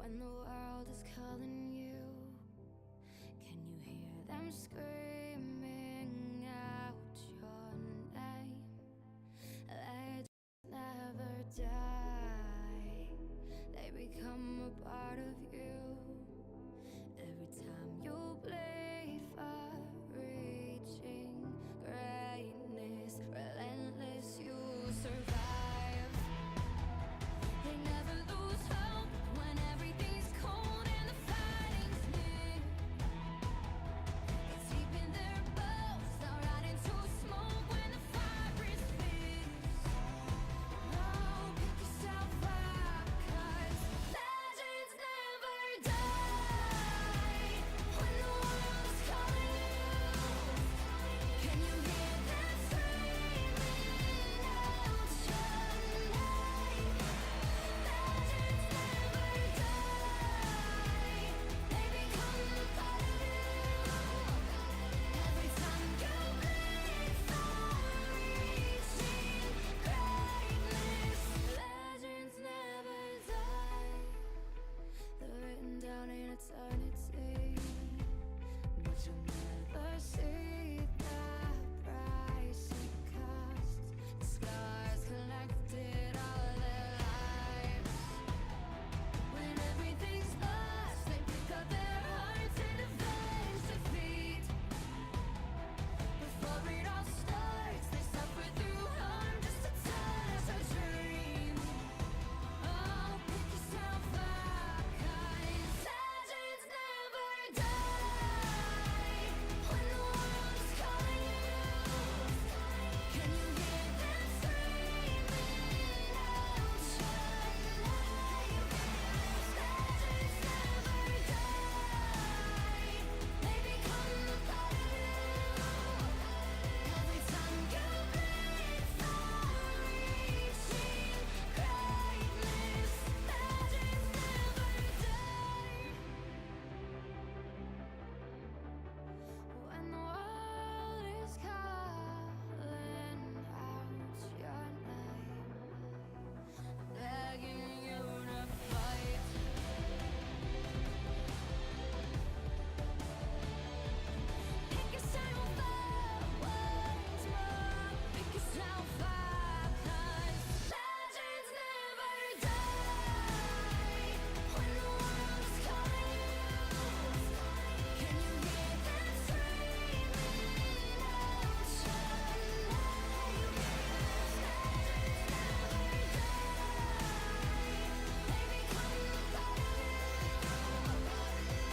When the world is calling you, can you hear them screaming out your name? Legends never die, they become a part of you. Every time you bleed for reaching greatness, relentless, you survive. They never lose hope when everything's cold and the fighting's near. It's deep in their bones, they'll rot into smoke when the fire is fierce. Oh, pick yourself up, 'cause legends never die. When the world's calling you, can you hear them screaming out your name? Legends never die, they become a part of you. Every time you bleed for reaching greatness, legends never die. They're written down in eternity, but you'll never see the price it costs. The scars collected all their lives. When everything's lost, they pick up their hearts and avenge defeat. Before it all starts, they suffer through harm just to touch a dream. Oh, pick yourself up, 'cause legends never die. When the world's calling you, can you hear them screaming out your name? Legends never die, they become a part of you. Every time you bleed for reaching greatness, legends never die. When the world is calling out your name, begging you to fight. Pick yourself up once more. Pick yourself up, 'cause legends never die. When the world's calling you, can you hear them screaming out your name? Legends never die, they become a part of you.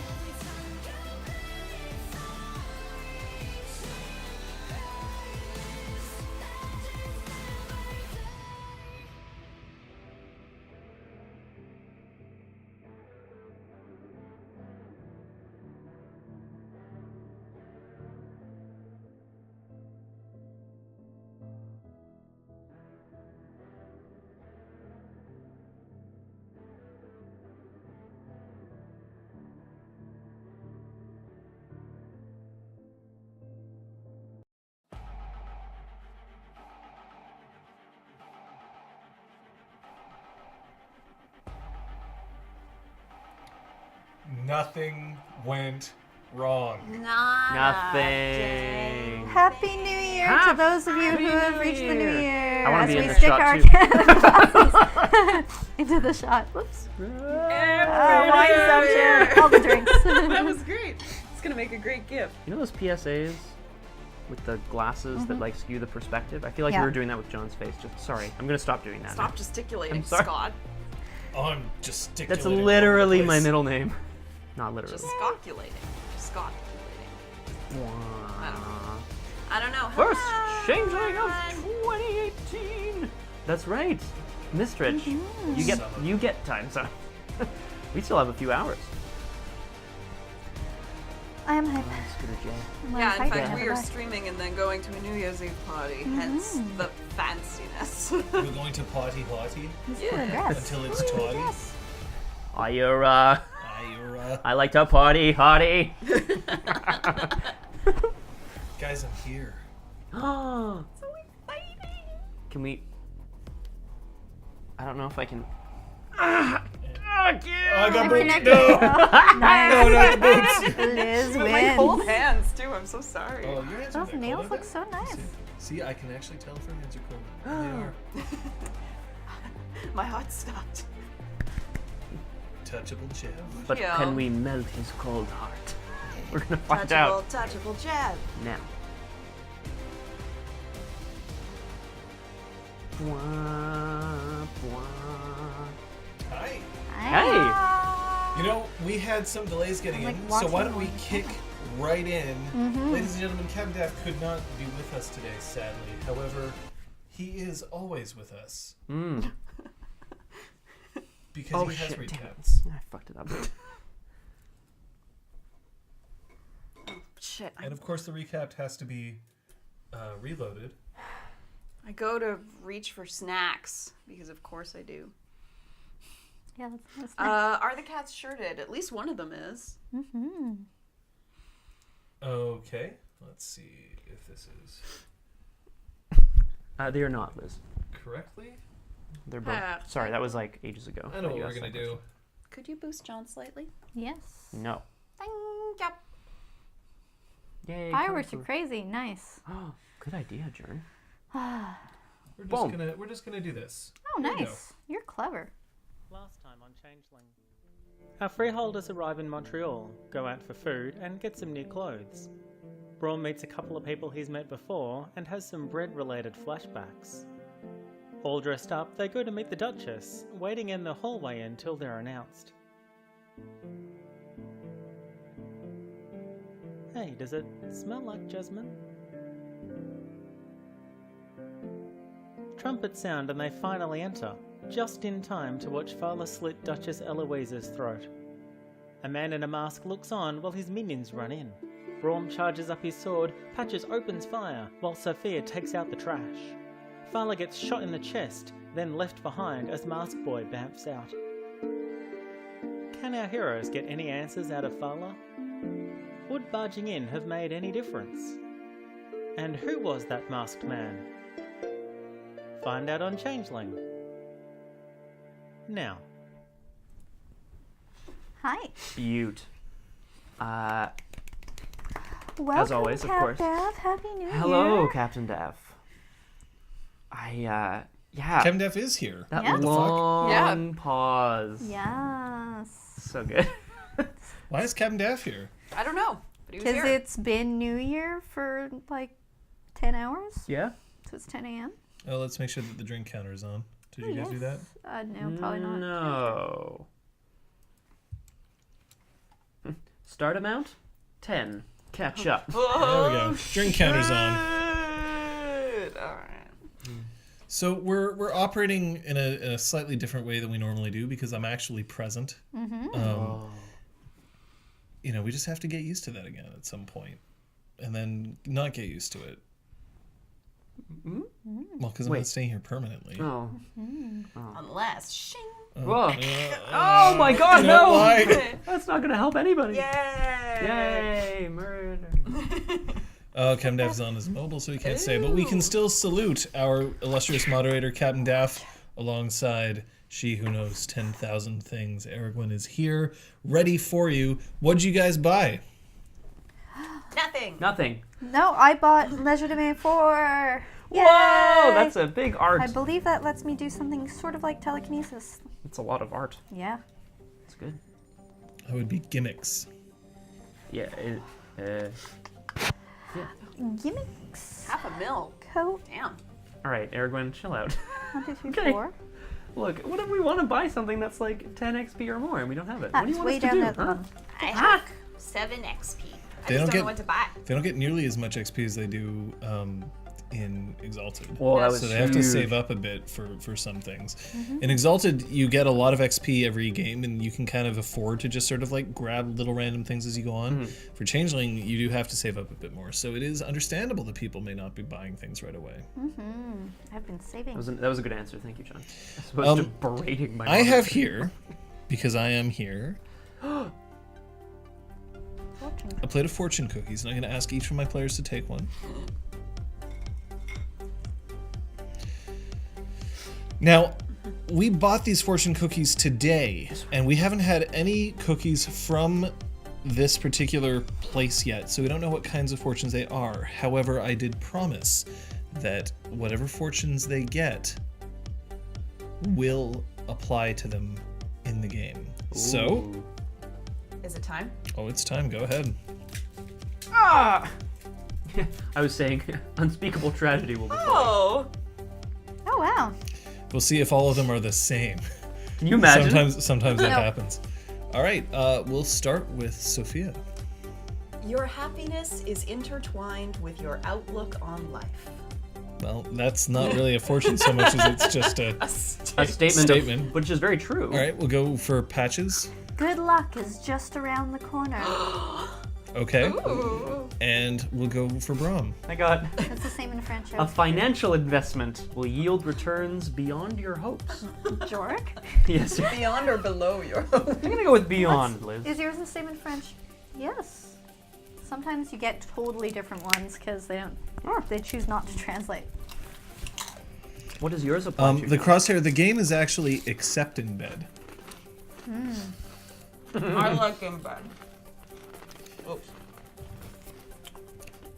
Every time you bleed for reaching greatness, legends never die. Nothing went wrong. Nothing. Happy New Year to those of you who have reached the New Year. I wanna as be in we the stick shot, our too. cannon glasses into the shot. Whoops. Wine subject. All the drinks. That was great. It's gonna make a great gift. You know those PSAs with the glasses that like skew the perspective? I feel like Yeah. we were doing that with John's face. Just sorry, I'm gonna stop doing that. Stop now. gesticulating, I'm sorry. Scott. I'm just sticking. That's literally my middle name. Not literally. Just scoculating. Just scoculating. I don't know. First Hi. Changeling of 2018. That's right, Mistrich. You get time, so we still have a few hours. I am hype. Scooter J. I'm Yeah, in hype fact, to we have are a back. streaming and then going to a New Year's Eve party, hence the fanciness. We're going to party He's still in dress. until it's toddy. Yes. Ayura. Ayura. I like to party, hottie. Guys, I'm here. Oh. So exciting! Can we? I don't know if I can. Fuck you! Oh, I got boots. connected. No! Nice. No, not the boots! Liz My cold wins. hands too. I'm so sorry. Oh, your hands are Those cold, nails I look bet. so nice. See, I can actually tell if her hands are cold. And they are. My heart stopped. Touchable jab. But Yeah. can we melt his cold heart? We're gonna find out Touchable jab. now. Bwah, bwah. Hi. Hey! You know, we had some delays getting I'm, in, like, so why watching don't we one. kick right in? Ladies and gentlemen, Captain Daft could not be with us today, sadly. However, he is always with us Mm. because Oh, he has shit, damn it. recaps. I fucked it up. Shit. And of course, the recap has to be reloaded. I go to reach for snacks because of course I do. Yeah, that's nice. Are the cats shirted? At least one of them is. Okay, let's see if this is They are not, Liz. correctly. They're both. Ah. Sorry, that was like ages ago. I know that what you we're asked gonna that do. Could you boost John slightly? Yes. question. No. Thank you. Yay. Fireworks kung are fu. crazy. Nice. Oh, good idea, Jern. We're just gonna do this. Oh, There you go. nice. You're clever. Last time on Changeling. Our freeholders arrive in Montreal, go out for food, and get some new clothes. Braum meets a couple of people he's met before and has some bread-related flashbacks. All dressed up, they go to meet the Duchess, waiting in the hallway until they're announced. Hey, does it smell like jasmine? Trumpets sound and they finally enter, just in time to watch Fala slit Duchess Eloyse's throat. A man in a mask looks on while his minions run in. Braum charges up his sword, Patches opens fire, while Sophia takes out the trash. Fala gets shot in the chest, then left behind as Mask Boy bamfs out. Can our heroes get any answers out of Fala? Would barging in have made any difference? And who was that masked man? Find out on Changeling. Now. Hi. Beaut. Welcome, always, of Cap course. Dav. Happy New Hello, Year. Captain Daff. Yeah. Captain Def is here. That Yeah. long pause. Yes. So good. Why is Captain Def here? I don't know, but he was Because here. it's been New Year for like 10 hours. Yeah. So it's 10 a.m. Oh, let's make sure that the drink counter is on. Did you guys do that? No, probably not. No. Start amount 10. Catch up. There we go. Drink counter's on. Good. All right. So we're operating in a slightly different way than we normally do because I'm actually present. You know, we just have to get used to that again at some point, and then not get used to it. Well, because I'm Wait. not staying here permanently. Oh. Unless, shing. Whoa. Oh my god, You know no! why? That's not gonna help anybody. Yay! Yay, murder. Oh, Captain Daff is on his mobile, so he can't say. But we can still salute our illustrious moderator, Captain Daff, alongside she who knows 10,000 things. Aragorn is here, ready for you. What'd you guys buy? Nothing. Nothing. No, I bought Leisure Domain 4. Yay! Whoa, that's a big art. I believe that lets me do something sort of like telekinesis. It's a lot of art. Yeah. It's good. That would be gimmicks. Yeah. Gimmicks. Half a mil. Coat. Damn. All right, Aragorn, chill out. 1, 2, 3, Okay. 4. Look, what if we want to buy something that's like 10 XP or more and we don't have it? Ah, What do you it's want way us to down do? that Huh? one. I have 7 XP. I They just don't don't get- know what to buy. They don't get nearly as much XP as they do in Exalted. Well, that was So they have to huge. save up a bit for some things. In Exalted, you get a lot of XP every game, and you can kind of afford to just sort of like grab little random things as you go on. For Changeling, you do have to save up a bit more. So it is understandable that people may not be buying things right away. I've been saving. That was a good answer. Thank you, John. As opposed to berating my I mom. have here, because I am here, Fortune. a plate of fortune cookies, and I'm going to ask each of my players to take one. Now, we bought these fortune cookies today, and we haven't had any cookies from this particular place yet, so we don't know what kinds of fortunes they are. However, I did promise that whatever fortunes they get will apply to them in the game. So, Is it time? oh, it's time. Go ahead. Ah! I was saying, unspeakable tragedy will befall. Oh! Oh wow. We'll see if all of them are the same. Can you imagine? Sometimes that No. happens. All right, we'll start with Sophia. Your happiness is intertwined with your outlook on life. Well, that's not really a fortune so much as it's just a A statement, Statement. which is very true. All right, we'll go for Patches. Good luck is just around the corner. Okay. Ooh. And we'll go for Braum. I got That's the same in French. a financial investment will yield returns beyond your hopes. Jork. Yes, I'm Beyond or below your hopes? gonna go with beyond, Liz. Is yours the same in French? Yes. Sometimes you get totally different ones because they don't. Or they choose not to translate. What does yours apply to? The crosshair, the game is actually accept in bed. I like in bed. Oops.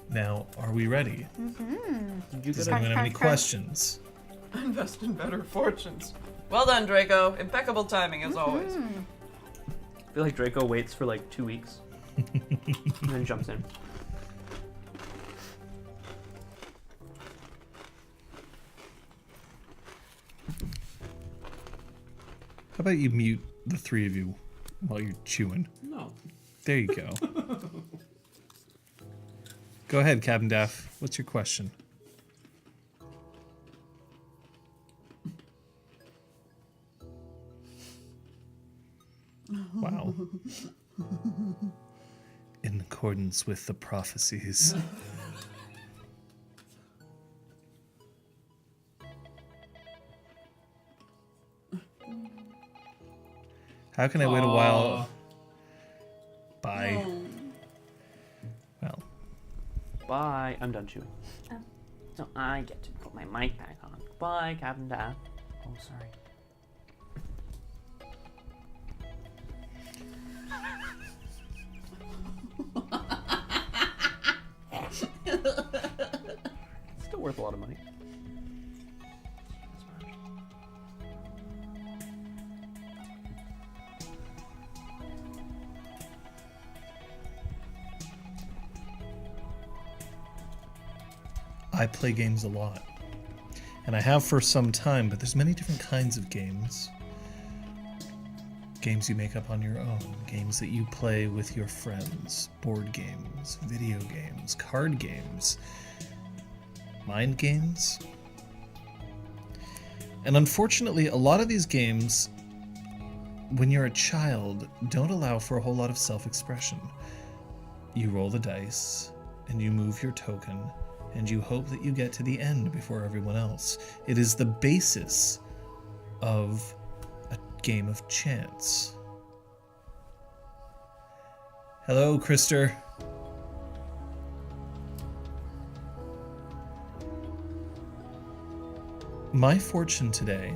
Now, are we ready? Did you Does get a- anyone have any crunch, crunch. questions? Invest in better fortunes. Well done, Draco. Impeccable timing as always. I feel like Draco waits for like 2 weeks and then jumps in. How about you mute the three of you while you're chewing? No. There you go. Go ahead, Captain Daff. What's your question? Wow. In accordance with the prophecies. How can I wait a while? Bye. Well, Bye. I'm done chewing. So I get to put my mic back on. Bye, Captain Daff. Oh, sorry. Still worth a lot of money. I play games a lot. And I have for some time, but there's many different kinds of games. Games you make up on your own, games that you play with your friends, board games, video games, card games, mind games. And unfortunately, a lot of these games, when you're a child, don't allow for a whole lot of self-expression. You roll the dice, and you move your token, and you hope that you get to the end before everyone else. It is the basis of a game of chance. Hello, Krister. My fortune today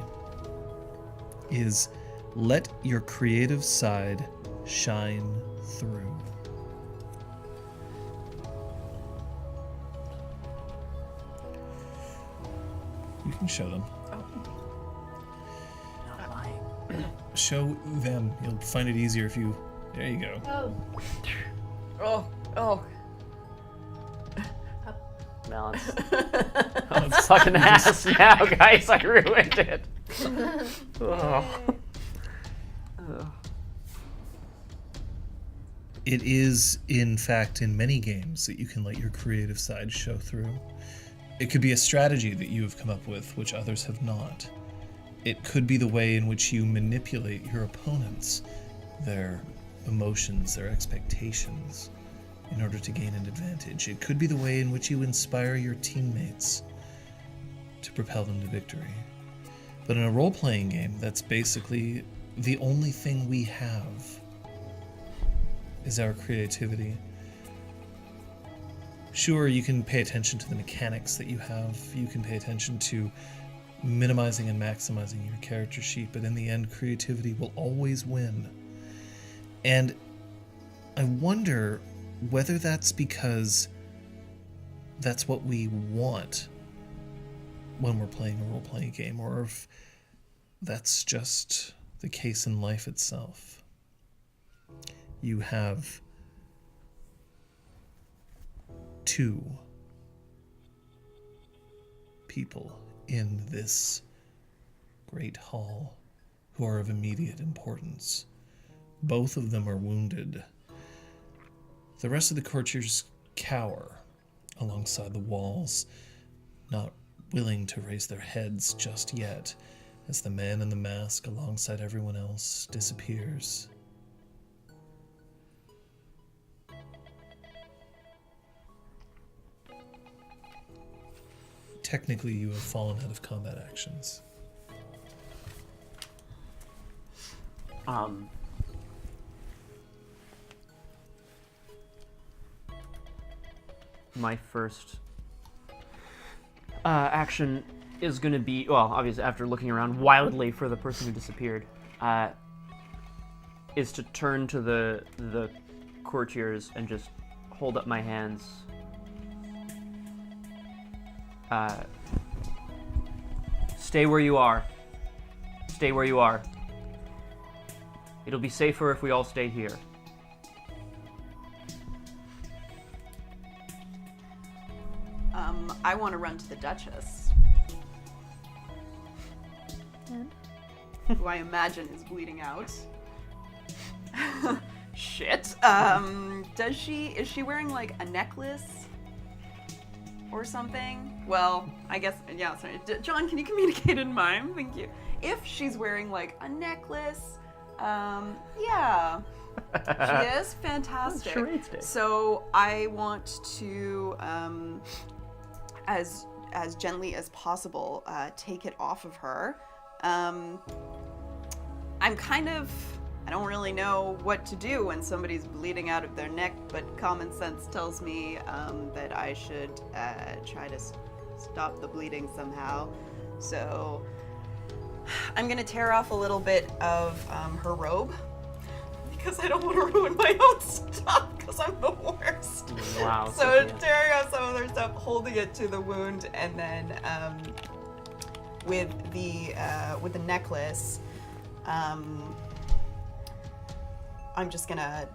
is let your creative side shine through. You can show them. Not lying. Show them. You'll find it easier if you... There you go. Oh, oh. Well, it's fucking ass now, guys. I ruined it. Oh. It is, in fact, in many games that you can let your creative side show through. It could be a strategy that you have come up with, which others have not. It could be the way in which you manipulate your opponents, their emotions, their expectations, in order to gain an advantage. It could be the way in which you inspire your teammates to propel them to victory. But in a role-playing game, that's basically the only thing we have is our creativity. Sure, you can pay attention to the mechanics that you have. You can pay attention to minimizing and maximizing your character sheet, but in the end, creativity will always win. And I wonder whether that's because that's what we want when we're playing a role-playing game, or if that's just the case in life itself. You have two people in this great hall who are of immediate importance. Both of them are wounded. The rest of the courtiers cower alongside the walls, not willing to raise their heads just yet, as the man in the mask alongside everyone else disappears. Technically, you have fallen out of combat actions. My first action is going to be, well, obviously after looking around wildly for the person who disappeared, is to turn to the courtiers and just hold up my hands. Stay where you are. Stay where you are. It'll be safer if we all stay here. I want to run to the Duchess. Who I imagine is bleeding out. Shit. Is she wearing like a necklace or something? Well, I guess, yeah, sorry. John, can you communicate in mime? Thank you. If she's wearing like a necklace, yeah. She is fantastic. Charades Day. So I want to, as gently as possible, take it off of her. I'm kind of, I don't really know what to do when somebody's bleeding out of their neck, but common sense tells me that I should try to stop the bleeding somehow. So I'm gonna tear off a little bit of her robe, because I don't want to ruin my own stuff, because I'm the worst. Wow. So Sophia. tearing off some of their stuff, holding it to the wound, and then with the necklace, I'm just gonna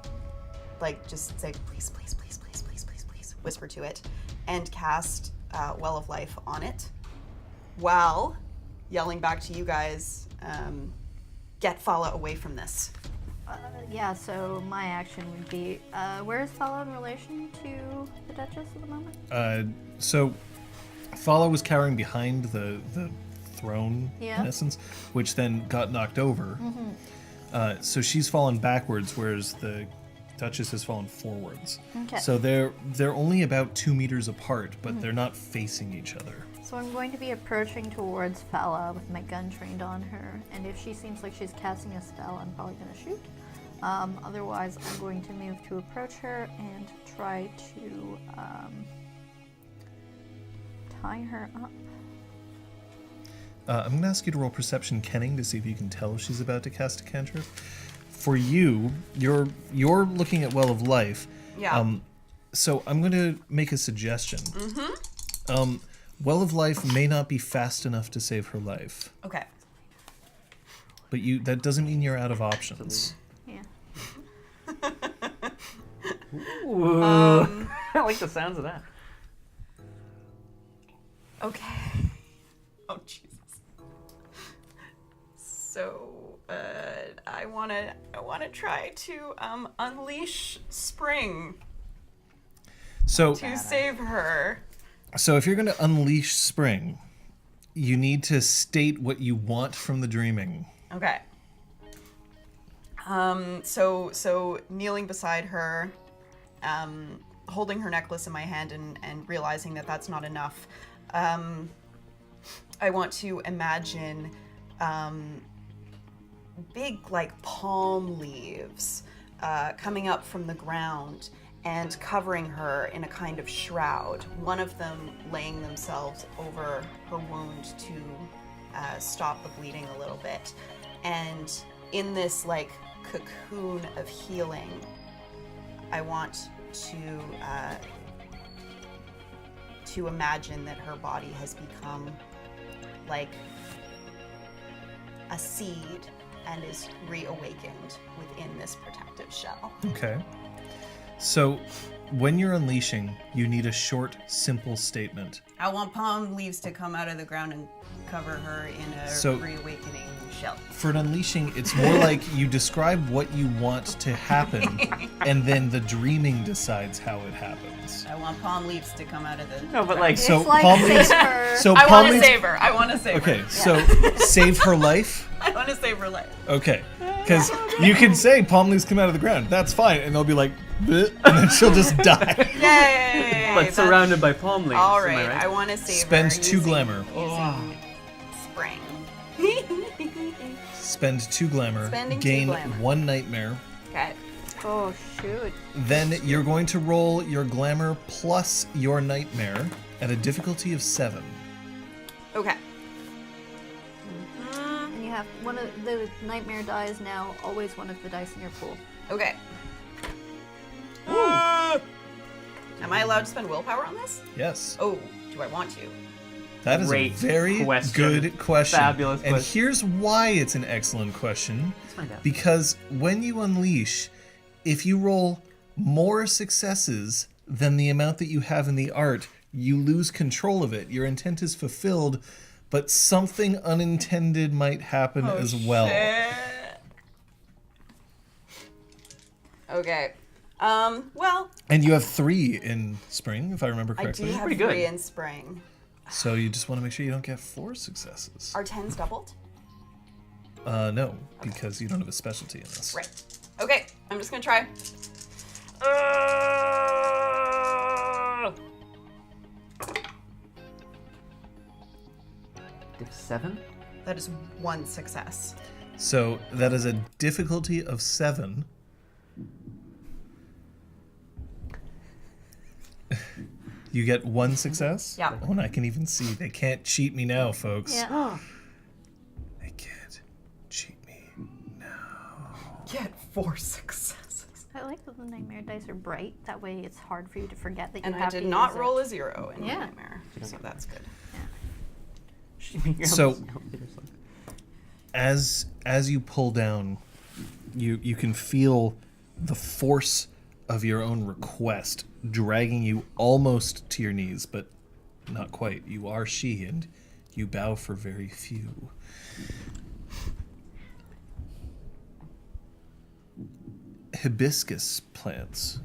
just say please, please, please, please, please, please, please, whisper to it, and cast Well of Life on it, while yelling back to you guys, get Fala away from this. Yeah, so my action would be, where is Fala in relation to the Duchess at the moment? So Fala was cowering behind the throne, Yeah. in essence, which then got knocked over. So she's fallen backwards, whereas the Duchess has fallen forwards. Okay. So they're only about 2 meters apart, but they're not facing each other. So I'm going to be approaching towards Fala with my gun trained on her, and if she seems like she's casting a spell, I'm probably going to shoot. Otherwise, I'm going to move to approach her and try to tie her up. I'm going to ask you to roll Perception Kenning to see if you can tell if she's about to cast a cantrip. For you, you're looking at Well of Life. Yeah. So I'm going to make a suggestion. Well of Life may not be fast enough to save her life, Okay. but that doesn't mean you're out of options. Yeah. Ooh. I like the sounds of that. Okay. Oh Jesus. So I wanna try to unleash Spring So to save her. So if you're going to unleash Spring, you need to state what you want from the dreaming. Okay. So kneeling beside her, holding her necklace in my hand and realizing that that's not enough, I want to imagine big palm leaves coming up from the ground and covering her in a kind of shroud, one of them laying themselves over her wound to stop the bleeding a little bit. And in this like cocoon of healing, I want to imagine that her body has become like a seed and is reawakened within this protective shell. Okay. So, when you're unleashing, you need a short, simple statement. I want palm leaves to come out of the ground and cover her in a reawakening shell. For an unleashing, it's more like you describe what you want to happen, and then the dreaming decides how it happens. I want palm leaves to come out of the No, but like, So It's like palm leaves. save her. So I palm want to leaves. save her. I want to save Okay, her. so save her life. I want to save her life. Okay, because you can say palm leaves come out of the ground. That's fine, and they'll be like, "Bleh," and then she'll just die. Yay! but surrounded by palm leaves. All am right, I I want to save Spend her. 2 glamour. Using spring. Spend 2 glamour. Spending 2 gain glamour. 1 nightmare. Okay. Oh shoot. Then you're going to roll your glamour plus your nightmare at a difficulty of 7. Okay. And you have one of the nightmare die is now always one of the dice in your pool. Okay. Am I allowed to spend willpower on this? Yes. Oh, do I want to? That is Great a very question. good question. Fabulous And question. here's why it's an excellent question. Let's find out. Because when you unleash, if you roll more successes than the amount that you have in the art, you lose control of it. Your intent is fulfilled, but something unintended might happen as well. Okay. Well, And you have 3 in spring, if I remember I do correctly. have pretty good. 3 in spring. So you just want to make sure you don't get 4 successes. Are 10s doubled? No, because you don't have a specialty in this. Right. Okay, I'm just gonna try. Div 7? That is 1 success. So that is a difficulty of 7. You get 1 success? Yeah. Oh, and I can even see. They can't cheat me now, folks. Yeah. They can't cheat me now. Get 4 successes. I like that the nightmare dice are bright. That way it's hard for you to forget that you And have I to did not use roll it. a 0 in Yeah. my nightmare, so that's good. So- As you pull down, you can feel the force of your own request dragging you almost to your knees, but not quite. You are she, and you bow for very few. Hibiscus plants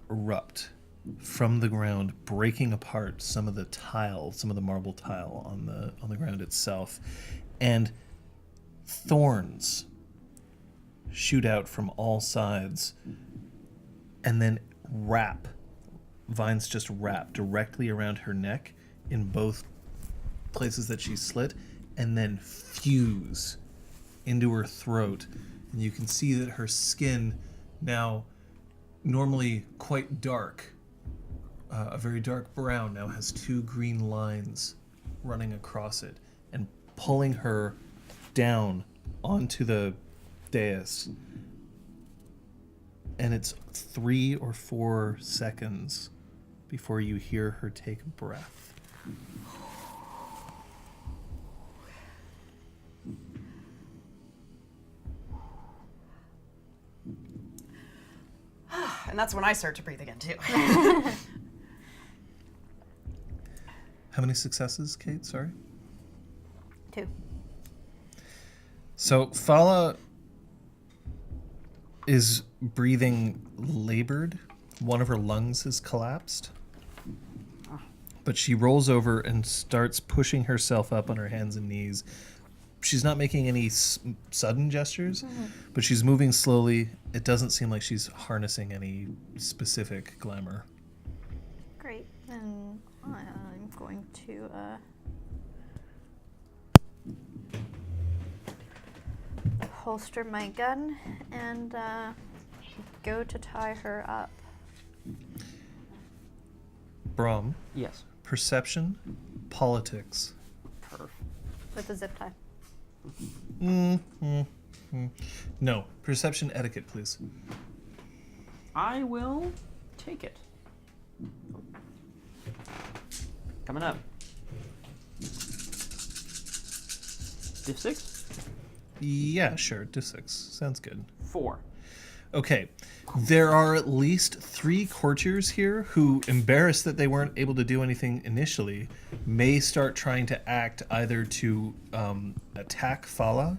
erupt from the ground, breaking apart some of the tile, some of the marble tile on the ground itself, and thorns shoot out from all sides, and then vines just wrap directly around her neck in both places that she slit, and then fuse into her throat. And you can see that her skin, now normally quite dark, a very dark brown, now has 2 green lines running across it and pulling her down onto the dais. And it's 3 or 4 seconds before you hear her take a breath. And that's when I start to breathe again, too. How many successes, Kate? Sorry. 2. So Fala is breathing labored. One of her lungs has collapsed. But she rolls over and starts pushing herself up on her hands and knees. She's not making any sudden gestures, but she's moving slowly. It doesn't seem like she's harnessing any specific glamour. Great. Then I'm going to holster my gun and go to tie her up. Braum, Yes. perception, politics. Perf. With a zip tie. No. Perception etiquette, please. I will take it. Coming up. Div 6? Yeah, sure. Div 6. Sounds good. 4. Okay. There are at least 3 courtiers here who, embarrassed that they weren't able to do anything initially, may start trying to act either to attack Fala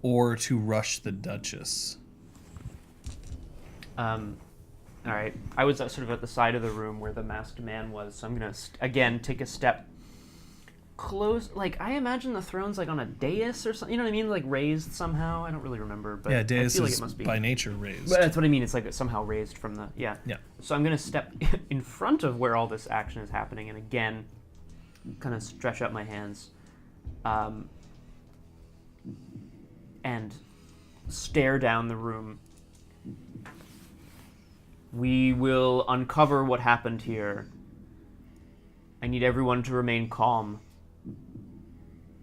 or to rush the Duchess. All right. I was sort of at the side of the room where the masked man was, so I'm gonna again take a step close. Like, I imagine the throne's like on a dais or something. You know what I mean? Like raised somehow. I don't really remember, but Yeah, I dais feel like is it must be by nature raised. But that's what I mean. It's like somehow raised from the Yeah. So I'm gonna step in front of where all this action is happening, and again, kind of stretch out my hands, and stare down the room. We will uncover what happened here. I need everyone to remain calm.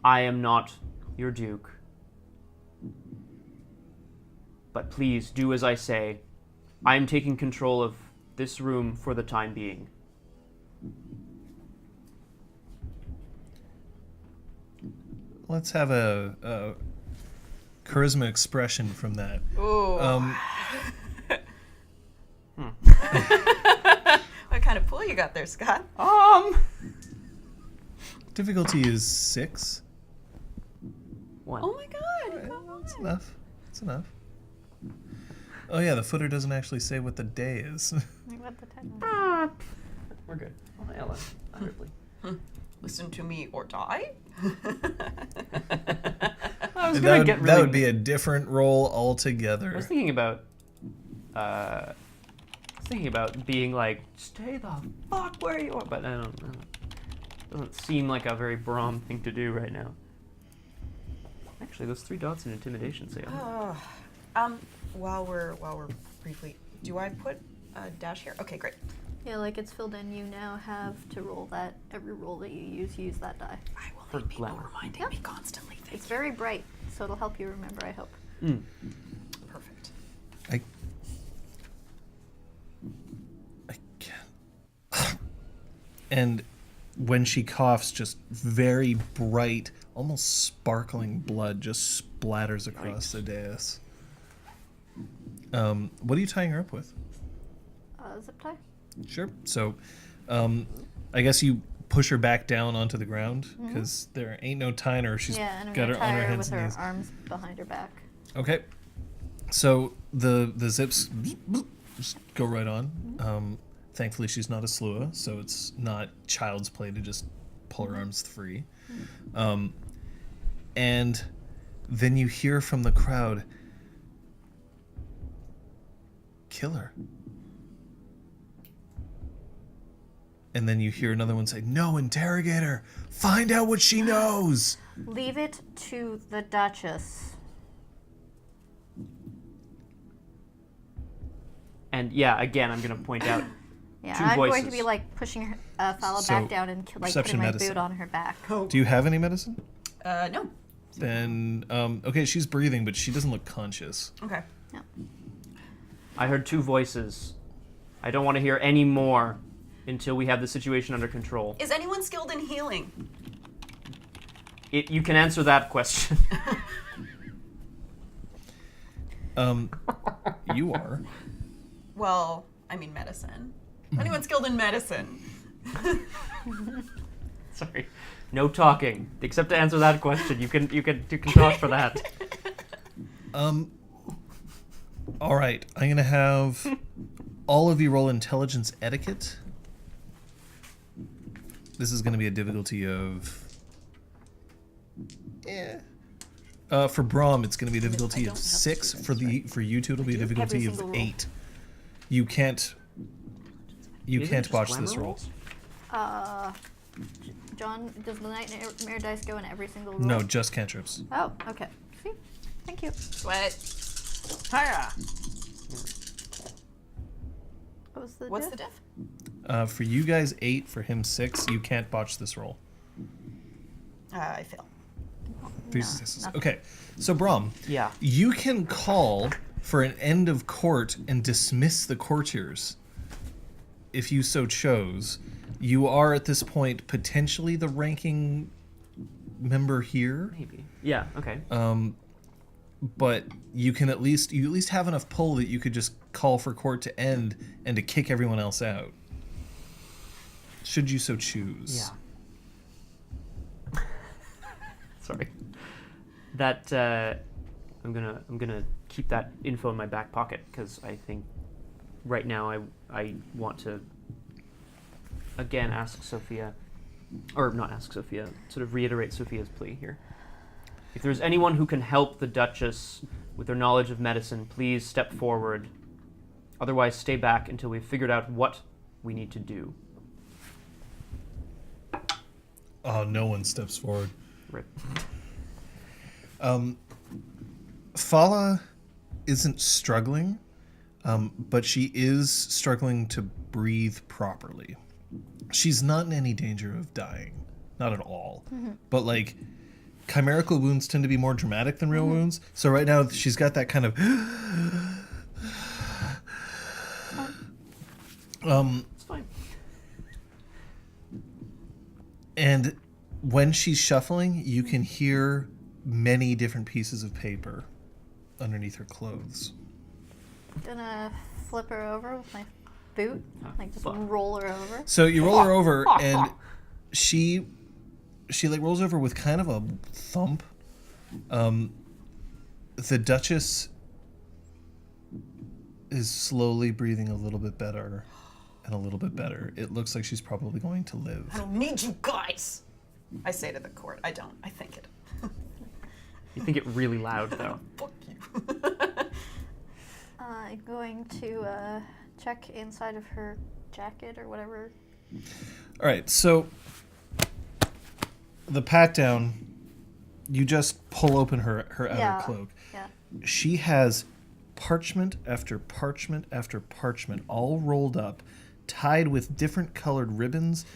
I am not your duke. But please do as I say. I am taking control of this room for the time being. Let's have a charisma expression from that. Ooh. What kind of pool you got there, Scott? Difficulty is 6. 1. Oh my god. That's enough. That's enough. Oh yeah, the footer doesn't actually say what the day is. Like, what the time? We're good. Oh, hi, Ella. Hi, Ripley. Listen to me or die? I was that gonna would, get that really. would be a different role I altogether. was thinking about. Being like, stay the fuck where you are, but I don't know. Doesn't seem like a very Braum thing to do right now. Actually, those 3 dots in intimidation say. While we're briefly, do I put a dash here? Okay, great. Yeah, like it's filled in. You now have to roll that. Every roll that you use that die. I will For need people glamour. reminding me constantly. Thank It's very bright, so it'll help you remember, I hope. you. Perfect. I can't. And when she coughs, just very bright, almost sparkling blood just splatters across the dais. What are you tying her up with? Zip tie? Sure. So, I guess you push her back down onto the ground because there ain't no tying her. She's Yeah, and I'm got gonna her on tie her her hands with and her knees. arms behind her back. Okay. So the zips just go right on. Thankfully, she's not a slua, so it's not child's play to just pull her arms free. And then you hear from the crowd, "Kill her." And then you hear another one say, "No, interrogate her. Find out what she knows." Leave it to the Duchess. And yeah, again, I'm gonna point out. Yeah, 2 I'm going to voices. be like pushing her, Fala So, back down and like perception putting my medicine. boot on her back. Do you have any medicine? No. Then, okay, she's breathing, but she doesn't look conscious. Okay. I heard 2 voices. I don't want to hear any more until we have the situation under control. Is anyone skilled in healing? You can answer that question. You are. Well, I mean medicine. Anyone skilled in medicine? Sorry, no talking except to answer that question. You can talk for that. All right, I'm gonna have all of you roll intelligence etiquette. This is gonna be a difficulty of. For Braum, it's gonna be a difficulty of 6. For you two, it'll be a difficulty of single roll. 8. You can't. You Isn't it can't just botch glamour this roll. rolls? John, does the nightmare dice go in every single roll? No, just cantrips. Oh, okay. See? Thank you. Sweat. Hiya! What was the What's diff? the diff? For you guys 8, for him 6. You can't botch this roll. I fail. Three successes. Okay. So, Braum, Yeah. you can call for an end of court and dismiss the courtiers if you so chose. You are at this point potentially the ranking member here, Maybe. Yeah. Okay. but you at least have enough pull that you could just call for court to end and to kick everyone else out. Should you so choose. Yeah. Sorry. That I'm gonna keep that info in my back pocket because I think right now I want to again ask Sophia, or not ask Sophia, sort of reiterate Sophia's plea here. If there's anyone who can help the Duchess with their knowledge of medicine, please step forward. Otherwise, stay back until we've figured out what we need to do. Oh, no one steps forward. Rip. Fala isn't struggling, but she is struggling to breathe properly. She's not in any danger of dying. Not at all. But, like, chimerical wounds tend to be more dramatic than real wounds. So right now she's got that kind of... It's fine. And when she's shuffling, you can hear many different pieces of paper underneath her clothes. Gonna flip her over with my boot, like just Fuck. roll her over. So you roll her over, and she like rolls over with kind of a thump. The Duchess is slowly breathing a little bit better and a little bit better. It looks like she's probably going to live. I don't need you guys. I say to the court. I don't. I think it. You think it really loud though. Fuck you. I'm going to check inside of her jacket or whatever. All right, so the pat down, you just pull open her outer cloak. Yeah. She has parchment after parchment after parchment all rolled up, tied with different colored ribbons,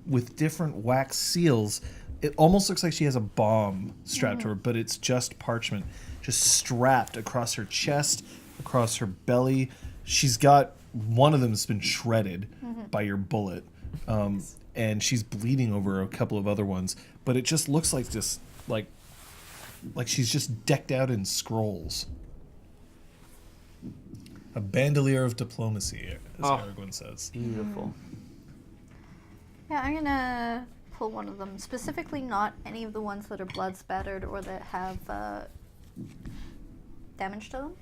with different wax seals. It almost looks like she has a bomb strapped to her, but it's just parchment, just strapped across her chest, across her belly. She's got one of them has been shredded by your bullet, and she's bleeding over a couple of other ones. But it just looks like like she's just decked out in scrolls. A bandolier of diplomacy, as Aragorn says. Beautiful. Yeah, I'm gonna pull one of them. Specifically, not any of the ones that are blood spattered or that have damage to them.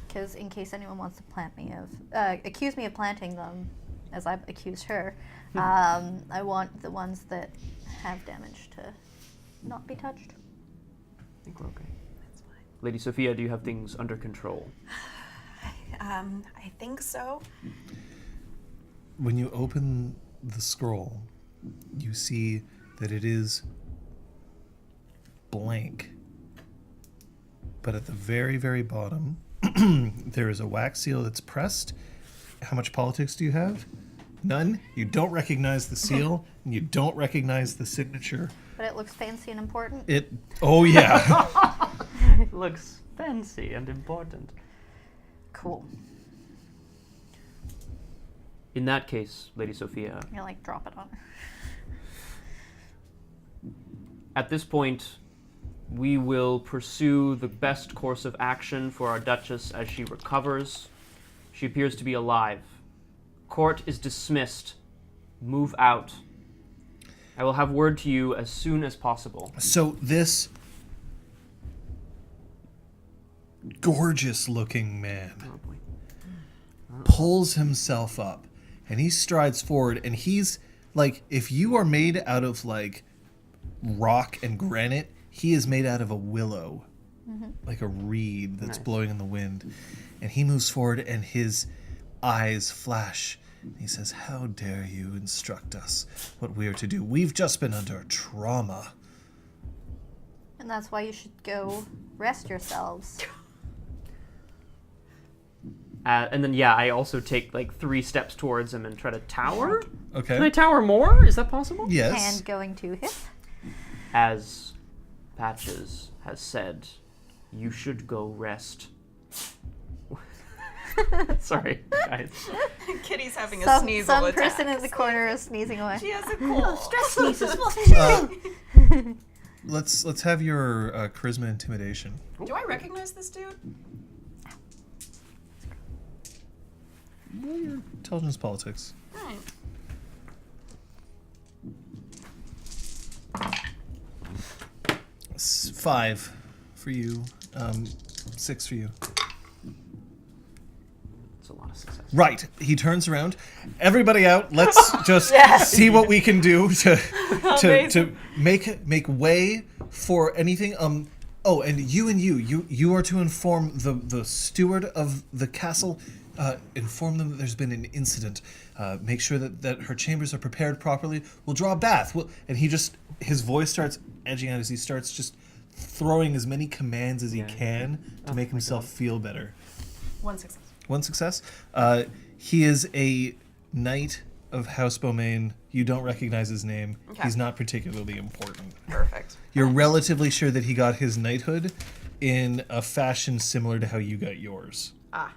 Because in case anyone wants to accuse me of planting them, as I've accused her, I want the ones that have damage to not be touched. I think we're okay. That's fine. Lady Sophia, do you have things under control? I think so. When you open the scroll, you see that it is blank. But at the very, very bottom, there is a wax seal that's pressed. How much politics do you have? None. You don't recognize the seal, and you don't recognize the signature. But it looks fancy and important. Oh yeah. It looks fancy and important. Cool. In that case, Lady Sophia, I'm gonna like drop it on her. at this point, we will pursue the best course of action for our Duchess as she recovers. She appears to be alive. Court is dismissed. Move out. I will have word to you as soon as possible. So this gorgeous-looking man Oh boy. pulls himself up, and he strides forward, and he's like, if you are made out of like rock and granite, he is made out of a willow, like a reed that's Nice. blowing in the wind. And he moves forward, and his eyes flash. He says, "How dare you instruct us what we are to do? We've just been under trauma." And that's why you should go rest yourselves. And then, yeah, I also take like 3 steps towards him and try to tower. Okay. Can I tower more? Is that possible? Yes. And going to hit. As Patches has said you should go rest. Sorry, guys. Kitty's having a Some sneasel attack. person in the corner is sneezing away. She has a cold. Stress sneezes. Let's have your charisma intimidation. Do I recognize this dude? Well, your intelligence politics. Right. Five for you. 6 for you. It's a lot of success. Right. He turns around. Everybody out. Let's just see what we can do to make way for anything. Oh, and you are to inform the steward of the castle. Inform them that there's been an incident. Make sure that her chambers are prepared properly. We'll draw a bath. And his voice starts edging out as he starts just throwing as many commands as he can to make himself feel better. 1 success. 1 success. He is a knight of House Beaumain. You don't recognize his name. Okay. He's not particularly important. Perfect. You're relatively sure that he got his knighthood in a fashion similar to how you got yours. Ah.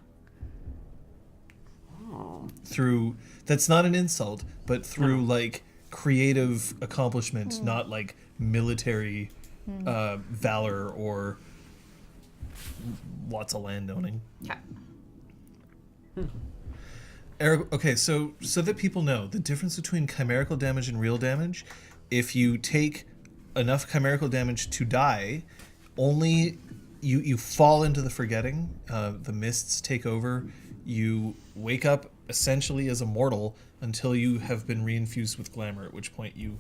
Through, that's not an insult, but through like creative accomplishment, not like military valor or lots of landowning. Okay. Eric, okay, so that people know the difference between chimerical damage and real damage, if you take enough chimerical damage to die, only you fall into the forgetting, the mists take over, you wake up essentially as a mortal until you have been reinfused with glamour, at which point you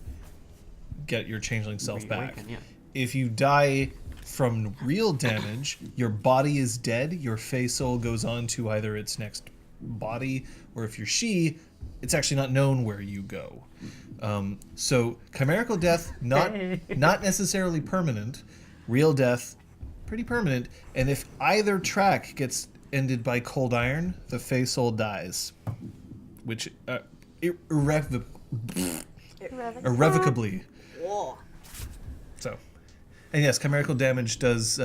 get your changeling self back. Reawaken, yeah. If you die from real damage, your body is dead, your fey soul goes on to either its next body, or if you're she, it's actually not known where you go. So chimerical death, not necessarily permanent. Real death, pretty permanent. And if either track gets ended by cold iron, the fey soul dies, which irrevocably. Whoa. So, and yes, chimerical damage does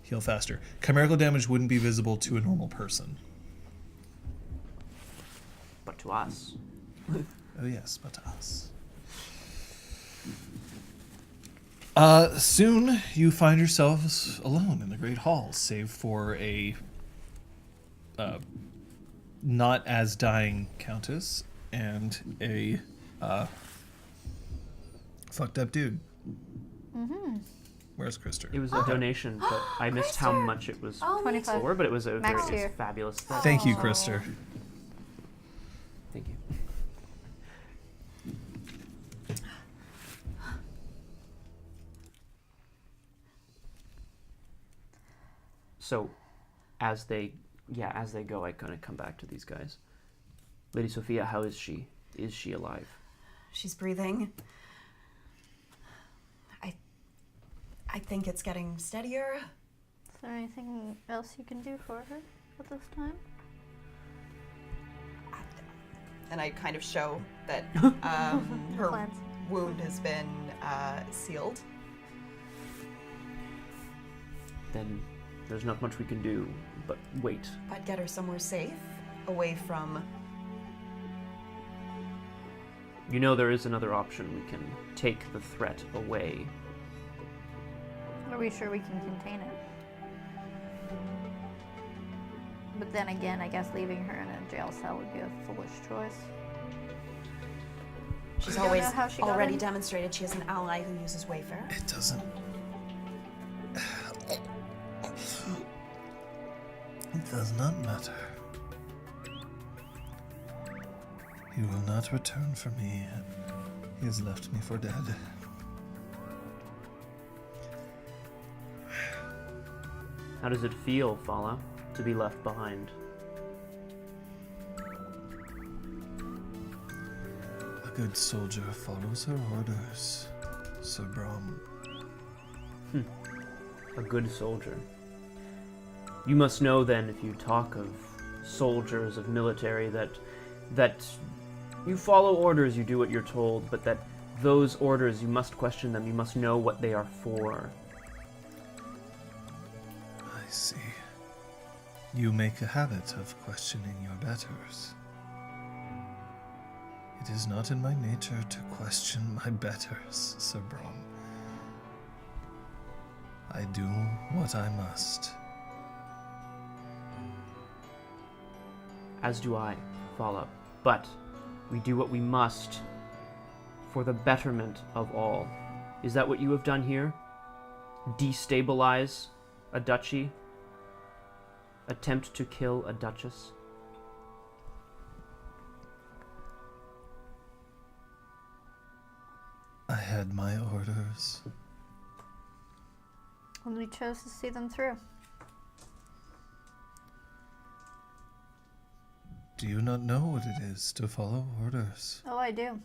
heal faster. Chimerical damage wouldn't be visible to a normal person. But to us. Oh yes, but to us. Soon you find yourselves alone in the Great Hall, save for a not as dying countess and a fucked up dude. Mm-hmm. Where's Krister? It was a donation, but I missed how much it was 25. for, but it was a Max very tier. fabulous thing. Thank you, Krister. Thank you. So, as they go, I kind of come back to these guys. Lady Sophia, how is she? Is she alive? She's breathing. I think it's getting steadier. Is there anything else you can do for her at this time? And I kind of show that her Plans. wound has been sealed. Then there's not much we can do, but wait. But get her somewhere safe, away from... You know there is another option. We can take the threat away. Are we sure we can contain it? But then again, I guess leaving her in a jail cell would be a foolish choice. She's don't always know how she got already in? demonstrated she has an ally who uses Wayfarer. It doesn't. It does not matter. He will not return for me. He has left me for dead. How does it feel, Fala, to be left behind? A good soldier follows her orders, Sir Braum. A good soldier. You must know then, if you talk of soldiers, of military, that you follow orders, you do what you're told, but that those orders, you must question them. You must know what they are for. I see. You make a habit of questioning your betters. It is not in my nature to question my betters, Sir Braum. I do what I must. As do I, Fala. But we do what we must for the betterment of all. Is that what you have done here? Destabilize a duchy? Attempt to kill a duchess? I had my orders. And we chose to see them through. Do you not know what it is to follow orders? Oh, I do.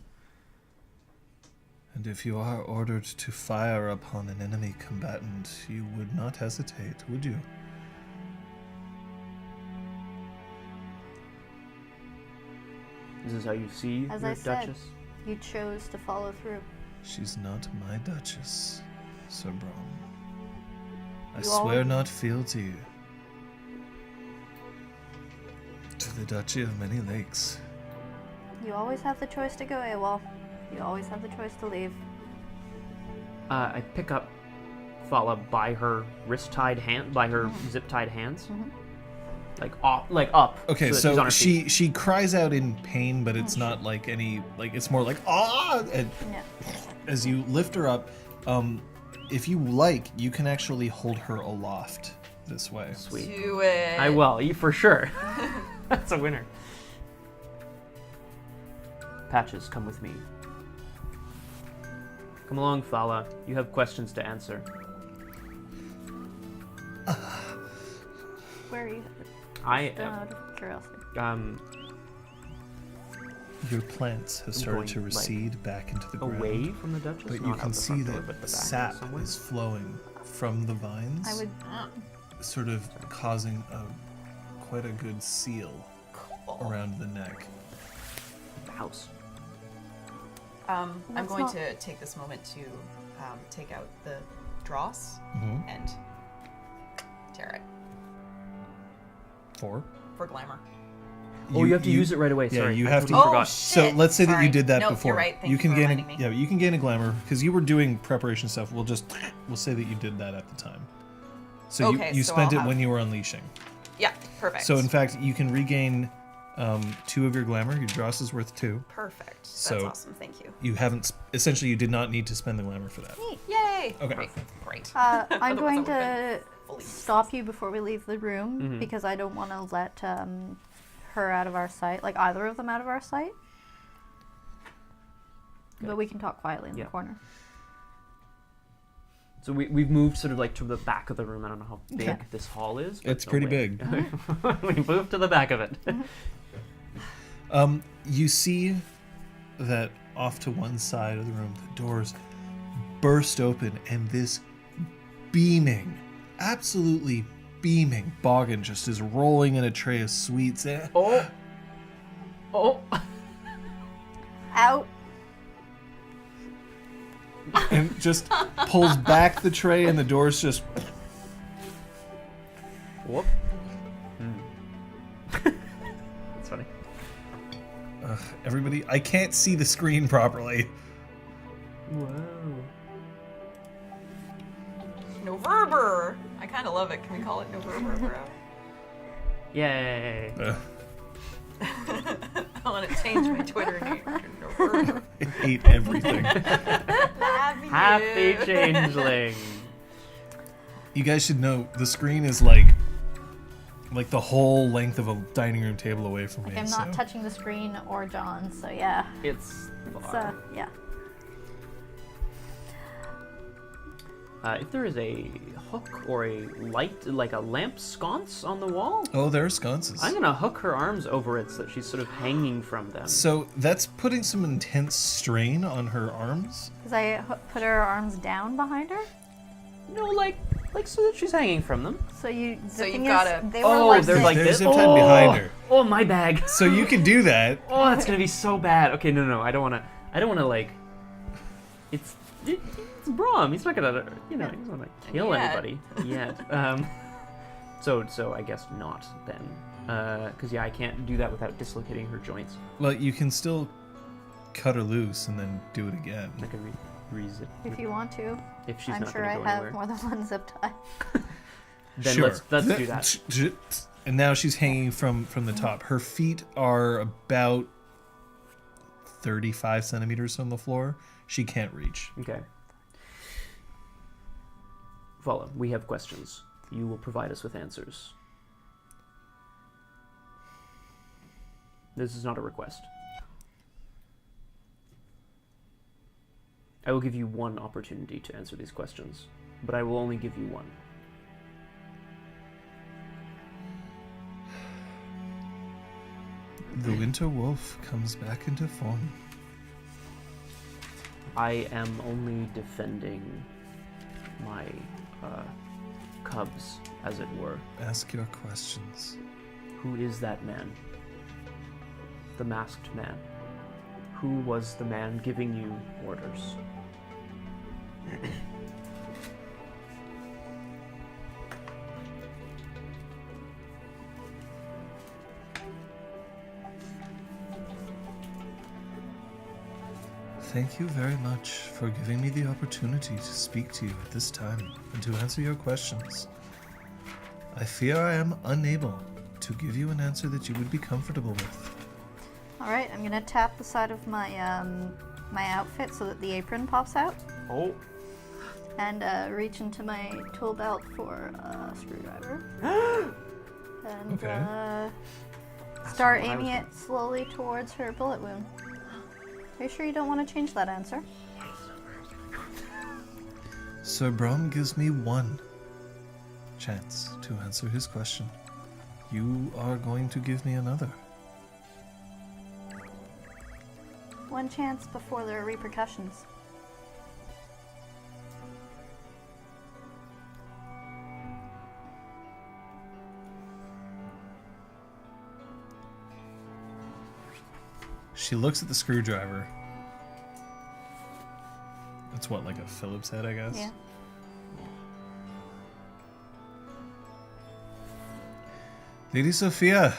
And if you are ordered to fire upon an enemy combatant, you would not hesitate, would you? This is how you see As your I said, duchess? you chose to follow through. She's not my duchess, Sir Braum. I You swear always- not fealty to the Duchy of Many Lakes. You always have the choice to go AWOL. You always have the choice to leave. I pick up Fala by her wrist-tied hand, by her zip-tied hands. Like up. Okay, that she's so on her feet. she cries out in pain, but it's not like any, like, it's more like, ah! And Yeah. as you lift her up, if you like, you can actually hold her aloft this way. Sweet. Do it. I will, you for sure. That's a winner. Patches, come with me. Come along, Fala. You have questions to answer. Where are you? I Out of curiosity. Your plants have started Going, to like, recede back into the ground. away from the Duchess. But not you out can the see front door, that but the back sap somewhere. is flowing from the vines, I would. sort of causing quite a good seal around the neck. The house. I'm That's going not- to take this moment to take out the dross Mhm. and tear it For? for glamour. Oh, you have to use it right away. Yeah, Sorry, you I have to. totally Oh, forgot. So shit. let's say that Sorry. you did that Nope, before. you're right. Thank you you can for gain reminding me. yeah, you can gain a glamour because you were doing preparation stuff. We'll say that you did that at the time. So Okay, you so spent I'll it have- when you were unleashing. Yeah, perfect. So in fact, you can regain 2 of your glamour. Your dross is worth 2. perfect. That's So- awesome. Thank you. You haven't essentially you did not need to spend the glamour for that. Yay! Okay. Great. I'm Otherwise going I would've to been fully stop you before we leave the room Mhm. because I don't want to let her out of our sight, like either of them out of our sight. But we can talk quietly in Yeah. the corner. So we've moved sort of like to the back of the room. I don't know how big Okay. this hall is. but It's no pretty way. big. We moved to the back of it. You see that off to one side of the room, the doors burst open, and this beaming, absolutely beaming Boggin just is rolling in a tray of sweets. Oh. Out. And just pulls back the tray, and the doors just. Whoop. That's funny. Everybody, I can't see the screen properly. Whoa. Noverber. I kind of love it. Can we call it Noverber, bro? Yay. I want to change my Twitter name to Noverber. I hate everything. Happy changeling. You guys should know the screen is like the whole length of a dining room table away from me. I'm not so. touching the screen or John, so yeah. It's It's, far. yeah. If there is a hook or a light, like a lamp sconce on the wall, Oh, there are sconces. I'm gonna hook her arms over it so that she's sort of hanging from them. So that's putting some intense strain on her arms. Because I put her arms down behind her. No, like so that she's hanging from them. So you. The So thing you've gotta- is, they were Oh, like they're this. like There's this. zip tied behind her. Oh, my bag. So you can do that. Oh, that's gonna be so bad. Okay, no, I don't wanna like. It's Braum. He's not gonna, he's not gonna kill Yet. anybody yet. So I guess not then, because I can't do that without dislocating her joints. Well, you can still cut her loose and then do it again. I can re-zip If you want to. if she's I'm not sure I gonna go have anywhere. more than one zip tie. Then Sure. let's do that. And now she's hanging from the top. Her feet are about 35 centimeters from the floor. She can't reach. Okay. Follow. We have questions. You will provide us with answers. This is not a request. I will give you one opportunity to answer these questions, but I will only give you one. The winter wolf comes back into form. I am only defending my cubs, as it were. Ask your questions. Who is that man? The masked man. Who was the man giving you orders? Thank you very much for giving me the opportunity to speak to you at this time and to answer your questions. I fear I am unable to give you an answer that you would be comfortable with. All right, I'm gonna tap the side of my my outfit so that the apron pops out, Oh. and reach into my tool belt for a screwdriver. And Okay. start what I aiming was it slowly towards her bullet wound. Are you sure you don't want to change that answer? Sir Braum gives me one chance to answer his question. You are going to give me another. One chance before there are repercussions. She looks at the screwdriver. It's what, like a Phillips head, I guess? Yeah. Lady Sophia,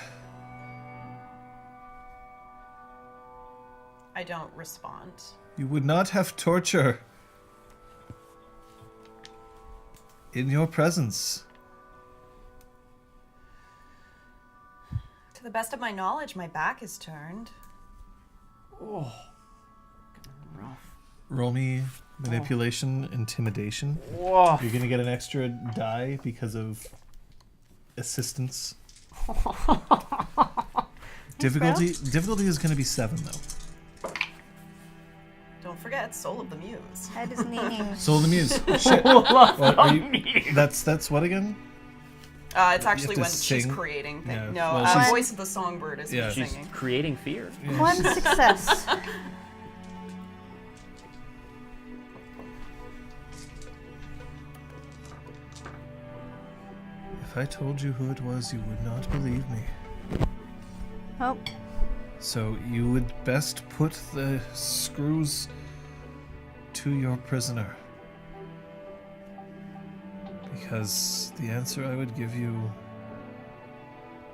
I don't respond. you would not have torture in your presence. To the best of my knowledge, my back is turned. Oh. Rough. Roll me manipulation, intimidation. Whoa. You're gonna get an extra die because of assistance. Difficulty is gonna be 7 though. Don't forget, Soul of the Muse. Head is kneeing. Soul of the Muse. Shit. What, are you, that's what again? It's actually to when she's sing? creating things. Yeah, No, well, she's- Voice of the Songbird is Yeah. me She's singing. creating fear. One success. If I told you who it was, you would not believe me. Oh, So you would best put the screws to your prisoner. Because the answer I would give you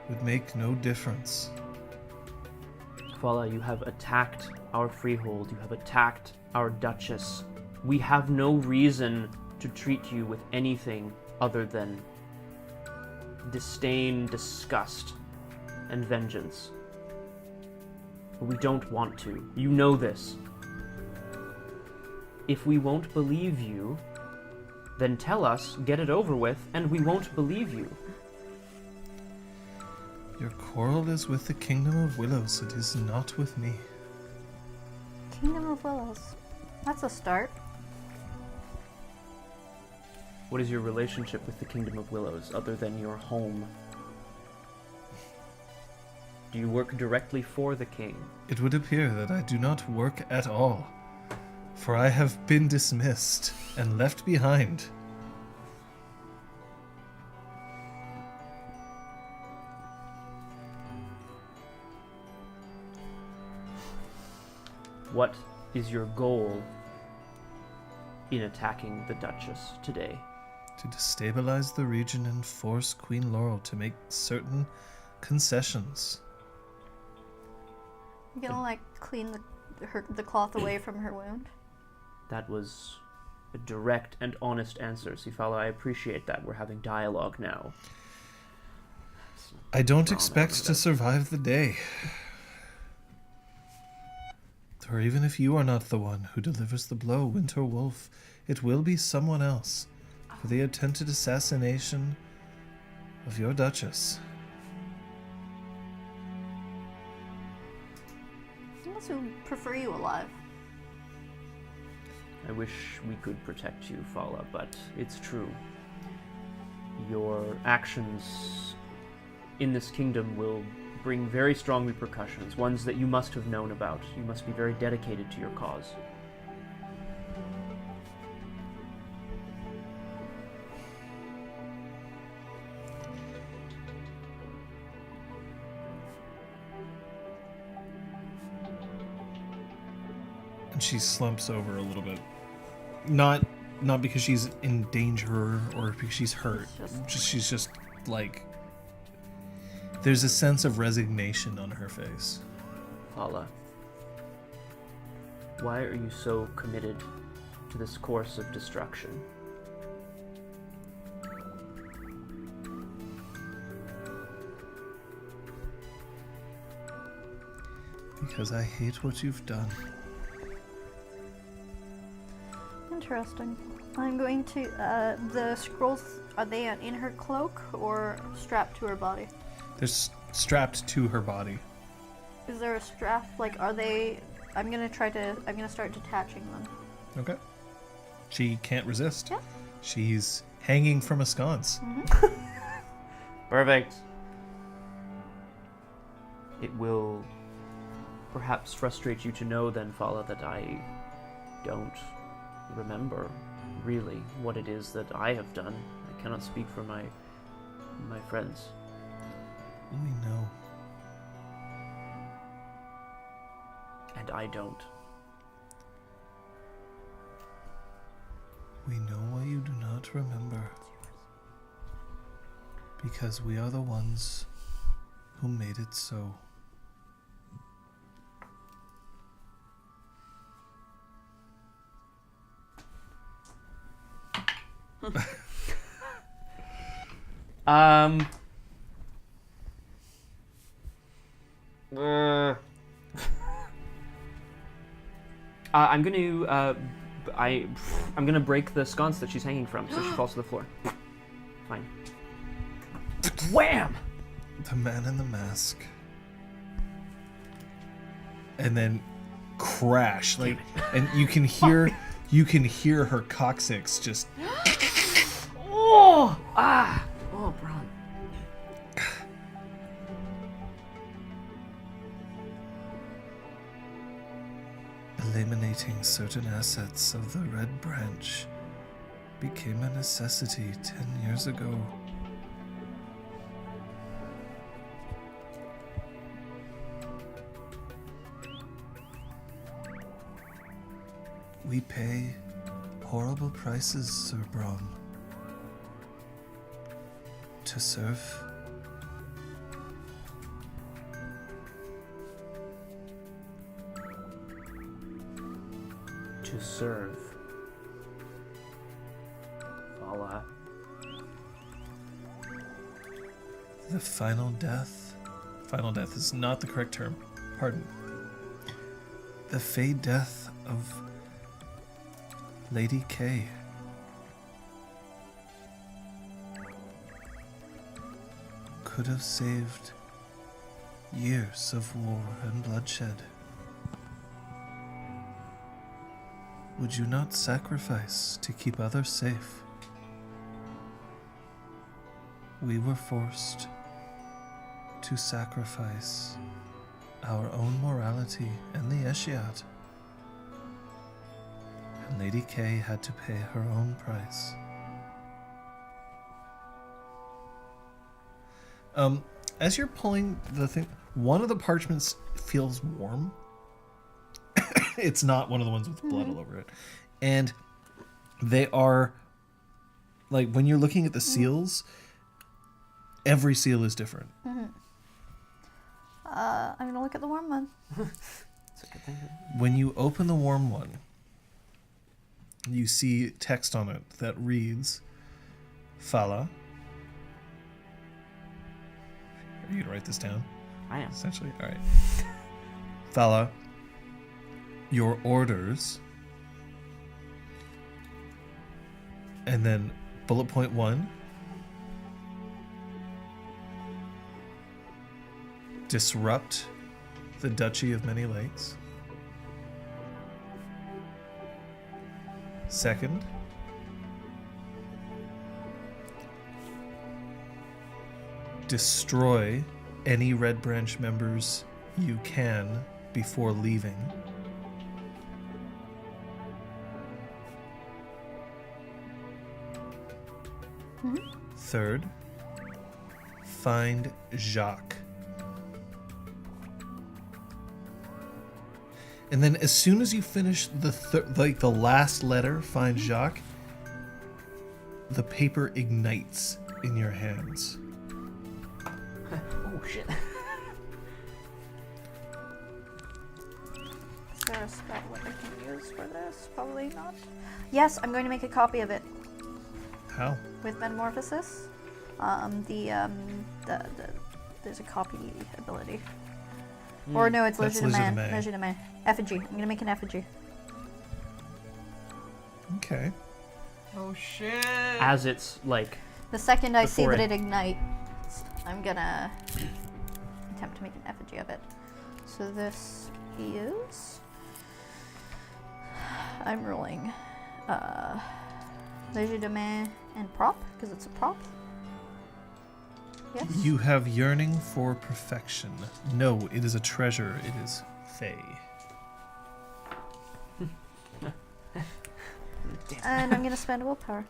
would make no difference. Fala, you have attacked our freehold. You have attacked our Duchess. We have no reason to treat you with anything other than disdain, disgust, and vengeance. But we don't want to. You know this. If we won't believe you, then tell us, get it over with, and we won't believe you. Your quarrel is with the Kingdom of Willows. It is not with me. Kingdom of Willows. That's a start. What is your relationship with the Kingdom of Willows, other than your home? Do you work directly for the king? It would appear that I do not work at all, for I have been dismissed and left behind. What is your goal in attacking the Duchess today? To destabilize the region and force Queen Laurel to make certain concessions. You gonna like clean the cloth away from her wound? That was a direct and honest answer, Sifala. I appreciate that. We're having dialogue now. I don't Braum expect having to that. survive the day. Or even if you are not the one who delivers the blow, Winter Wolf, it will be someone else for the attempted assassination of your Duchess. I also prefer you alive. I wish we could protect you, Fala, but it's true. Your actions in this kingdom will bring very strong repercussions, ones that you must have known about. You must be very dedicated to your cause. And she slumps over a little bit. Not because she's in danger or because she's hurt. She's just like, there's a sense of resignation on her face. Fala, why are you so committed to this course of destruction? Because I hate what you've done. Interesting. I'm going to. The scrolls, are they in her cloak or strapped to her body? They're strapped to her body. Is there a strap? Like, are they? I'm gonna start detaching them. Okay. She can't resist. Yeah. She's hanging from a sconce. Perfect. It will perhaps frustrate you to know then, Fala, that I don't remember really what it is that I have done. I cannot speak for my friends. We know. And I don't. We know why you do not remember. Because we are the ones who made it so. I'm gonna break the sconce that she's hanging from, so she falls to the floor. Fine. Wham! The man in the mask. And then crash, like, and you can hear her coccyx just. Oh! Ah! Oh, Braum. Eliminating certain assets of the Red Branch became a necessity 10 years ago. We pay horrible prices, Sir Braum, to serve. To serve. Fala. The final death. Final death is not the correct term. Pardon. The fade death of Lady K. Could have saved years of war and bloodshed. Would you not sacrifice to keep others safe? We were forced to sacrifice our own morality and the Eshiat. And Lady K had to pay her own price. As you're pulling the thing, one of the parchments feels warm. It's not one of the ones with blood all over it. And They are, like, when you're looking at the seals, every seal is different. I'm gonna look at the warm one. It's a good thing. When you open the warm one, you see text on it that reads, Fala. Are you going to write this down? I am. Essentially? All right. Fala, your orders. And then bullet point 1. Disrupt the Duchy of Many Lakes. Second, destroy any Red Branch members you can before leaving. Third, find Jacques. And then as soon as you finish the last letter, find Jacques, the paper ignites in your hands. Oh shit. Is there a spell that I can use for this? Probably not. Yes, I'm going to make a copy of it How? with Metamorphosis. There's a copy ability. Or no, it's That's Legerdemain. Legerdemain. Legerdemain. Effigy. I'm gonna make an effigy. Okay. Oh shit. As it's like, The second I see Before that it- it ignites, I'm gonna attempt to make an effigy of it. So this is... I'm rolling Legerdemain and prop, because it's a prop. Yes? You have yearning for perfection. No, it is a treasure. It is fae. And I'm gonna spend a willpower.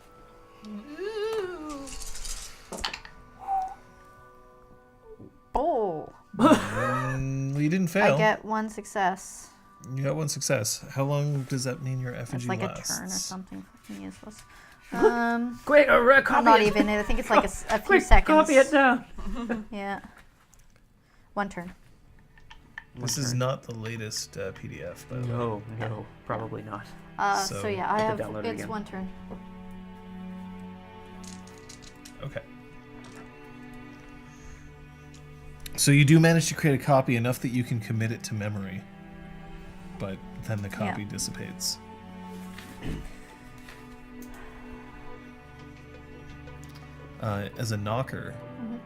Oh! You didn't fail. I get one success. You got one success. How long does that mean your effigy It's like lasts? a turn or something. Fucking useless. quick, copy Not it. even. I think it's like a few Quick, seconds. copy it down. Yeah. One turn. This is not the latest PDF, by the way. No, probably not. So So, yeah, I I have. could download it It's again. one turn. Okay. So you do manage to create a copy enough that you can commit it to memory, but then the copy Yeah. dissipates. As a knocker,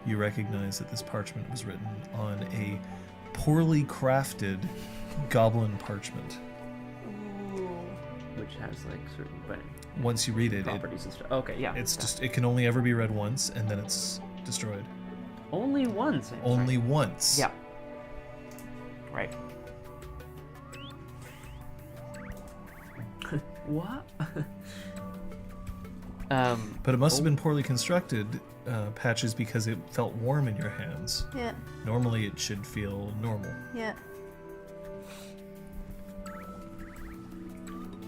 you recognize that this parchment was written on a poorly crafted goblin parchment. Which has like certain Once you read it, properties and stuff. Okay, yeah. it's yeah. just it can only ever be read once, and then it's destroyed. Only once. I'm Only sorry. once. Yeah. Right. What? But it must have been poorly constructed, Patches, because it felt warm in your hands. Yeah. Normally it should feel normal. Yeah.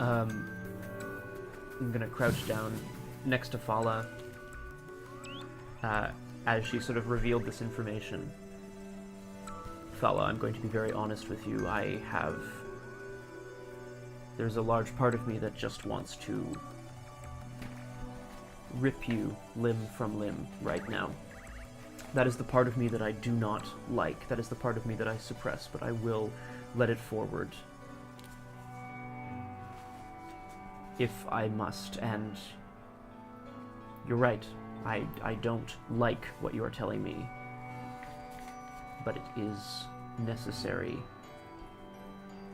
I'm gonna crouch down next to Fala as she sort of revealed this information. Fala, I'm going to be very honest with you. There's a large part of me that just wants to rip you limb from limb right now. That is the part of me that I do not like. That is the part of me that I suppress, but I will let it forward if I must. And you're right. I don't like what you are telling me, but it is necessary.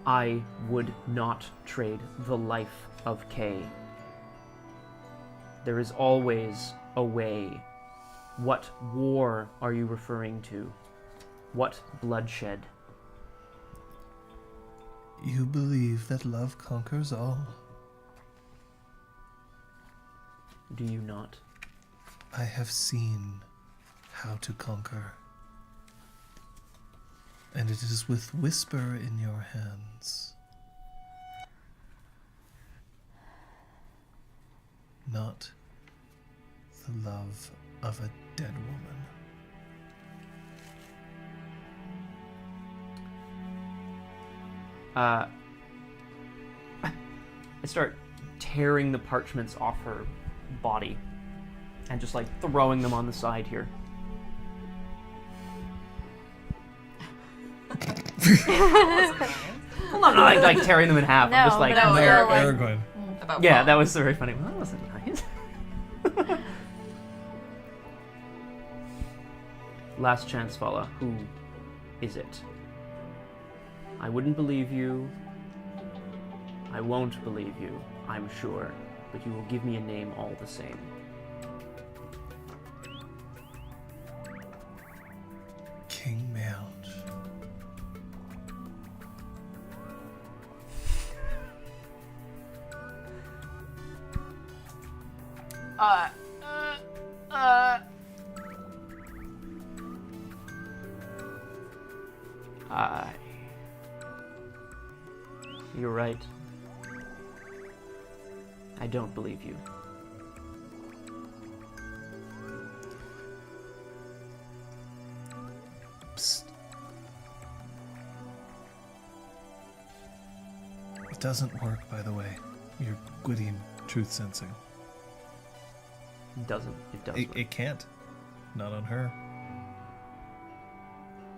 I would not trade the life of Kay. There is always a way. What war are you referring to? What bloodshed? You believe that love conquers all. Do you not? I have seen how to conquer. And it is with whisper in your hands. not the love of a dead woman. I start tearing the parchments off her body and just like throwing them on the side here. Well, I'm not like tearing them in half. No, I'm just like, but I'm There- still like, Aragorn. About yeah, Paul. that was very funny. Well, that wasn't nice. Last chance, Fala. Who is it? I wouldn't believe you. I won't believe you, I'm sure. But you will give me a name all the same. King Mount. You're right. I don't believe you. Psst. It doesn't work, by the way. Your Gwydion truth sensing. It doesn't. It does. It can't. Not on her.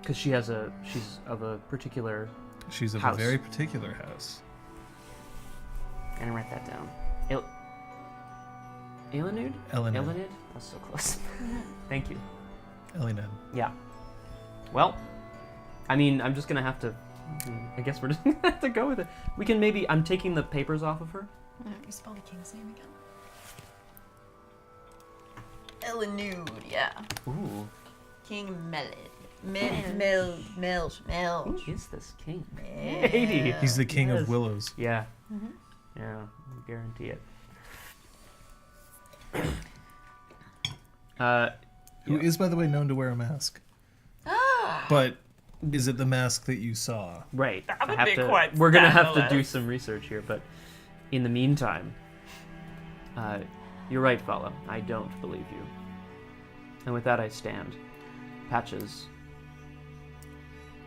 Because she's of a particular. She's of House. a very particular house. And write that down. Elanud? Elined. Elined? That's so close. Thank you. Elined. Yeah. Well, I mean, I'm just gonna have to. I guess we're just gonna have to go with it. We can maybe. I'm taking the papers off of her. You spell the king's name again? Elanud, yeah. Ooh. King Melid. Who is this king? 80. He's the king Yes. of willows. Yeah. Yeah. I guarantee it. Who is, by the way, known to wear a mask. But is it the mask that you saw? Right. That would I have be to, quite we're gonna have to do fabulous. some research here, but in the meantime, you're right, fella. I don't believe you. And with that, I stand. Patches.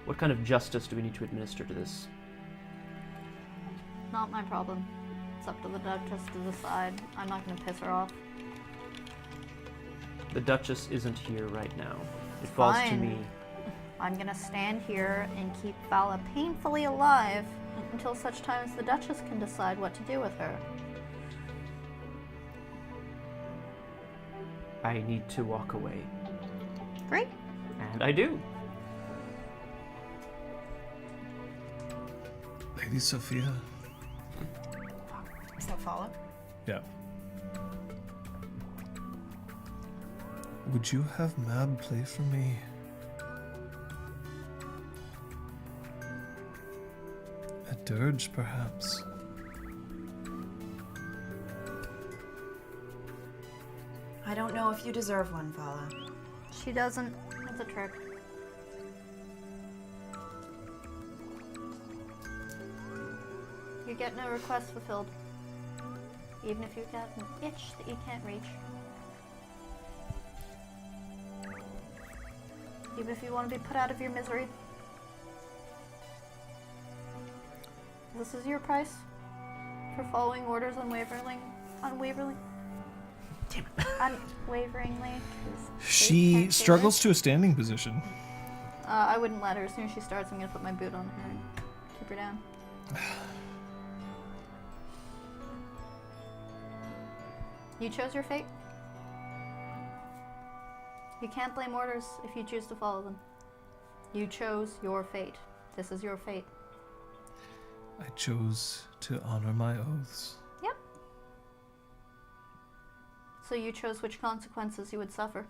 What kind of justice do we need to administer to this? not my problem. It's up to the Duchess to decide. I'm not gonna piss her off. The Duchess isn't here right now. It falls to Fine. me. I'm gonna stand here and keep Vala painfully alive until such time as the Duchess can decide what to do with her. I need to walk away. Great. And I do. Lady Sophia? Is that follow? Yeah. Would you have Mab play for me? A dirge, perhaps? I don't know if you deserve one, Vala. She doesn't. That's a trick. You get no request fulfilled. Even if you get an itch that you can't reach. Even if you want to be put out of your misery. This is your price for following orders unwaveringly. Unwaveringly. Unwaveringly. 'Cause they She can't do struggles this. to a standing position. I wouldn't let her. As soon as she starts, I'm gonna put my boot on her and keep her down. You chose your fate. You can't blame orders if you choose to follow them. You chose your fate. This is your fate. I chose to honor my oaths. Yep. So you chose which consequences you would suffer.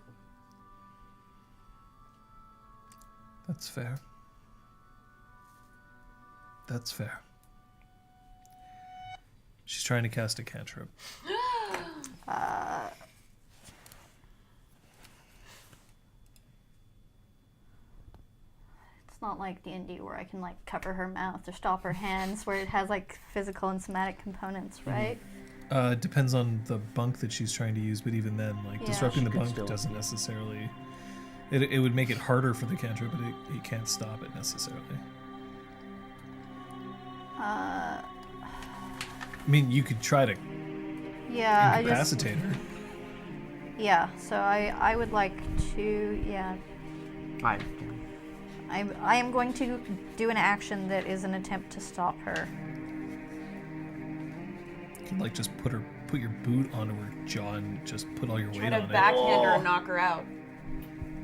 That's fair. That's fair. She's trying to cast a cantrip. It's not like D&D where I can like cover her mouth or stop her hands, where it has like physical and somatic components, right? Depends on the bunk that she's trying to use, but even then, like, Yeah, disrupting she the could bunk still- doesn't necessarily... It would make it harder for the cantrip, but it can't stop it necessarily. I mean, you could try to Yeah, incapacitate her. Yeah, so I would like to, yeah. I I am going to do an action that is an attempt to stop her. You could, like, just put your boot onto her jaw and just put all your Try weight to on it. backhand her and knock her out.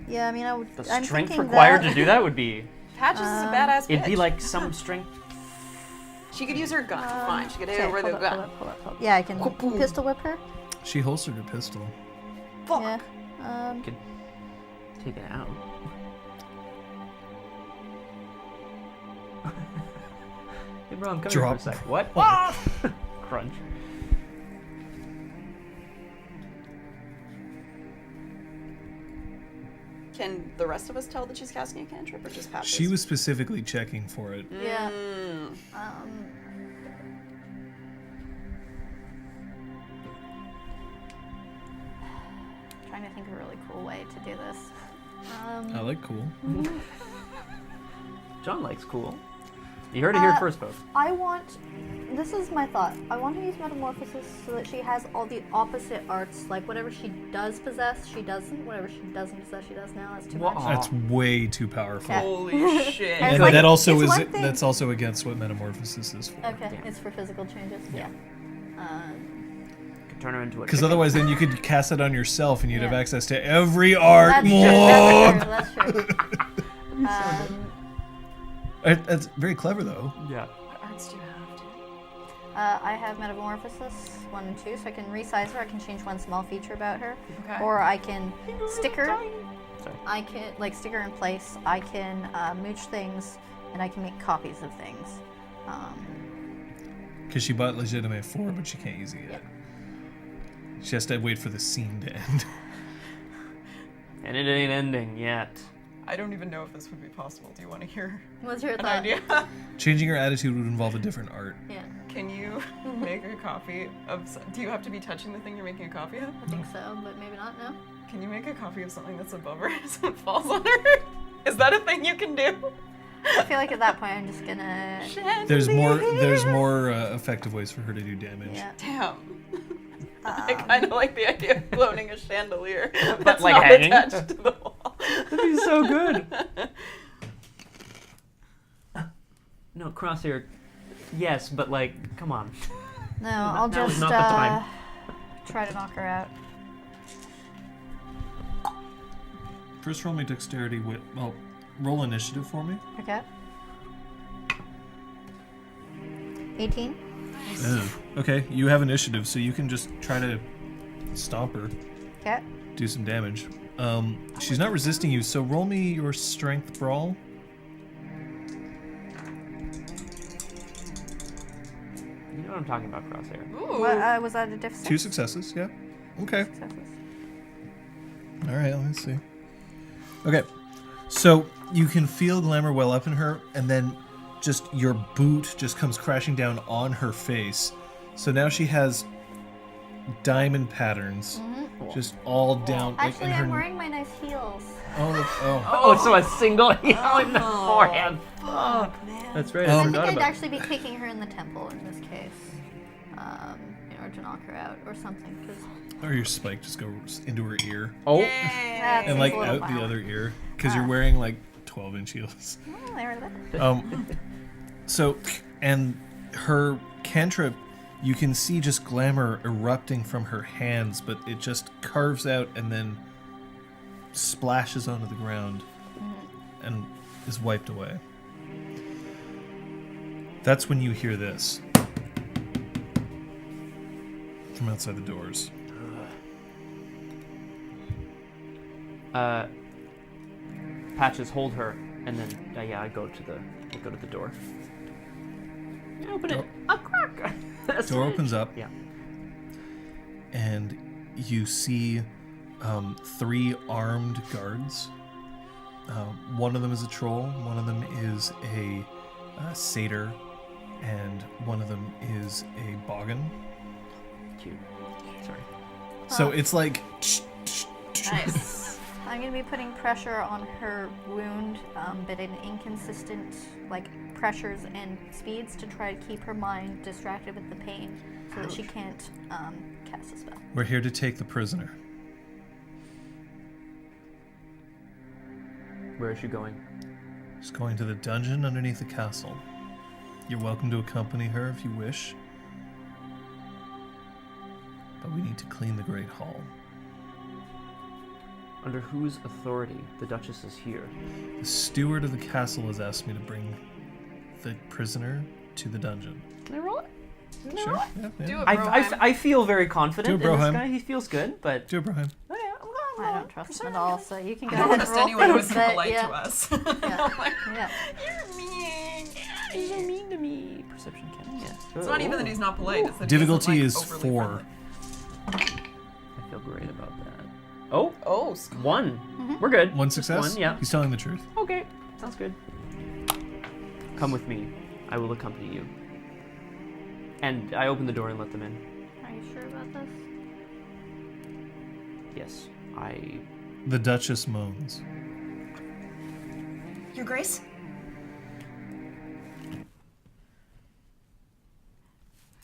Yeah, I mean, the I'm strength thinking required that, to do that would be. Patches is a badass bitch. It'd be like some strength. She could use her gun. Fine, she could hit her with hold a up, gun. hold up. Yeah, I can Kaboom. pistol whip her. She holstered her pistol. Fuck. Yeah. Could take it out. Hey, bro, I'm coming Drop. for a sec. What? Crunch. Can the rest of us tell that she's casting a cantrip or just Patches? She was specifically checking for it. Yeah. Mm. Trying to think of a really cool way to do this. I like cool. John likes cool. You heard it here first, folks. I want. This is my thought. I want to use metamorphosis so that she has all the opposite arts. Like whatever she does possess, she doesn't. Whatever she doesn't possess, she does now. That's too much. That's way too powerful. Okay. Holy shit. I was And like, that also it's is one thing- that's also against what metamorphosis is for. Okay, it's for physical changes. Yeah. Could turn her into a Because chicken. otherwise, then you could cast it on yourself, and you'd have Yeah. access to every art That's more. true. That's true. That's true. That's very clever, though. Yeah. What arts do you have, dude? I have metamorphosis 1 and 2, so I can resize her. I can change one small feature about her, Okay. or I can stick her. Sorry. I can stick her in place. I can mooch things, and I can make copies of things. Because she bought Legitimate 4, but she can't use it yet. She has to wait for the scene to end. And it ain't ending yet. I don't even know if this would be possible. Do you want to hear What's your an thought? idea? Changing her attitude would involve a different art. Yeah, Can you make a copy of... Do you have to be touching the thing you're making a copy of? I think so, but maybe not. No. Can you make a copy of something that's above her so it falls on her? Is that a thing you can do? I feel like at that point I'm just gonna. There's more effective ways for her to do damage. Yeah. Damn. I kind of like the idea of floating a chandelier that's like not hanging? attached to the wall. That'd be so good. No, Crosshair. Yes, but like, come on. No, I'll now is just not the time. try to knock her out. First, roll me dexterity with. Well, roll initiative for me. Okay. 18. Okay, you have initiative, so you can just try to stomp her, Okay. do some damage. She's not resisting you, so roll me your strength brawl. You know what I'm talking about, Crosshair. Ooh. What was that a diff 6? 2 successes, yeah. Okay. Successes. All right, let's see. Okay, so you can feel glamour well up in her, and then just your boot just comes crashing down on her face. So now she has diamond patterns, just all down. Like, Actually, in her. I'm wearing my nice heels. Oh. Oh, so a single heel in the forehead. Oh, that's right. Um, I I think forgot I'd about actually be kicking her in the temple in this case, in order to knock her out or something. Cause Or your spike just goes into her ear, Oh, that and seems like a little out the violent. other ear, because you're wearing like 12-inch heels. Oh, there it is. So, and her cantrip, you can see just glamour erupting from her hands, but it just carves out and then splashes onto the ground and is wiped away. That's when you hear this from outside the doors. Patches hold her, and then I go to the door. Yeah, open it. A crack. Door opens up, Yeah. and you see 3 armed guards. One of them is a troll, one of them is a satyr, and one of them is a boggin. cute. Sorry. So it's like Nice. I'm gonna be putting pressure on her wound, but in inconsistent pressures and speeds to try to keep her mind distracted with the pain, so that she can't cast a spell. we're here to take the prisoner. Where is she going? She's going to the dungeon underneath the castle. You're welcome to accompany her if you wish. But we need to clean the Great Hall. Under whose authority? The Duchess is here. The steward of the castle has asked me to bring the prisoner to the dungeon. Can I roll it? Sure. Yeah, yeah. Do it, I Broheim. feel very confident Do it, in this Broheim. guy. He feels good, but Do it, Brian. oh, yeah, I don't trust him at all, so you can go I don't ahead and trust roll. anyone who isn't But, polite yeah, to us. Yeah. You're mean. he's so mean to me. Perception can, yeah. It's not even that he's not polite. It's that Difficulty he is isn't, overly 4. friendly. I feel great about that. Oh, Oh, 1. We're good. One Just success? One, yeah. He's telling the truth. Okay, sounds good. Come with me. I will accompany you. And I open the door and let them in. Are you sure about this? Yes, The Duchess moans. Your Grace?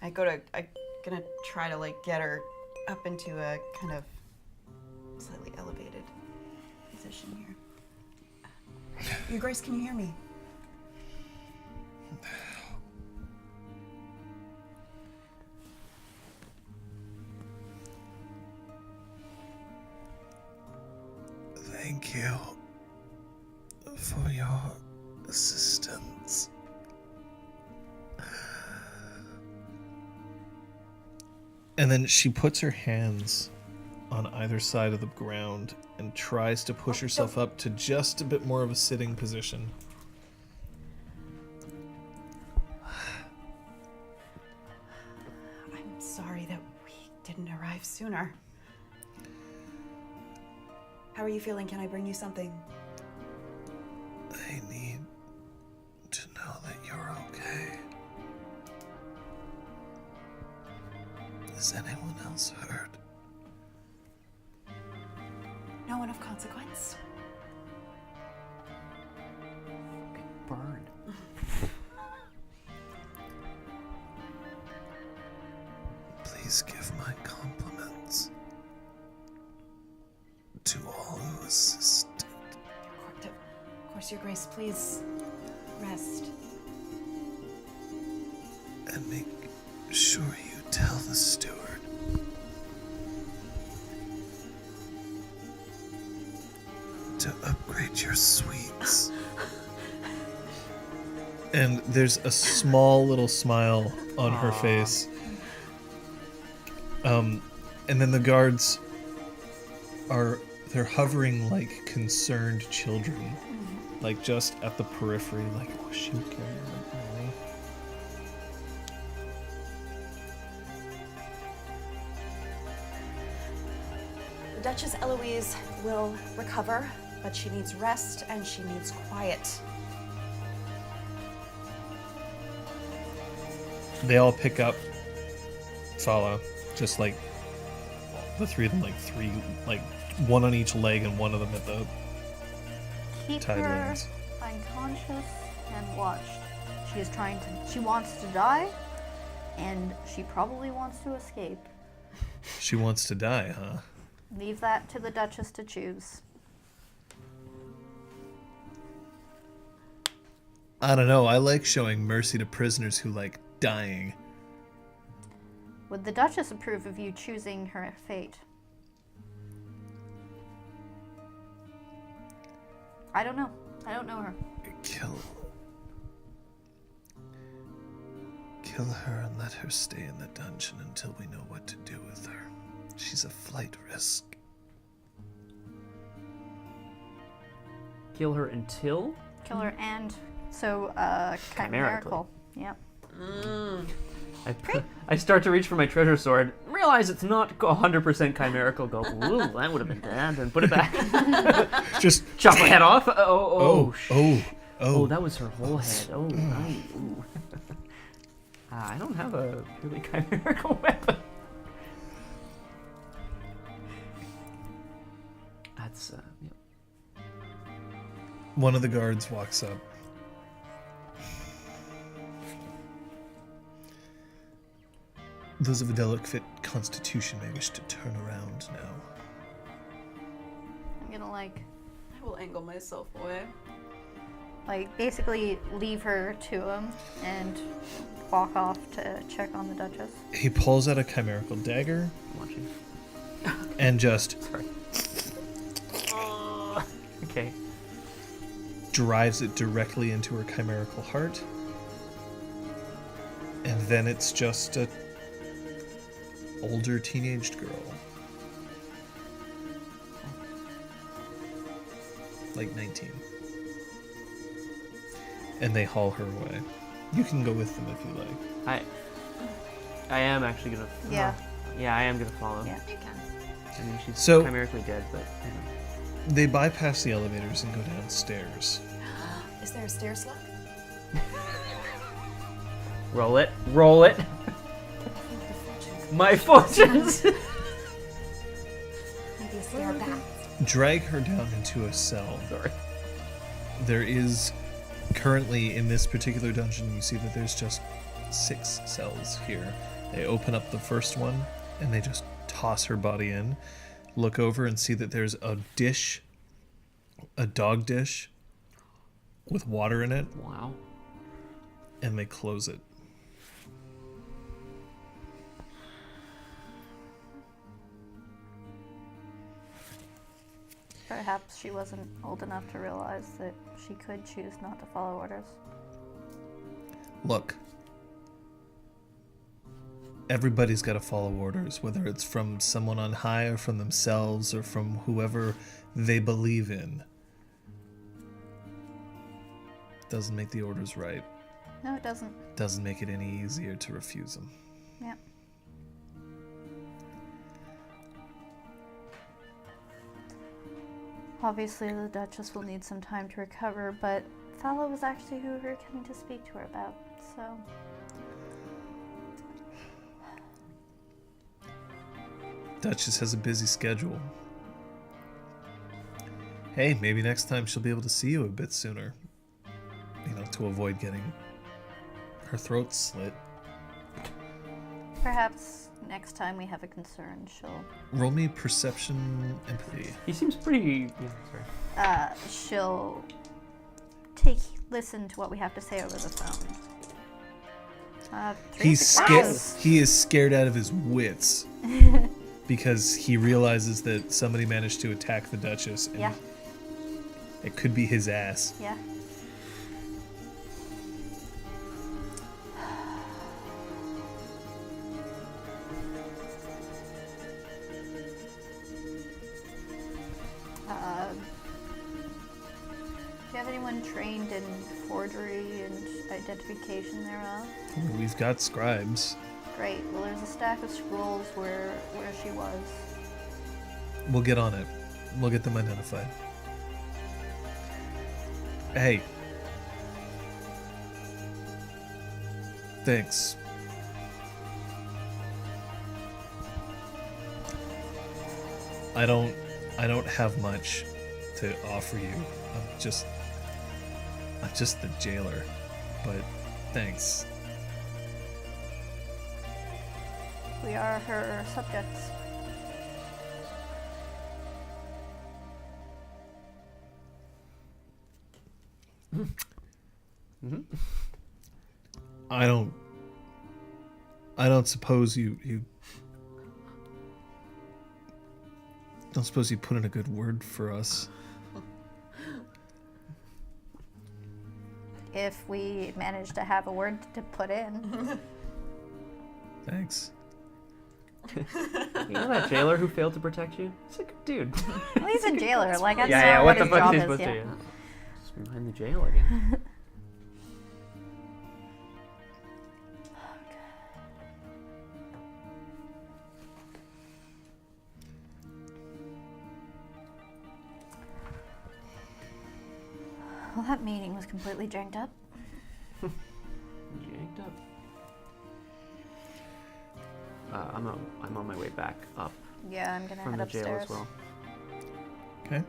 I'm gonna try to get her up into a kind of slightly elevated position here. Your Grace, can you hear me? Thank you for your assistance. And then she puts her hands on either side of the ground and tries to push herself up to just a bit more of a sitting position. I'm sorry that we didn't arrive sooner. How are you feeling? Can I bring you something? I need to know that you're okay. Is anyone else hurt? No one of consequence. burn. Please give my compliments to all who assisted. Of course, Your Grace, please rest. And make sure you tell the steward to upgrade your sweets. And there's a small little smile on her face. And then the guards they're hovering like concerned children. Like just at the periphery, like, was she okay? Like, The Duchess Eloyse will recover, but she needs rest and she needs quiet. They all pick up Fala, just like the three of them, like one on each leg and one of them at the Keep tied her reins. unconscious and watched. She wants to die, and she probably wants to escape. She wants to die, huh? Leave that to the Duchess to choose. I don't know. I like showing mercy to prisoners who like dying. Would the Duchess approve of you choosing her fate? I don't know. I don't know her. Kill her and let her stay in the dungeon until we know what to do with her. She's a flight risk. Kill her until? Kill her and so chimerical. Yep. I start to reach for my treasure sword, realize it's not 100% chimerical, go, ooh, that would have been bad, and put it back. Just Chop her head off. Oh, oh. that was her whole head. Oh, nice. Ooh. I don't have a really chimerical weapon. It's yep. One of the guards walks up. Those of a delicate constitution may wish to turn around now. I'm gonna I will angle myself away. basically leave her to him and walk off to check on the Duchess. He pulls out a chimerical dagger I'm watching. and just Sorry. Okay. drives it directly into her chimerical heart. And then it's just a older teenaged girl. Like 19. And they haul her away. You can go with them if you like. I am actually gonna. Yeah. Yeah, I am gonna follow. Yeah. You can. I mean, she's So- chimerically dead, but you know. They bypass the elevators and go downstairs. Is there a stair slug? Roll it. Roll it. My fortunes. Maybe a stair back. Drag her down into a cell. Sorry. There is currently in this particular dungeon, you see that there's just 6 cells here. They open up the first one and they just toss her body in. Look over and see that there's a dish, a dog dish with water in it, Wow. and they close it. Perhaps she wasn't old enough to realize that she could choose not to follow orders. Look, everybody's got to follow orders, whether it's from someone on high or from themselves or from whoever they believe in. Doesn't make the orders right. No, it doesn't. Doesn't make it any easier to refuse them. Yep. Obviously, the Duchess will need some time to recover, but Fala was actually who we were coming to speak to her about, so... Duchess has a busy schedule. Hey, maybe next time she'll be able to see you a bit sooner. You know, to avoid getting her throat slit. Perhaps next time we have a concern, Roll me perception empathy. He seems pretty. Yeah, sorry. she'll listen to what we have to say over the phone. Three He's successes. He is scared out of his wits because he realizes that somebody managed to attack the Duchess, and Yeah, it could be his ass. yeah. Do you have anyone trained in forgery and identification thereof? We've got scribes. Great. Well, there's a stack of scrolls where she was. We'll get on it. We'll get them identified. Hey. Thanks. I don't have much to offer you. I'm just the jailer. But thanks. We are her subjects. I don't suppose you don't suppose you put in a good word for us. If we manage to have a word to put in. Thanks. You know that jailer who failed to protect you? He's a good dude. Well, he's a jailer. Like, that's Yeah, not what the his fuck job is he is. supposed Yeah. to do? Just behind the jail again. Well, that meeting was completely janked up. Yanked up. I'm on my way back up Yeah, I'm gonna from head the jail upstairs. as well. Okay.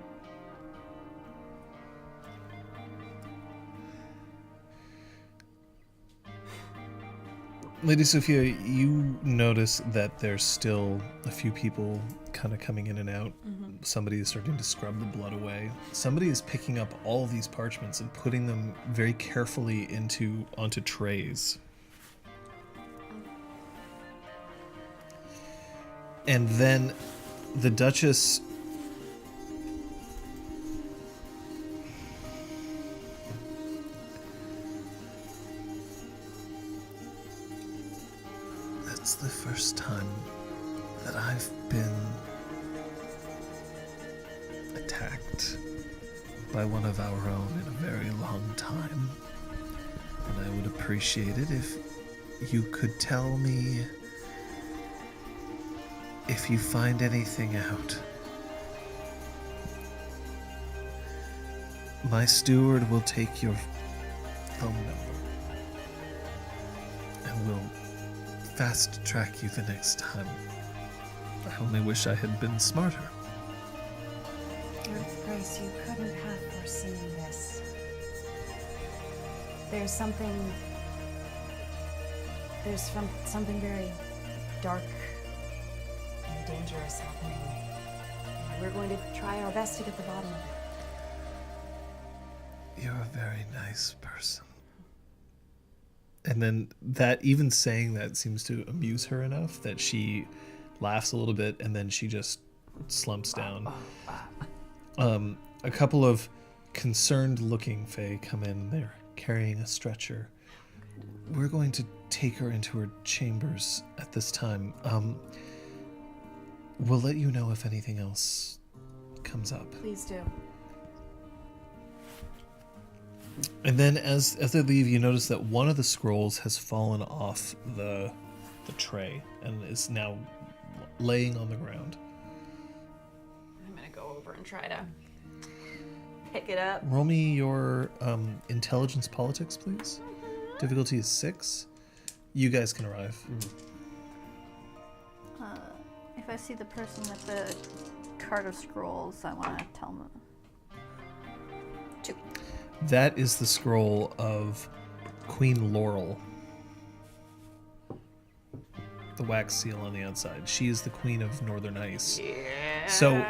Lady Sophia, you notice that there's still a few people kind of coming in and out. Somebody is starting to scrub the blood away. Somebody is picking up all of these parchments and putting them very carefully onto trays. And then the Duchess It's the first time that I've been attacked by one of our own in a very long time. And I would appreciate it if you could tell me if you find anything out. My steward will take your phone number and will fast track you the next time. I only wish I had been smarter. Your Grace, you couldn't have foreseen this. There's something very dark and dangerous happening. And we're going to try our best to get the bottom of it. You're a very nice person. And then even saying that seems to amuse her enough that she laughs a little bit and then she just slumps down. A couple of concerned looking fae come in. They're carrying a stretcher. We're going to take her into her chambers at this time. We'll let you know if anything else comes up. Please do. And then as they leave, you notice that one of the scrolls has fallen off the tray and is now laying on the ground. I'm gonna go over and try to pick it up. Roll me your intelligence politics, please. Difficulty is 6. You guys can arrive. If I see the person with the card of scrolls, I want to tell them. 2. That is the scroll of Queen Laurel. The wax seal on the outside. She is the queen of Northern Ice. Yeah. So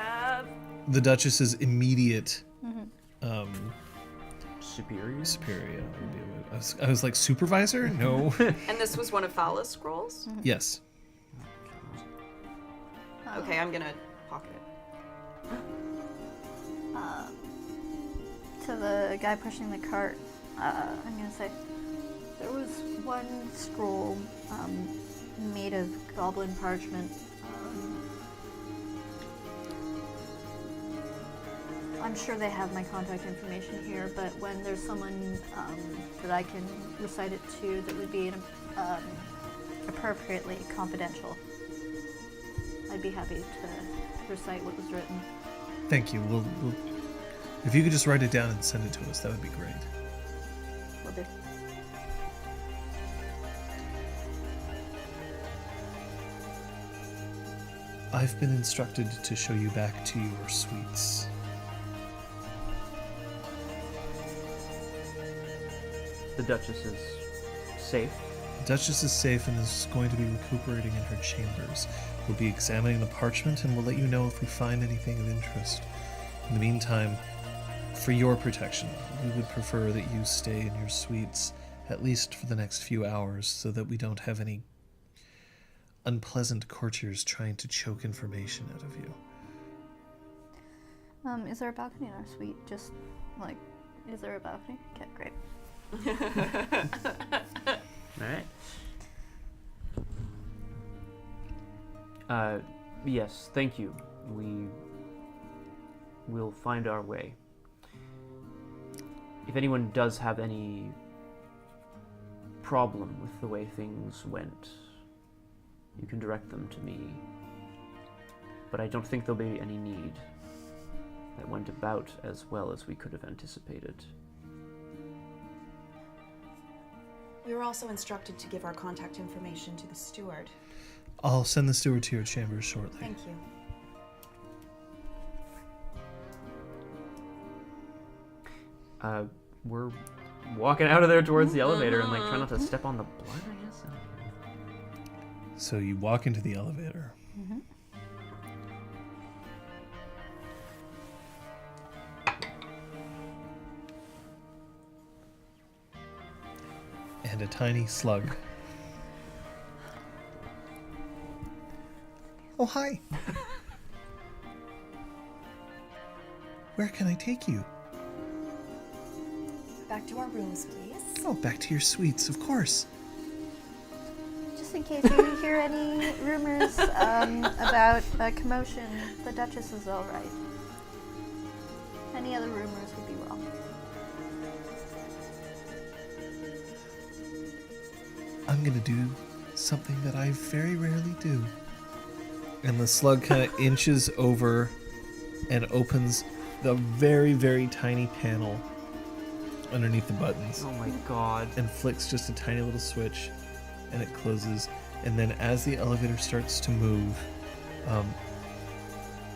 the Duchess's immediate Superior? I was like, supervisor? No. And this was one of Fala's scrolls? Yes. Okay, I'm gonna pocket it. To the guy pushing the cart, I'm gonna say there was one scroll made of goblin parchment. I'm sure they have my contact information here, but when there's someone that I can recite it to that would be appropriately confidential, I'd be happy to recite what was written. Thank you. We'll if you could just write it down and send it to us, that would be great. Will do. I've been instructed to show you back to your suites. The Duchess is safe. The Duchess is safe and is going to be recuperating in her chambers. We'll be examining the parchment and we'll let you know if we find anything of interest. In the meantime, for your protection, we would prefer that you stay in your suites, at least for the next few hours, so that we don't have any unpleasant courtiers trying to choke information out of you. Is there a balcony in our suite? Just like, is there a balcony? Okay, great. Alright. Yes, thank you. We will find our way. If anyone does have any problem with the way things went, you can direct them to me. But I don't think there'll be any need. That went about as well as we could have anticipated. We were also instructed to give our contact information to the steward. I'll send the steward to your chambers shortly. Thank you. we're walking out of there towards the elevator and like try not to step on the blood, I guess. So you walk into the elevator. And a tiny slug. Oh, hi. Where can I take you? Back to our rooms, please. Oh, back to your suites, of course. Just in case you hear any rumors about a commotion, the Duchess is all right. Any other rumors would be wrong. I'm gonna do something that I very rarely do. And the slug kind of inches over and opens the very, very tiny panel underneath the buttons Oh my god. and flicks just a tiny little switch, and it closes. And then as the elevator starts to move, it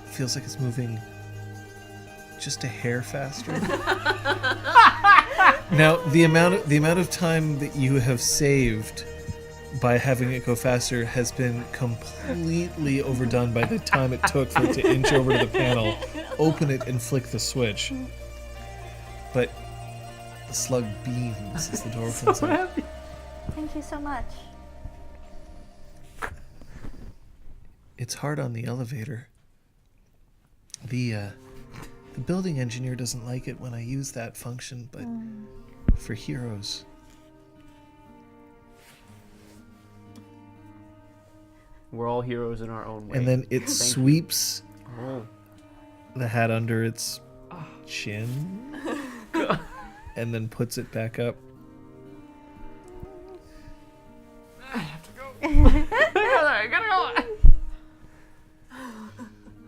feels like it's moving just a hair faster. Now, the amount of time that you have saved by having it go faster has been completely overdone by the time it took for it to inch over to the panel, open it, and flick the switch. But the slug beams as the door opens up. Thank you so much. It's hard on the elevator. The building engineer doesn't like it when I use that function, but for heroes. We're all heroes in our own way. And then it sweeps Oh. the hat under its chin and then puts it back up. I gotta go.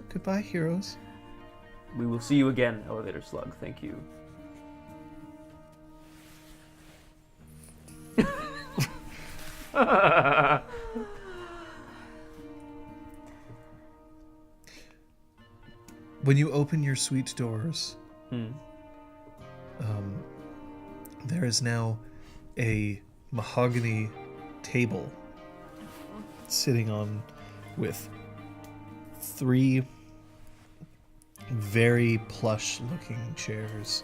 Goodbye, heroes. We will see you again, elevator slug. Thank you. When you open your suite doors, there is now a mahogany table sitting on with 3 very plush looking chairs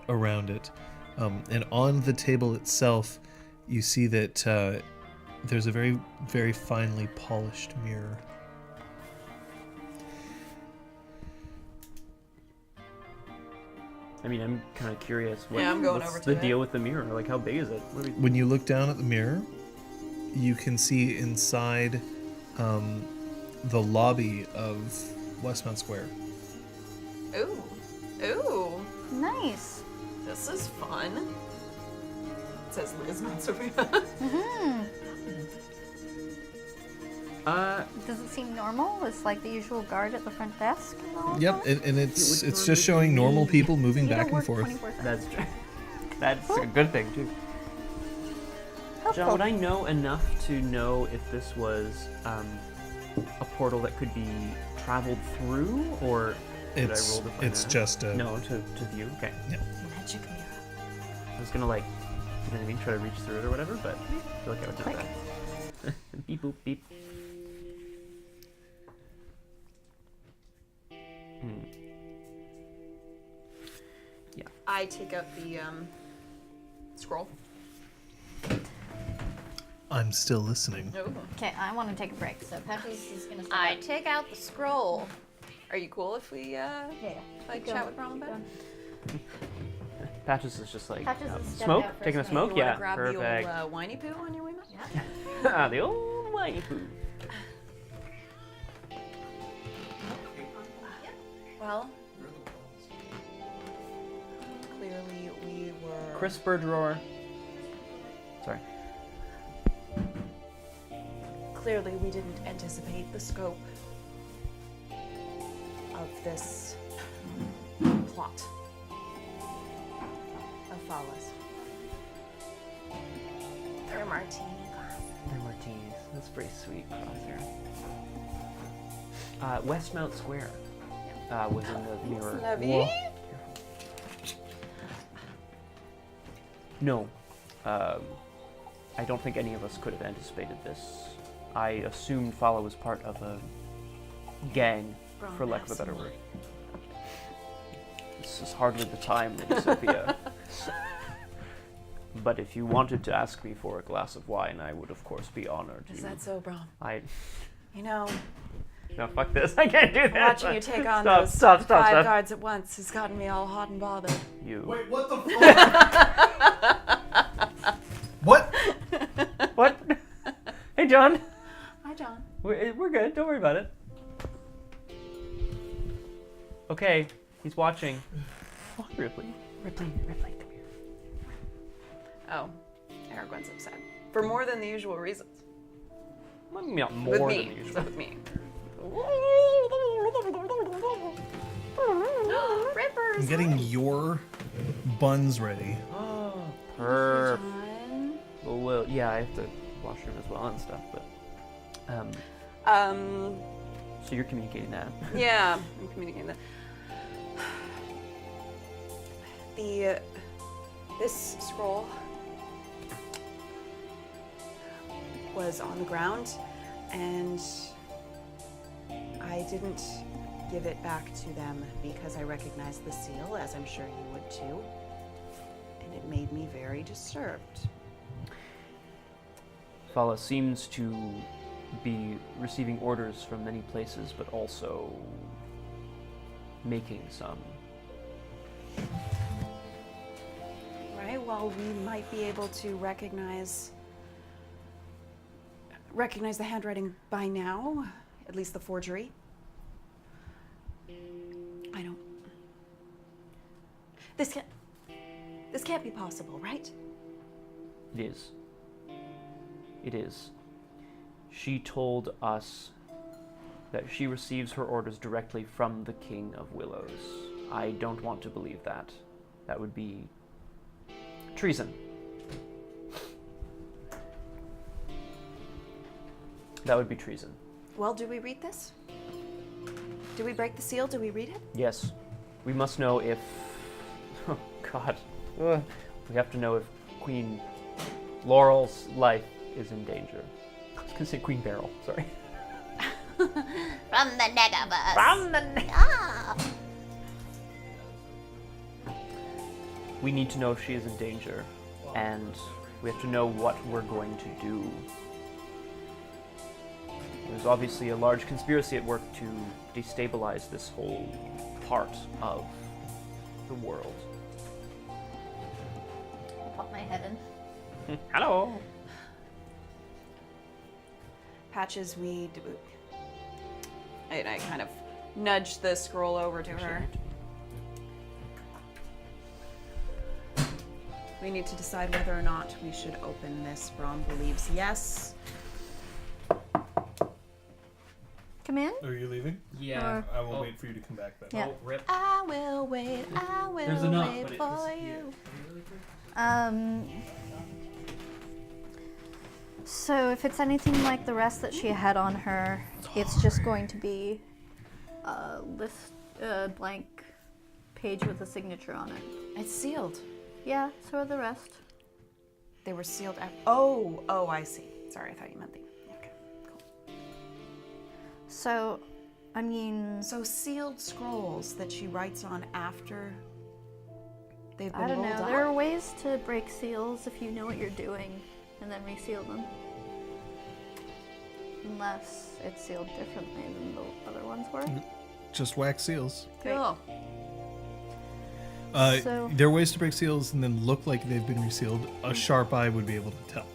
around it. And on the table itself, you see that there's a very, very finely polished mirror. I mean, I'm kind of curious. Yeah, I'm going what's over to the it. deal with the mirror? Like, how big is it? What are we... When you look down at the mirror, you can see inside the lobby of Westmount Square. Ooh. Ooh. Nice. This is fun. It says Liz, not Sophia. Does it seem normal? It's like the usual guard at the front desk and all of Yep, that? and it's just showing normal people moving You don't back and work forth. 24/7. That's true. That's a good thing, too. Helpful. John, would I know enough to know if this was a portal that could be traveled through, or did I roll to find It's that? just a No, to view? Okay. Magic mirror. I was gonna, like, you know what I mean, try to reach through it or whatever, but I feel like I would know that. Beep, boop, beep. Yeah. I take out the scroll. I'm still listening. Oh. Okay, I want to take a break, so Patches is going to I take out the scroll. Are you cool if we like Keep chat with going, Braum about keep it? going. Patches is just like, Patches is stepped smoke? out for a Taking a second. smoke? You wanna Yeah, grab perfect. the old whiny poo on your way back? Yeah. The old whiny poo. Well, clearly we were. Crisper drawer. Sorry. Clearly, we didn't anticipate the scope of this plot of Falla's. Their martini glass. They're martinis. That's pretty sweet, Crosshair. Westmount Square was in the mirror. Lovey. Whoa. No. I don't think any of us could have anticipated this. I assumed Fala was part of a gang, for lack of a better word. This is hardly the time, Lady Sophia. But if you wanted to ask me for a glass of wine, I would of course be honored. Is that so, Braum? You know, no, fuck this. I can't do that. watching you take on Stop, those stop, stop, five stop. guards at once has gotten me all hot and bothered. You. Wait, what the fuck? What? What? Hey, John. Hi, John. We're good. Don't worry about it. Okay, he's watching. Oh, Ripley. Ripley, come here. Oh, Aragorn's upset. For more than the usual reasons. Well, not With more me. than usual. Except with me. I'm getting your buns ready. Oh, perfect. John. Well, yeah, I have to washroom as well and stuff, but so you're communicating that. Yeah, I'm communicating that. This scroll was on the ground, and I didn't give it back to them because I recognized the seal, as I'm sure you would too, and it made me very disturbed. Fala seems to be receiving orders from many places, but also making some. Right, well, we might be able to recognize the handwriting by now, at least the forgery. I don't... This can't be possible, right? It is. It is. She told us that she receives her orders directly from the King of Willows. I don't want to believe that. That would be treason. That would be treason. Well, do we read this? Do we break the seal? Do we read it? Yes. We must know if... Oh, God. Ugh. We have to know if Queen Laurel's life is in danger. I was going to say Queen Beryl, sorry. From the Negabus. From the We need to know if she is in danger, and we have to know what we're going to do. There's obviously a large conspiracy at work to destabilize this whole part of the world. I'll pop my head in. Hello! Patches, I kind of nudged the scroll over to her. We need to decide whether or not we should open this. Braum believes yes. Come in? Are you leaving? Yeah. I will wait for you to come back then. Yeah. Oh, rip. I will wait There's a knot, wait but it for was you. So if it's anything like the rest that she had on her, it's just going to be a blank page with a signature on it. It's sealed. Yeah, so are the rest. They were sealed. Oh, I see. Sorry, I thought you meant the. Okay, cool. So, I mean, So sealed scrolls that she writes on after they've been I don't rolled know. up? There are ways to break seals if you know what you're doing and then reseal them. Unless it's sealed differently than the other ones were. Just wax seals. Cool. So- There are ways to break seals and then look like they've been resealed. A sharp eye would be able to tell.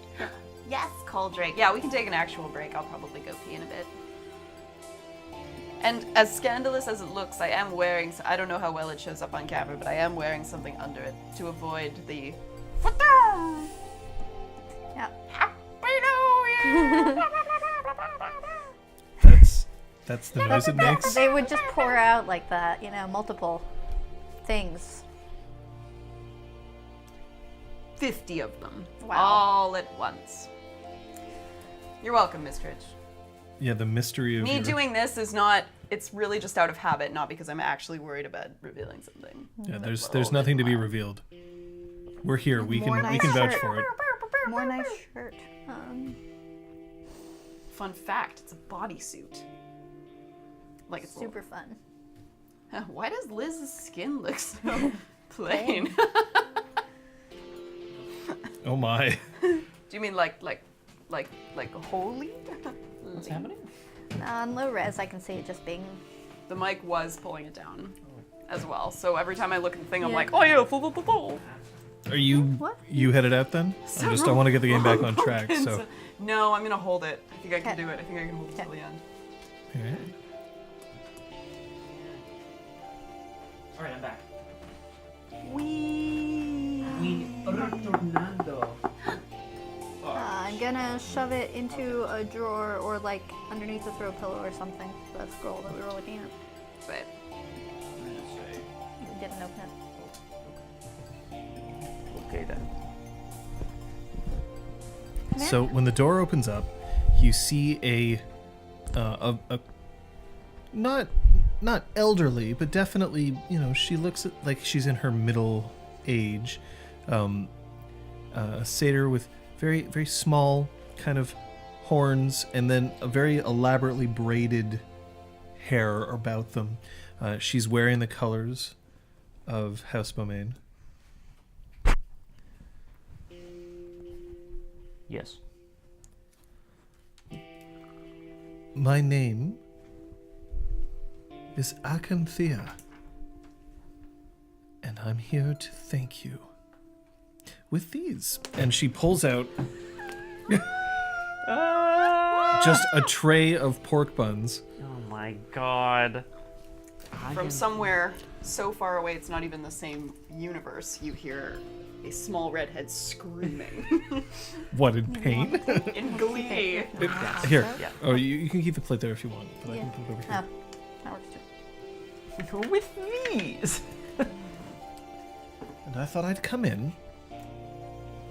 Yes, Coldrake. Yeah, we can take an actual break. I'll probably go pee in a bit. And as scandalous as it looks, I am wearing, I don't know how well it shows up on camera, but I am wearing something under it to avoid the... Yeah. That's the noise it makes. They would just pour out like that, multiple things. 50 of them. Wow. All at once. You're welcome, Miss Tridge. Yeah, the mystery of Me your- doing this is not, it's really just out of habit, not because I'm actually worried about revealing something. Yeah, there's nothing to be revealed. We're here. We More can nice vouch shirt. for it. More nice shirt. Fun fact, it's a bodysuit. Like it's Super fun. Why does Liz's skin look so plain? Oh my. Do you mean like holy? What's happening? On low res, I can see it just being. The mic was pulling it down as well. So every time I look at the thing, I'm Yeah. like, oh yeah, full. Are you What? you headed out then? I want to get the game back on track. So. No, I'm gonna hold it. I think I can Okay. do it. I think I can hold it till Okay. the end. Alright. All right, I'm back. Wee. Retornando. I'm gonna shove it into a drawer or like underneath a throw pillow or something. That scroll that we were looking at. But We didn't open it. Okay then. So when the door opens up, you see a not elderly, but definitely, she looks like she's in her middle age. A satyr with very, very small kind of horns and then a very elaborately braided hair about them. She's wearing the colors of House Beaumain. Yes. My name is Acanthea, and I'm here to thank you with these. And she pulls out just a tray of pork buns. Oh my god. from somewhere so far away, it's not even the same universe. You hear a small redhead screaming What, in pain? in glee. Here. Yeah. Oh, you can keep the plate there if you want, but I Yeah. can put it over here. Oh, that works too. With these. And I thought I'd come in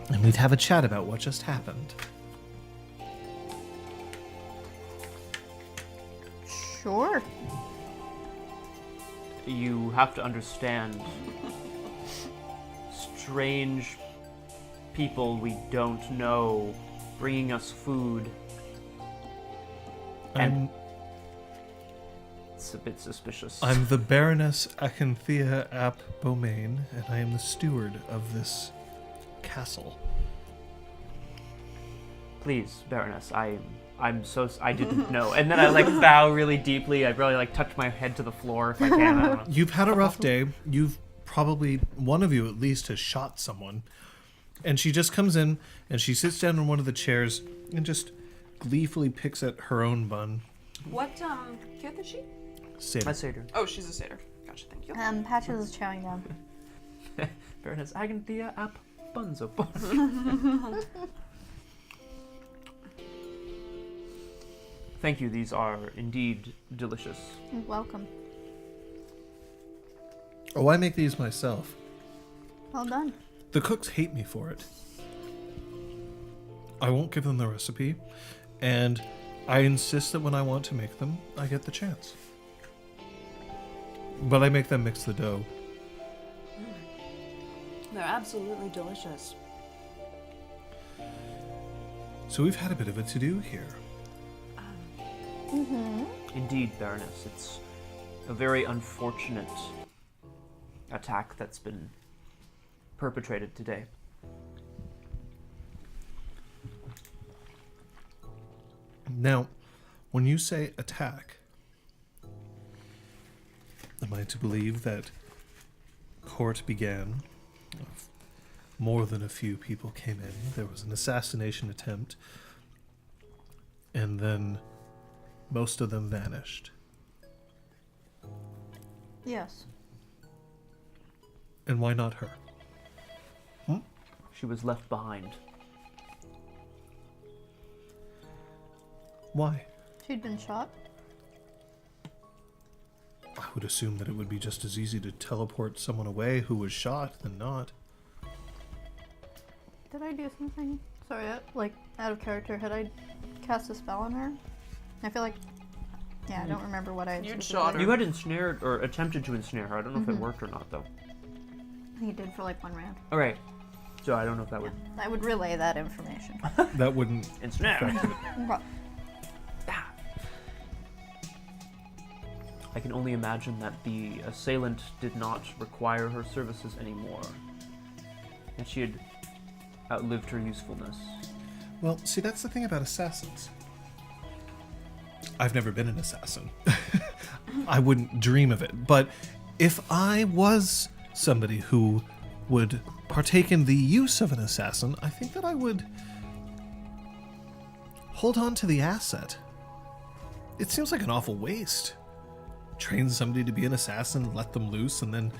and we'd have a chat about what just happened. Sure. You have to understand. Strange people we don't know bringing us food. And it's a bit suspicious. I'm the Baroness Acanthea ap Beaumain, and I am the steward of this castle. Please, Baroness, I didn't know. And then I bow really deeply. I really touch my head to the floor if I can. I don't know. You've had a rough day. You've probably, one of you at least, has shot someone. And she just comes in and she sits down in one of the chairs and just gleefully picks at her own bun. What kid is she? Satyr. I say to her, Oh, she's a satyr. Gotcha, thank you. Patches is chowing down. Baroness Aganthea ap Bunzo. Thank you, these are indeed delicious. You're welcome. Oh, I make these myself. Well done. The cooks hate me for it. I won't give them the recipe, and I insist that when I want to make them, I get the chance. But I make them mix the dough. They're absolutely delicious. So we've had a bit of a to-do here. Indeed, Baroness, it's a very unfortunate attack that's been perpetrated today. Now, when you say attack, am I to believe that court began? More than a few people came in. There was an assassination attempt, and then most of them vanished. Yes. And why not her? She was left behind. Why? She'd been shot. I would assume that it would be just as easy to teleport someone away who was shot than not. Did I do something? Sorry, out of character. Had I cast a spell on her? I feel like... Yeah, I don't remember what I had. You'd specifically- shot her. You had ensnared, or attempted to ensnare her. I don't know if it worked or not, though. He did for 1 round. Alright. So I don't know if that would I would relay that information. That wouldn't. ensnare. Okay. I can only imagine that the assailant did not require her services anymore, and she had outlived her usefulness. Well, see, that's the thing about assassins. I've never been an assassin. I wouldn't dream of it. But if I was somebody who would partake in the use of an assassin, I think that I would hold on to the asset. It seems like an awful waste. Train somebody to be an assassin, let them loose, and then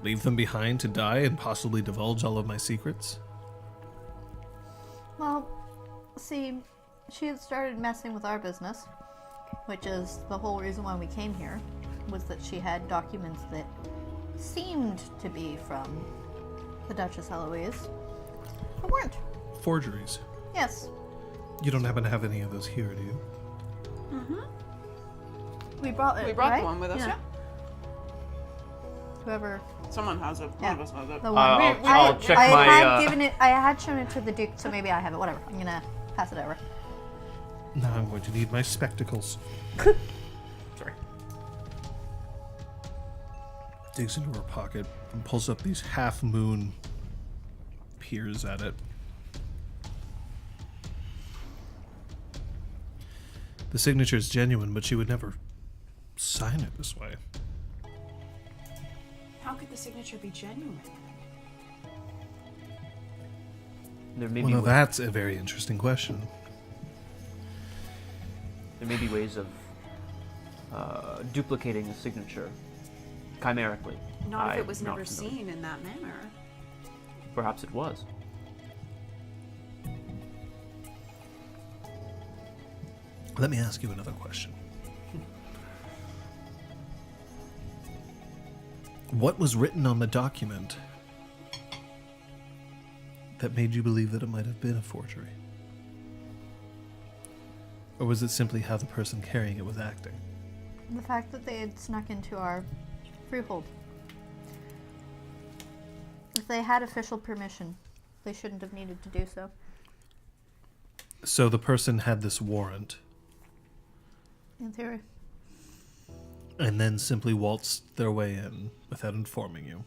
leave them behind to die and possibly divulge all of my secrets. Well, see, she had started messing with our business, which is the whole reason why we came here, was that she had documents that seemed to be from the Duchess Eloyse, but weren't. Forgeries. Yes. You don't happen to have any of those here, do you? We brought it, We brought right? the one with us, yeah. Whoever. Someone has it. One Yeah. of us has it. The one. I'll check I my. had given it. I had shown it to the Duke, so maybe I have it. Whatever. I'm gonna pass it over. Now I'm going to need my spectacles. Sorry. Digs into her pocket and pulls up these half moon, peers at it. The signature is genuine, but she would never sign it this way. How could the signature be genuine? There may Well, be now wa- that's a very interesting question. there may be ways of duplicating a signature chimerically. Not if I'm it was not never familiar. seen in that manner. Perhaps it was. Let me ask you another question. What was written on the document that made you believe that it might have been a forgery? Or was it simply how the person carrying it was acting? The fact that they had snuck into our freehold. If they had official permission, they shouldn't have needed to do so. So the person had this warrant In theory. and then simply waltzed their way in without informing you.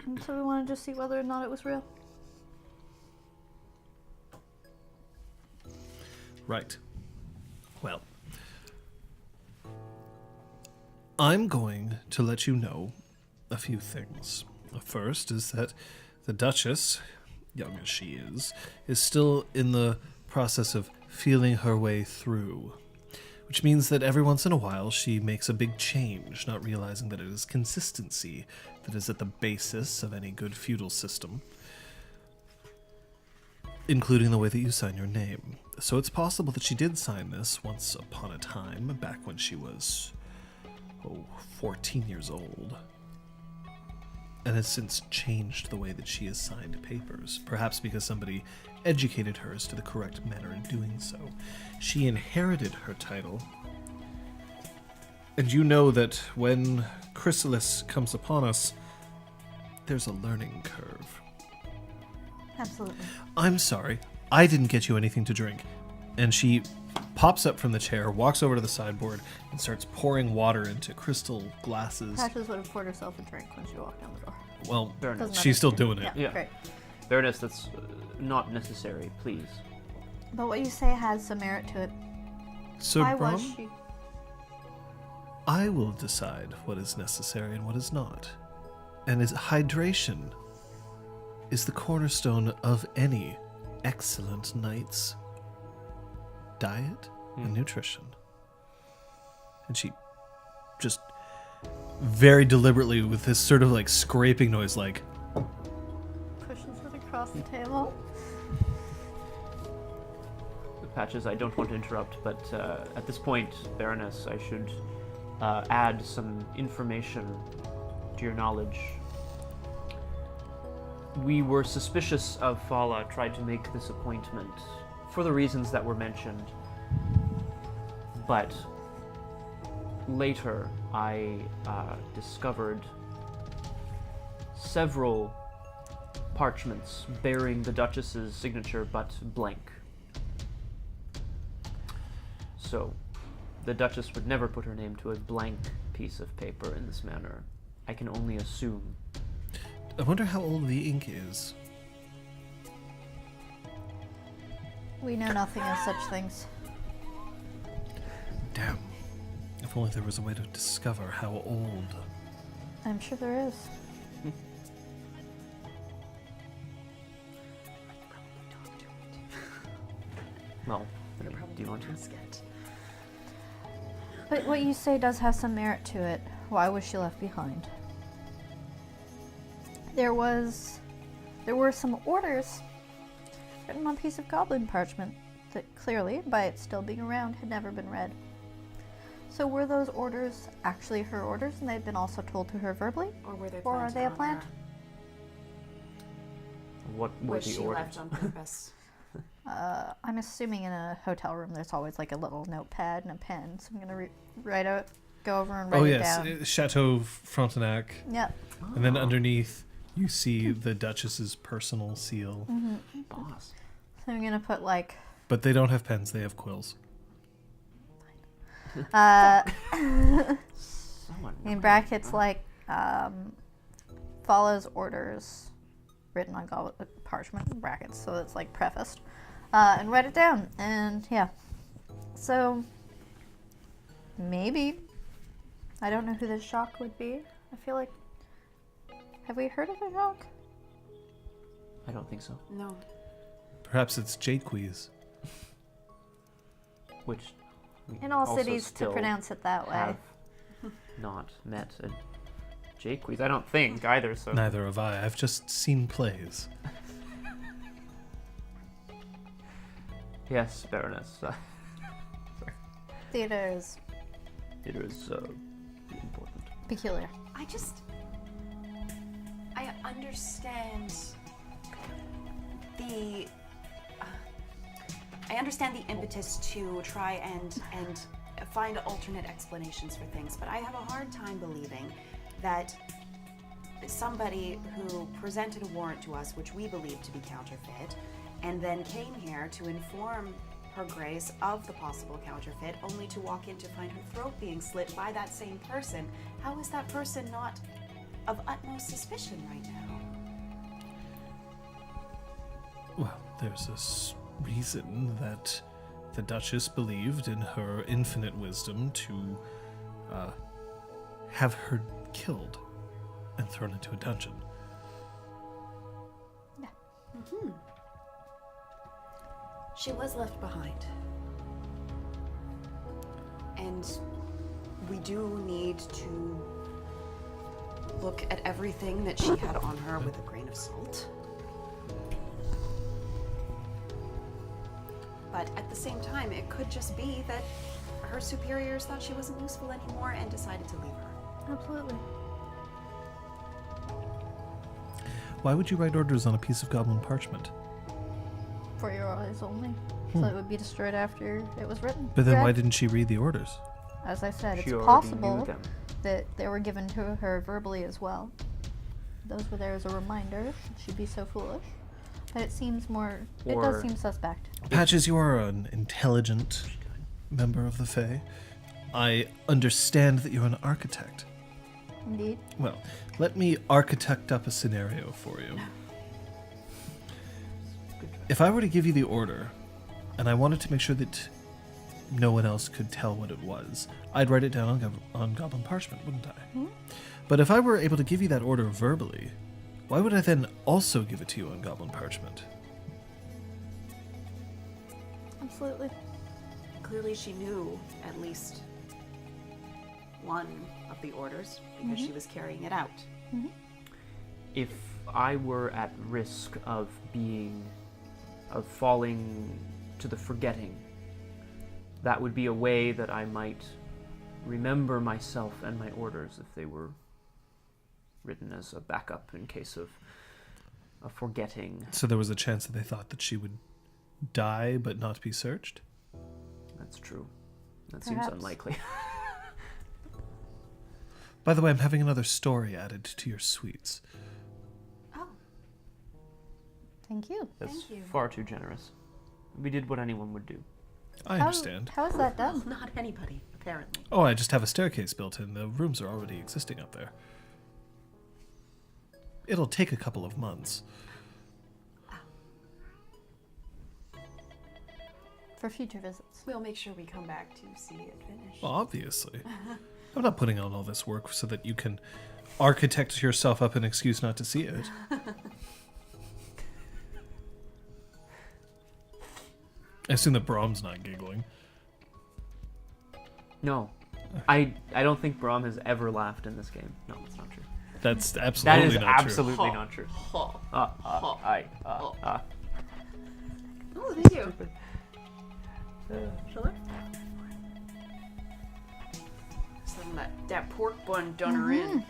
And so we wanted to see whether or not it was real. Right. Well, I'm going to let you know a few things. The first is that the Duchess, young as she is still in the process of feeling her way through, which means that every once in a while she makes a big change, not realizing that it is consistency that is at the basis of any good feudal system, including the way that you sign your name. So it's possible that she did sign this once upon a time, back when she was, 14 years old, and has since changed the way that she has signed papers, perhaps because somebody educated her as to the correct manner in doing so. She inherited her title, and you know that when Chrysalis comes upon us, there's a learning curve. Absolutely. I'm sorry, I didn't get you anything to drink. And she pops up from the chair, walks over to the sideboard, and starts pouring water into crystal glasses. Patches would have poured herself a drink when she walked down the door. Well, Fair enough. Doesn't she's still matter. doing it. Yeah, Yeah. great. Baroness, that's not necessary, please. But what you say has some merit to it. So, Why was Braum, she? I will decide what is necessary and what is not. And hydration is the cornerstone of any excellent knight's diet and nutrition. And she just very deliberately, with this sort of like scraping noise, like, Pushes it across the table. Patches, I don't want to interrupt, but at this point, Baroness, I should add some information to your knowledge. We were suspicious of Fala tried to make this appointment for the reasons that were mentioned, but later, I discovered several parchments bearing the Duchess's signature, but blank. So, the Duchess would never put her name to a blank piece of paper in this manner. I can only assume. I wonder how old the ink is. We know nothing of such things. Damn. If only there was a way to discover how old. I'm sure there is. Well, do you want to? But what you say does have some merit to it. Why was she left behind? There were some orders written on a piece of goblin parchment that clearly, by it still being around, had never been read. So were those orders actually her orders and they'd been also told to her verbally? Or were they Or are planted they a on plant? her? What were Was the she orders? left on purpose? I'm assuming in a hotel room there's always like a little notepad and a pen, so I'm gonna go over and write Oh it yes, down. Chateau Frontenac. Yep. And then underneath, you see the Duchess's personal seal. Boss. So I'm gonna put like But they don't have pens, they have quills. in brackets like follows orders written on parchment in brackets, so it's like prefaced, and write it down. And yeah, so maybe I don't know who the Jacques would be. I feel like, have we heard of the Jacques? I don't think so. No. Perhaps it's Jaques. Which we In all also cities to still pronounce it that way. have not met a Jaques. I don't think either. So Neither have I. I've just seen plays. yes, Baroness. Theater is It is important. peculiar. I understand the impetus to try and find alternate explanations for things, but I have a hard time believing that somebody who presented a warrant to us, which we believe to be counterfeit, and then came here to inform Her Grace of the possible counterfeit, only to walk in to find her throat being slit by that same person. How is that person not of utmost suspicion right now? Well, there's a reason that the Duchess believed in her infinite wisdom to have her killed and thrown into a dungeon. She was left behind. And we do need to look at everything that she had on her with a grain of salt. But at the same time, it could just be that her superiors thought she wasn't useful anymore and decided to leave her. Absolutely. Why would you write orders on a piece of goblin parchment? For your eyes only. So it would be destroyed after it was written. But then Read. why didn't she read the orders? As I said, She it's already possible knew them. that they were given to her verbally as well. Those were there as a reminder that she'd be so foolish. But it seems more. It does Or- seem suspect. Patches, you are an intelligent member of the Fae. I understand that you're an architect. Indeed. Well, let me architect up a scenario for you. If I were to give you the order, and I wanted to make sure that no one else could tell what it was, I'd write it down on goblin parchment, wouldn't I? But if I were able to give you that order verbally, why would I then also give it to you on goblin parchment? Absolutely. Clearly she knew at least one of the orders because she was carrying it out. If I were at risk of falling to the forgetting, that would be a way that I might remember myself and my orders if they were written as a backup in case of a forgetting. So there was a chance that they thought that she would die but not be searched? That's true. That seems Perhaps. unlikely. By the way, I'm having another story added to your sweets. Oh, Thank you. That's Thank you. far too generous. We did what anyone would do. I understand. How is that done? not anybody, apparently. Oh, I just have a staircase built in. The rooms are already existing up there. It'll take a couple of months. For future visits. We'll make sure we come back to see it finished. Well, obviously. I'm not putting on all this work so that you can architect yourself up an excuse not to see it. I assume that Braum's not giggling. No. I don't think Braum has ever laughed in this game. No, that's not true. That's That absolutely is not absolutely not true. Oh, thank you. Shall I? Some of that pork bun done her in. true.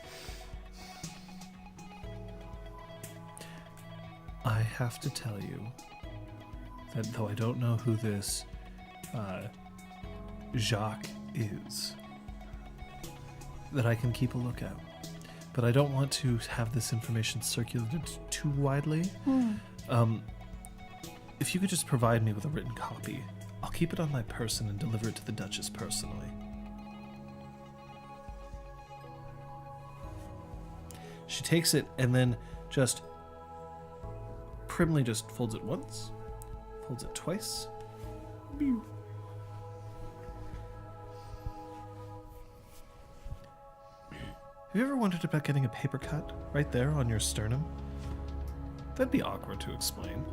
I have to tell you that though I don't know who this Jacques is, that I can keep a lookout. But I don't want to have this information circulated too widely. If you could just provide me with a written copy, I'll keep it on my person and deliver it to the Duchess personally. She takes it and then just primly just folds it once, folds it twice. Have you ever wondered about getting a paper cut right there on your sternum? That'd be awkward to explain.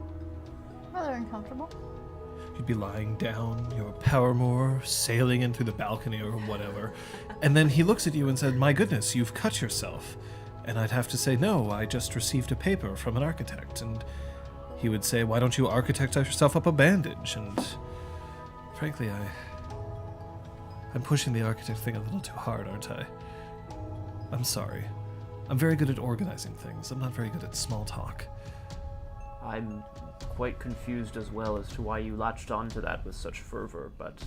Rather uncomfortable. You'd be lying down, your paramour sailing in through the balcony or whatever, and then he looks at you and said, "My goodness, you've cut yourself." And I'd have to say, "No, I just received a paper from an architect." And he would say, "Why don't you architect yourself up a bandage?" And frankly, I'm pushing the architect thing a little too hard, aren't I? I'm sorry. I'm very good at organizing things. I'm not very good at small talk. I'm quite confused as well as to why you latched onto that with such fervor, but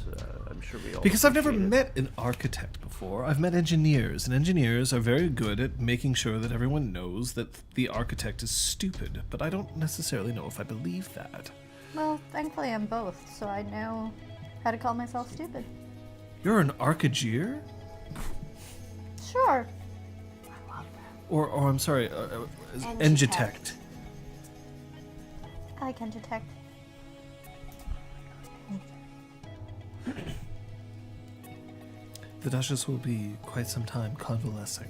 I'm sure we all Because I've never appreciate it. met an architect before. I've met engineers, and engineers are very good at making sure that everyone knows that the architect is stupid, but I don't necessarily know if I believe that. Well, thankfully I'm both, so I know how to call myself stupid. You're an archigeer? Sure. Or I'm sorry, engitect. I can detect. The Duchess will be quite some time convalescing.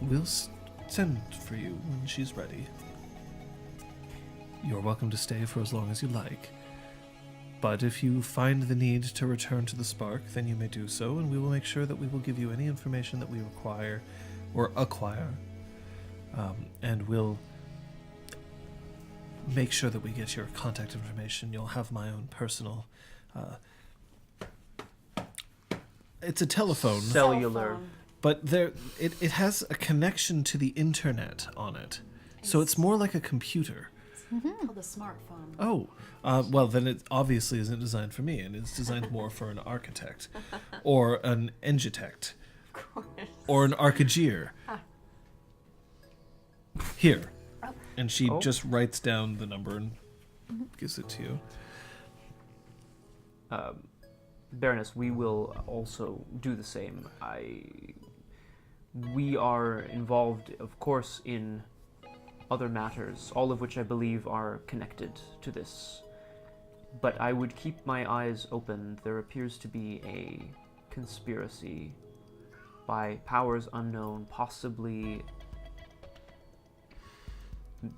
We'll send for you when she's ready. You're welcome to stay for as long as you like. But if you find the need to return to the Spark, then you may do so, and we will make sure that we will give you any information that we require or acquire. And we'll make sure that we get your contact information. You'll have my own personal... it's a telephone. Cellular. But it has a connection to the internet on it. So it's more like a computer. Called a smartphone. Oh, well, then it obviously isn't designed for me, and it's designed more for an architect. Or an engitect. Of course. Or an archigeer. Here. And she just writes down the number and gives it to you. Baroness, we will also do the same. We are involved, of course, in other matters, all of which I believe are connected to this. But I would keep my eyes open. There appears to be a conspiracy by powers unknown, possibly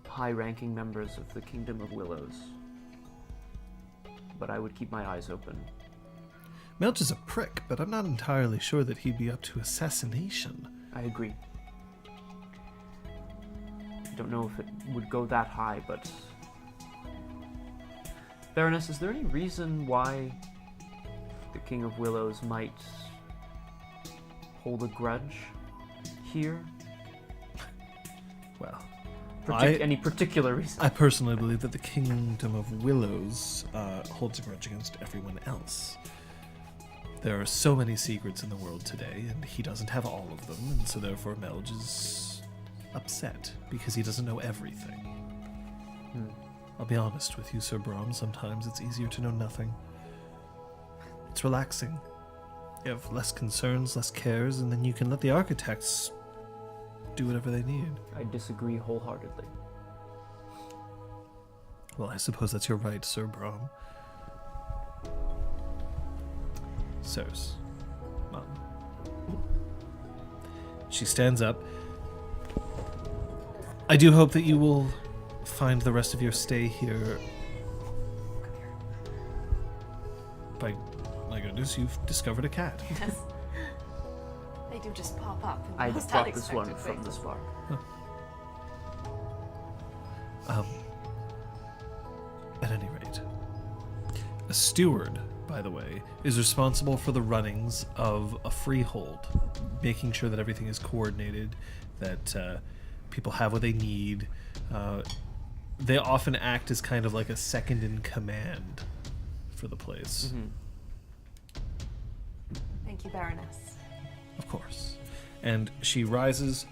high-ranking members of the Kingdom of Willows. But I would keep my eyes open. Melch is a prick, but I'm not entirely sure that he'd be up to assassination. I agree. I don't know if it would go that high, but... Baroness, is there any reason why the King of Willows might hold a grudge here? Well, Any particular reason? I personally believe that the Kingdom of Willows holds a grudge against everyone else. There are so many secrets in the world today, and he doesn't have all of them, and so therefore Melge is upset because he doesn't know everything. I'll be honest with you, Sir Braum, sometimes it's easier to know nothing. It's relaxing. You have less concerns, less cares, and then you can let the architects do whatever they need. I disagree wholeheartedly. Well, I suppose that's your right, Sir Braum. Sirs. Mom. She stands up. I do hope that you will find the rest of your stay here. By my goodness, you've discovered a cat. Yes. They do just pop up. in the I most brought this one unexpected from this places. far. At any rate, a steward, by the way, is responsible for the runnings of a freehold, making sure that everything is coordinated, that people have what they need. They often act as kind of like a second in command for the place. Thank you, Baroness. Of course. And she rises,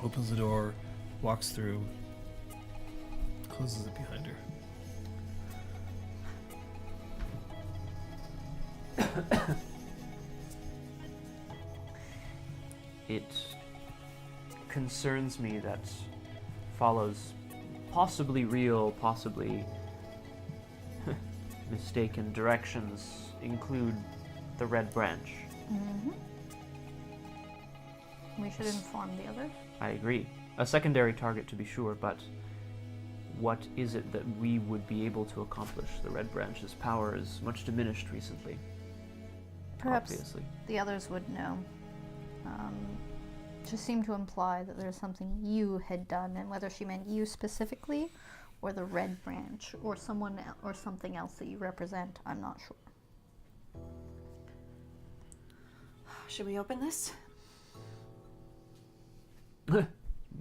opens the door, walks through, closes it behind her. It concerns me that follows possibly real, possibly mistaken directions include the Red Branch. We should inform the others. I agree. A secondary target to be sure, but what is it that we would be able to accomplish? The Red Branch's power is much diminished recently. Perhaps Obviously. the others would know. Just seemed to imply that there's something you had done, and whether she meant you specifically, or the Red Branch, or someone or something else that you represent, I'm not sure. Should we open this?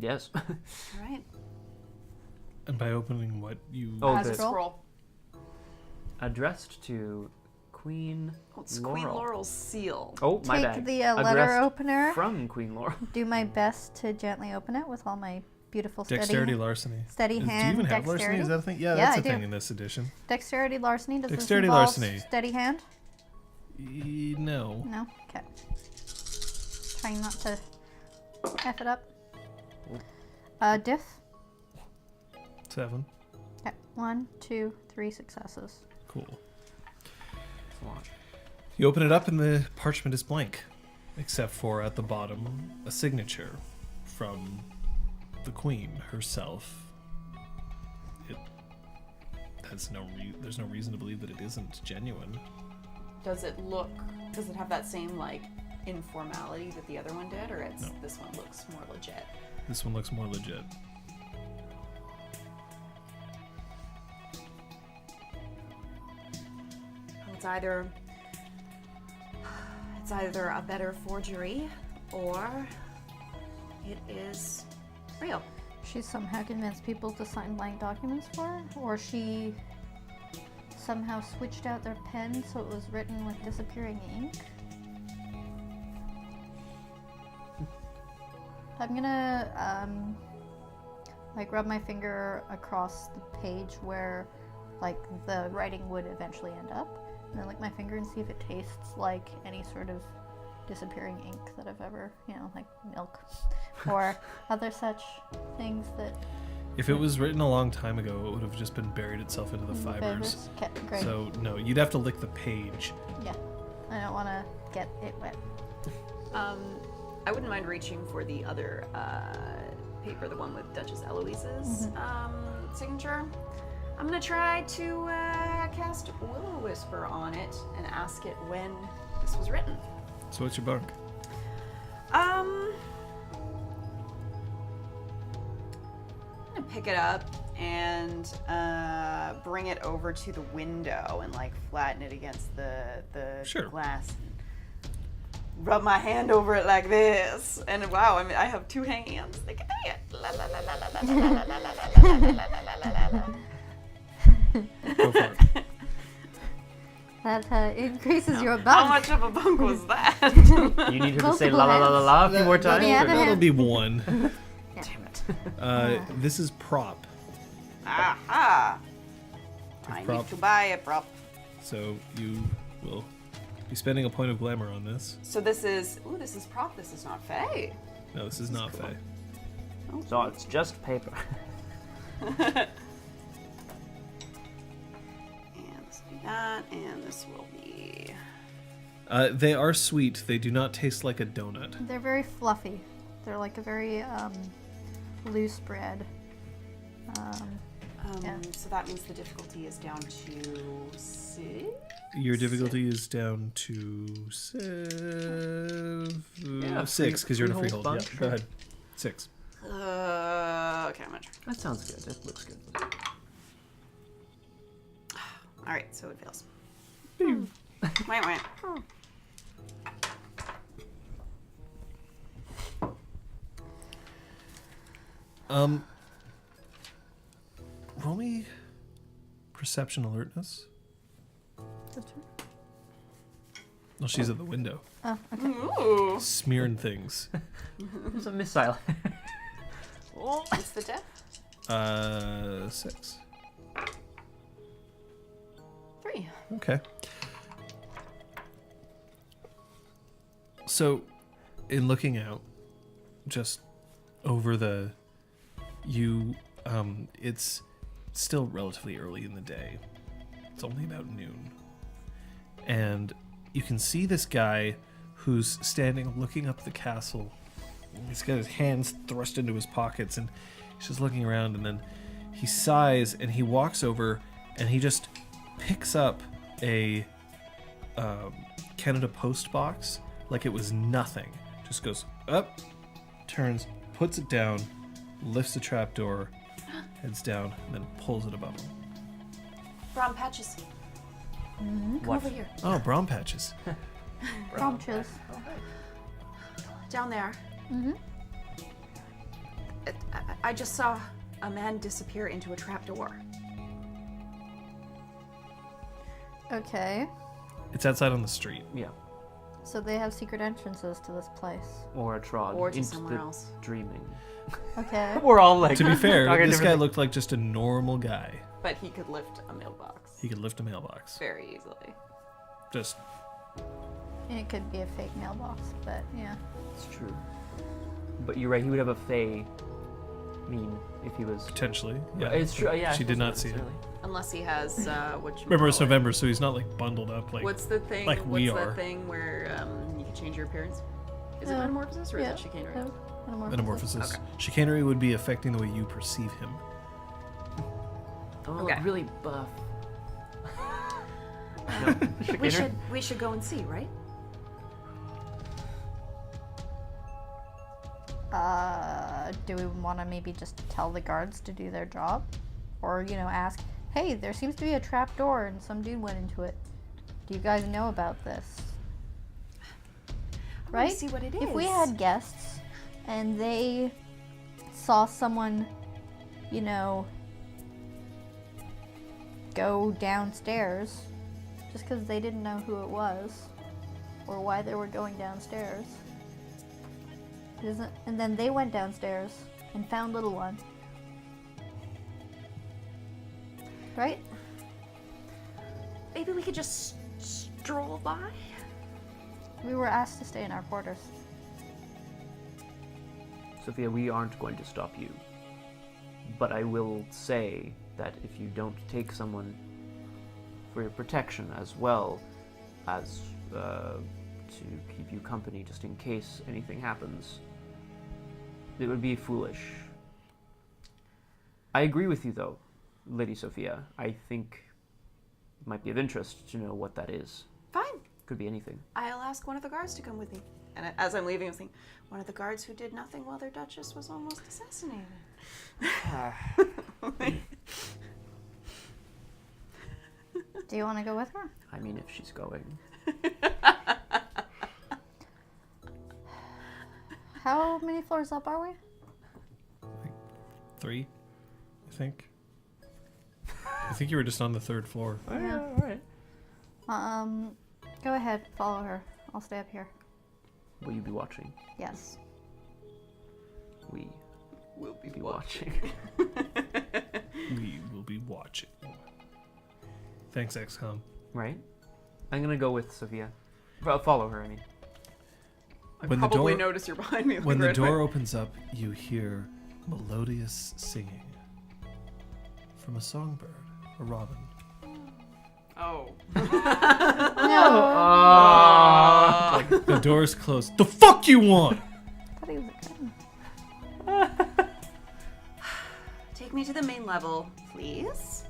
Yes. All right. And by opening what you... Oh, As the- a scroll. Addressed to Queen Oh, it's Laurel. Queen Laurel's seal. Oh, my Take bad. the letter Addressed opener. from Queen Laurel. Do my best to gently open it with all my beautiful Dexterity larceny. steady Do you hand even have larceny? dexterity. Is that a thing? Yeah, Yeah, that's I a do. thing in this edition. Dexterity larceny. Does Dexterity this involve larceny. steady hand? No. No. Okay. Trying not to f it up. Diff. 7. Okay. 1, 2, 3 successes. Cool. You open it up and the parchment is blank, except for at the bottom a signature from the queen herself. It has there's no reason to believe that it isn't genuine. Does it have that same, like, informality that the other one did, or No. this one looks more legit? This one looks more legit. It's either a better forgery, or it is real. She somehow convinced people to sign blank documents for her, or she somehow switched out their pen so it was written with disappearing ink. I'm gonna like rub my finger across the page where like the writing would eventually end up, and then lick my finger and see if it tastes like any sort of disappearing ink that I've ever, like milk or other such things that. If it was written a long time ago, it would have just been buried itself into the fibers. Okay, great. So no, you'd have to lick the page. Yeah, I don't want to get it wet. I wouldn't mind reaching for the other paper, the one with Duchess Eloyse's signature. I'm gonna try to cast Willow Whisper on it and ask it when this was written. So what's your bunk? I'm gonna pick it up and bring it over to the window and like flatten it against the Sure. glass. And rub my hand over it like this, and wow! I mean, I have two hands. They can do it. La, la, la, la, la, la, la, la, la, la, la, la, la, la, la. Go for it. That increases your bump. How much of a bunk was that? You need her to say Multiple la la la la la a few more That'll- times. Yeah, or- but- That'll be one. Damn it. This is prop. Aha! I prop. need to buy a prop. So you will be spending a point of glamour on this. So this is prop. This is not fae. No, this is not Faye. So it's just paper. And this will be that, and this will be. They are sweet. They do not taste like a donut. They're very fluffy. They're like a very loose bread. Yeah. So that means the difficulty is down to 6. Your difficulty is down to 6 because you're in a freehold freehold. bunch, Yeah, go ahead. 6. Okay, I'm gonna try. That sounds good. It looks good. All right, so it fails. Wait. Roll me perception alertness. Well, she's at the window, Oh, okay. Ooh, smearing things. There's a missile. what's the death? 6. 3. Okay. So, in looking out, just over the, it's still relatively early in the day. It's only about noon. And you can see this guy who's standing looking up the castle. He's got his hands thrust into his pockets and he's just looking around, and then he sighs and he walks over and he just picks up a Canada Post box like it was nothing. Just goes up, turns, puts it down, lifts the trapdoor, heads down, and then pulls it above him. Braum patches. Come What? over here. Oh, brown patches. Bromches. Down there. Mm-hmm. I just saw a man disappear into a trapdoor. Okay. It's outside on the street. Yeah. So they have secret entrances to this place. Or a trod. Or to into somewhere the else. Dreaming. Okay. We're all like. To be fair, talking this guy different- looked like just a normal guy. But he could lift a mailbox He could lift a mailbox. very easily. Just And it could be a fake mailbox, but yeah. It's true. But you're right. He would have a fey mean if he was. potentially. Yeah. It's true. Yeah. I She did suppose not see it. necessarily. Unless he has what you Remember, it's call it. November, so he's not like bundled up like. What's the thing? like what's we that are. thing where you can change your appearance? Is it Yeah. metamorphosis or Yeah. is it chicanery? Metamorphosis. Okay. Chicanery would be affecting the way you perceive him. Oh, Okay. really buff. We should go and see, right? Do we want to maybe just tell the guards to do their job? Or, ask, hey, there seems to be a trap door and some dude went into it. Do you guys know about this? wanna Right? see what it If we is. had guests and they saw someone, go downstairs just because they didn't know who it was or why they were going downstairs. And then they went downstairs and found little one. Right? Maybe we could just stroll by. We were asked to stay in our quarters. Sophia, we aren't going to stop you. But I will say that if you don't take someone for your protection as well as to keep you company just in case anything happens, it would be foolish. I agree with you though, Lady Sophia. I think it might be of interest to know what that is. Fine. Could be anything. I'll ask one of the guards to come with me. And as I'm leaving, I'm thinking, one of the guards who did nothing while their Duchess was almost assassinated. Do you want to go with her? I mean, if she's going. How many floors up are we? 3, I think. I think you were just on the 3rd floor. Oh, yeah, all right. Go ahead, follow her. I'll stay up here. Will you be watching? Yes. We We'll be watching. We will be watching. Thanks, XCOM. Right? I'm gonna go with Sophia. Well, follow her, I mean. I When the probably door- notice you're behind me. When the right door away. opens up, you hear melodious singing from a songbird, a robin. Oh. The door's closed. The fuck you want? I thought he was a kitten. Take me to the main level, please.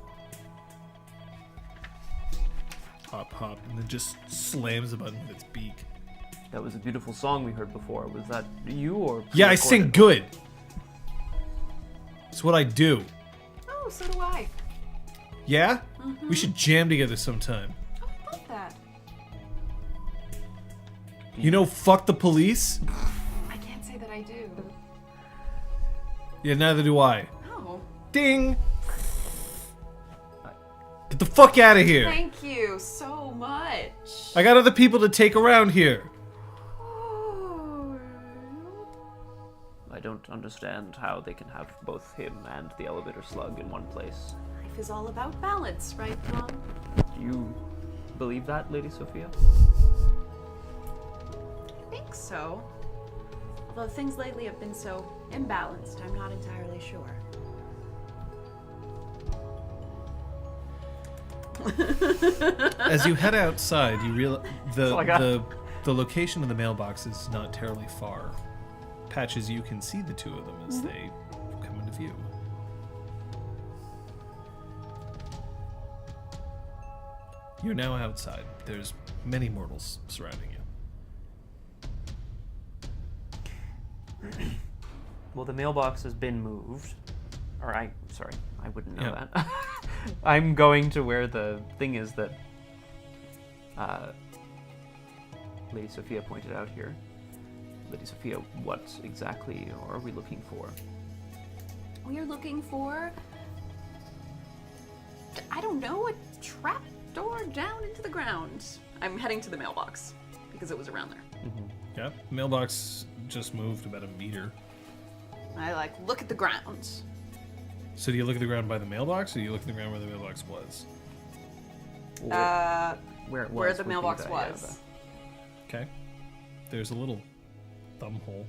Hop, hop, and then just slams the button with its beak. That was a beautiful song we heard before. Was that you or? Yeah, I sing good. It's what I do. Oh, so do I. Yeah? We should jam together sometime. Oh, I love that. You know, fuck the police? I can't say that I do. Yeah, neither do I. Oh. Ding! Get the fuck out of here! Thank you so much. I got other people to take around here. I don't understand how they can have both him and the elevator slug in one place. Life is all about balance, right, Mom? Do you believe that, Lady Sophia? I think so. Although things lately have been so imbalanced, I'm not entirely sure. As you head outside, you realize all I got. the location of the mailbox is not terribly far. Patches, you can see the two of them as they come into view. You're now outside. There's many mortals surrounding you. Well, the mailbox has been moved. Sorry, I wouldn't know Yeah. that. I'm going to where the thing is that Lady Sophia pointed out here. Lady Sophia, what exactly are we looking for? We are looking for, I don't know, a trap door down into the ground. I'm heading to the mailbox because it was around there. Yeah, mailbox just moved about a meter. I look at the ground. So do you look at the ground by the mailbox, or do you look at the ground where the mailbox was? Where it was Where the would be mailbox yeah, was. Okay. There's a little thumb hole.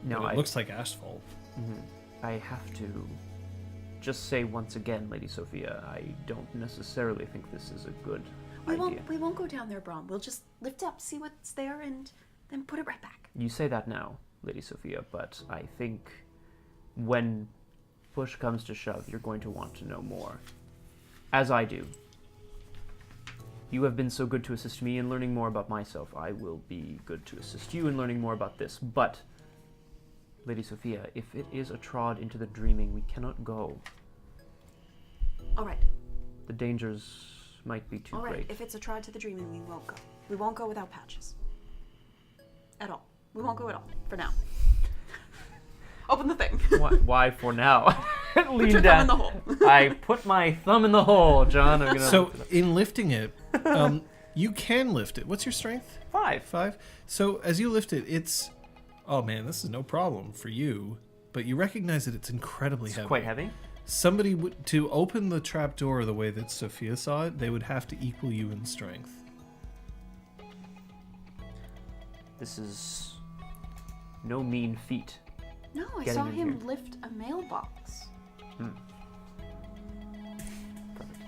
No, But it looks like asphalt. I have to just say once again, Lady Sophia, I don't necessarily think this is a good idea. We won't go down there, Braum. We'll just lift up, see what's there, and then put it right back. You say that now, Lady Sophia, but I think when push comes to shove, you're going to want to know more. As I do. You have been so good to assist me in learning more about myself. I will be good to assist you in learning more about this. But, Lady Sophia, if it is a trod into the dreaming, we cannot go. All right. The dangers might be too All right. great. If it's a trod to the dreaming, we won't go. We won't go without Patches. At all. We won't go at all. For now. Open the thing. Why for now? Lean your thumb down. in the hole. I put my thumb in the hole, John. I'm gonna. So in lifting it, you can lift it. What's your strength? 5. 5. So as you lift it, it's, oh man, this is no problem for you. But you recognize that it's incredibly heavy. Quite heavy. Somebody would, to open the trap door the way that Sophia saw it, they would have to equal you in strength. This is no mean feat. No, I Getting saw in him here. lift a mailbox. Perfect.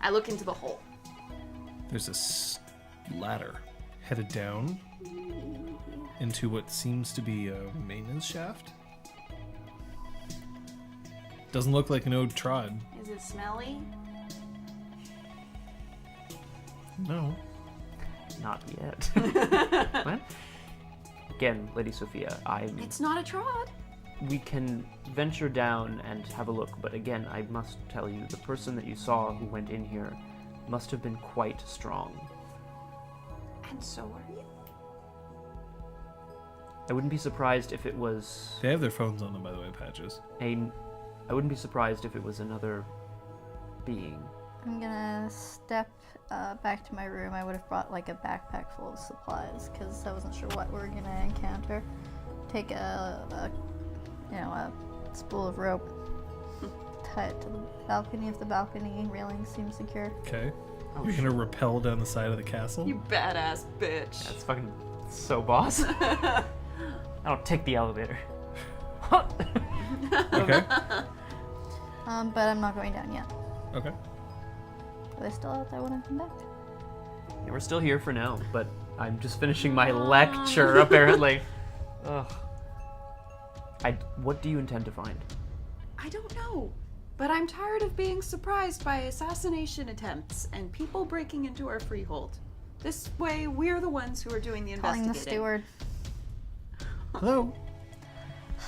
I look into the hole. There's a ladder headed down into what seems to be a maintenance shaft. Doesn't look like an old trod. Is it smelly? No. Not yet. What? Again, Lady Sophia, It's not a trod. we can venture down and have a look, but again, I must tell you, the person that you saw who went in here must have been quite strong. And so are you. I wouldn't be surprised if it was They have their phones on them, by the way, Patches. I wouldn't be surprised if it was another being. I'm gonna step back to my room. I would have brought like a backpack full of supplies because I wasn't sure what we were gonna encounter. Take a spool of rope, tie it to the balcony if the balcony railing seems secure. Okay. You're gonna rappel down the side of the castle? You badass bitch. That's fucking so boss. I don't take the elevator. Okay. But I'm not going down yet. Okay. Are they still out there when I come back? Yeah, we're still here for now, but I'm just finishing my lecture, apparently. Ugh. What do you intend to find? I don't know. But I'm tired of being surprised by assassination attempts and people breaking into our freehold. This way, we're the ones who are doing the Calling investigating. the steward. Hello.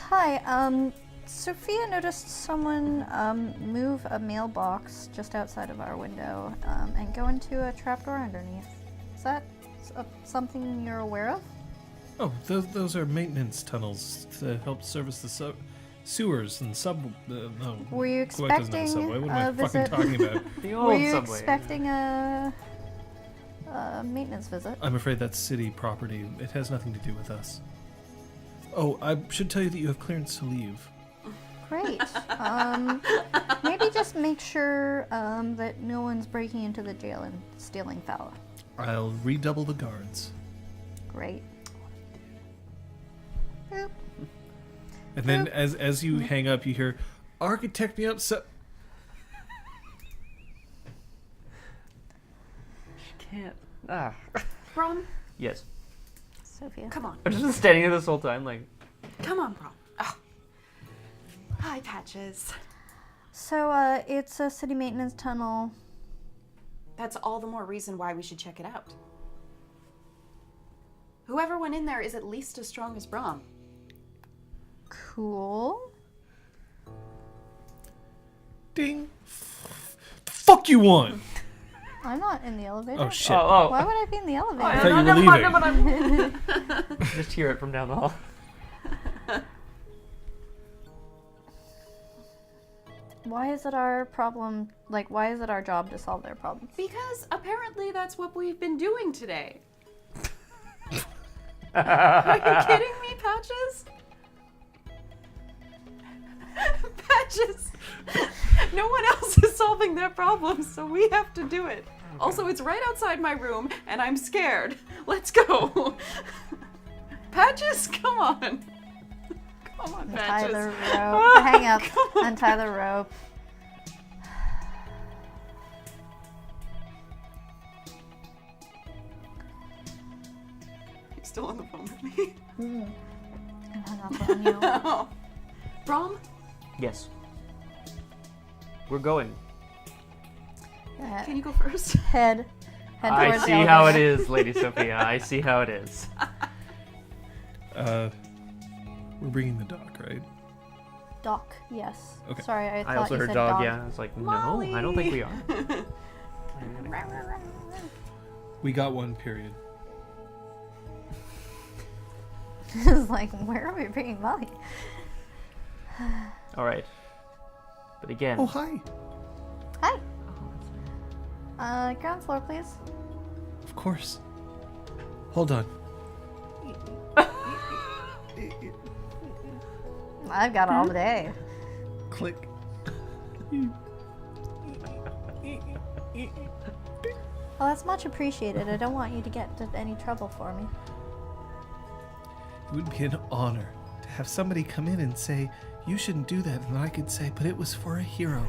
Hi, Sophia noticed someone move a mailbox just outside of our window and go into a trapdoor underneath. Is that something you're aware of? Oh, those are maintenance tunnels to help service the sewers and no. Were you Quebec doesn't have a expecting subway. What am a I fucking visit? talking about? The Were old you subway. expecting a maintenance visit? I'm afraid that's city property. It has nothing to do with us. Oh, I should tell you that you have clearance to leave. Great. Maybe just make sure that no one's breaking into the jail and stealing Fala. I'll redouble the guards. Great. Boop. And then as you hang up, you hear, "Architect me up, Can't. Braum, Yes. Sophia. come on. I'm just standing there this whole time, like. Come on, Braum. Oh. Hi, Patches. So, it's a city maintenance tunnel. That's all the more reason why we should check it out. Whoever went in there is at least as strong as Braum. Cool. ding." The fuck you want? I'm not in the elevator. Oh shit. Why would I be in the elevator? I thought you were leaving. Just hear it from down the hall. Why is it our problem? Like, why is it our job to solve their problems? Because apparently that's what we've been doing today. Are you kidding me, Patches? Patches! No one else is solving their problems, so we have to do it. Also, it's right outside my room, and I'm scared. Let's go. Patches, come on. Come on, Untie Patches. the rope. Hang up. Come on. Untie the rope. You're still on the phone with me. And hung up on you. Oh. Braum? Yes. We're going. Can you go first? Head I towards see the how it elevator. is, Lady Sophia. I see how it is. We're bringing the dock, right? Dock, yes. Okay. Sorry, I I thought also you heard said dog, yeah. I was like, no, I don't think we are. We got one, period. It's like, where are we bringing Molly? All right. But again, Oh, hi. Hi. Ground floor, please. Of course. Hold on. I've got all day. Click. Well, that's much appreciated. I don't want you to get into any trouble for me. It would be an honor to have somebody come in and say, "You shouldn't do that," and I could say, "But it was for a hero."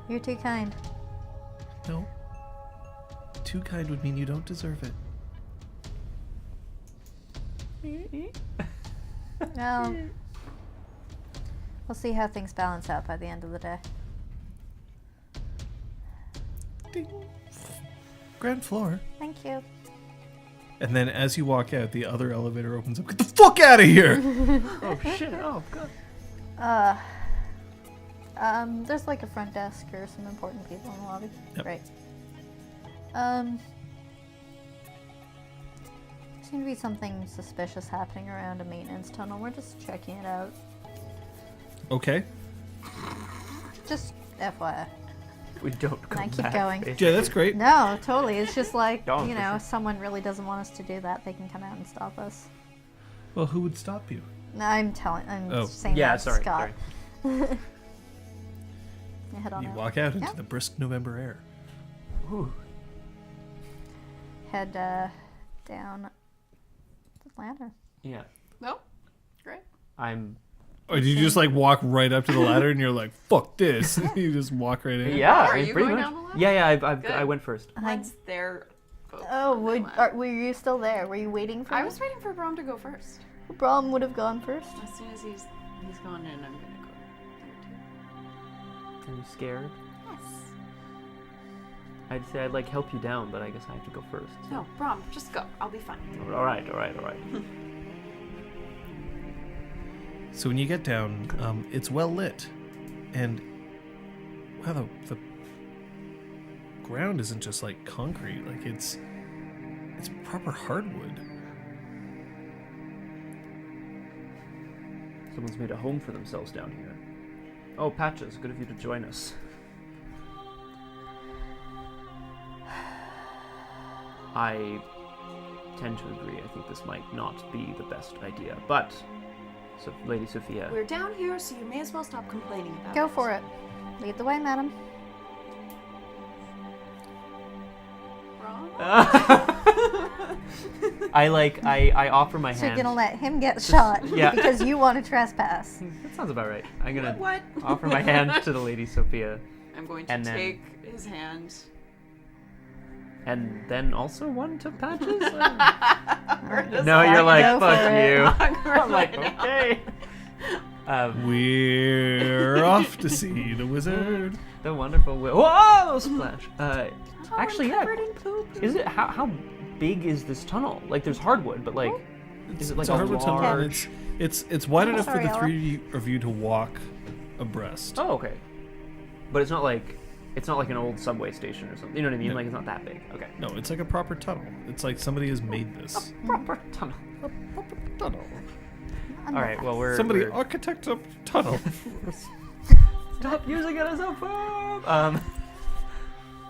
You're too kind. No. Too kind would mean you don't deserve it. No. We'll see how things balance out by the end of the day. Ding. Ground floor. Thank you. And then as you walk out, the other elevator opens up. Get the fuck out of here! oh shit, oh god. There's like a front desk or some important people in the lobby. Yep. Great. Seems to be something suspicious happening around a maintenance tunnel. We're just checking it out. Okay. Just FYI. We don't And come I keep back, going. basically. Yeah, that's great. No, totally. It's just like, Oh, you for know, sure. if someone really doesn't want us to do that, they can come out and stop us. Well, who would stop you? No, I'm Oh. saying Yeah, that to sorry. Scott. You head on You out. walk out into Yeah. the brisk November air. Ooh. Head down the ladder. Yeah. No? Great. I'm. Or do you just like walk right up to the ladder and you're like, "Fuck this"? You just walk right in. Yeah. Are I- you pretty going much. down the ladder? Yeah. Good. I went first. Once they're both Oh, on the ladder. were you still there? Were you waiting for I me? was waiting for Braum to go first. Braum would have gone first. As soon as he's gone in, I'm gonna go there Are you scared? too. Yes. I'd say I'd like help you down, but I guess I have to go first. so- No, Braum, just go. I'll be fine. All right. So when you get down, it's well lit, and wow, the ground isn't just like concrete; like it's proper hardwood. Someone's made a home for themselves down here. Oh, Patches, good of you to join us. I tend to agree. I think this might not be the best idea, but so, Lady Sophia. We're down here, so you may as well stop complaining about Go for it. Lead the way, madam. Braum? I offer my So hand. you're gonna let him get shot yeah. because you want to trespass. That sounds about right. I'm gonna What? offer my hand to the Lady Sophia, I'm going to And then- take his hand. and then also one to Patches. Or does No, that you're like, Go fuck for it. you. awkward I'm like, right now? okay. We're off to see the wizard. The wonderful whoa splash. Actually, yeah. Covered in poop. Is it how big is this tunnel? Like, there's hardwood, but like, is it like It's a hardwood tunnel, and large? it's wide enough sorry, for the Ella. three of you to walk abreast. Oh, okay. But it's not like an old subway station or something. You know what I mean? No. Like, it's not that big. Okay. No, it's like a proper tunnel. It's like somebody has made this. Proper tunnel. Tunnel. All right. Well, Somebody we're architect a tunnel. stop using it as a verb.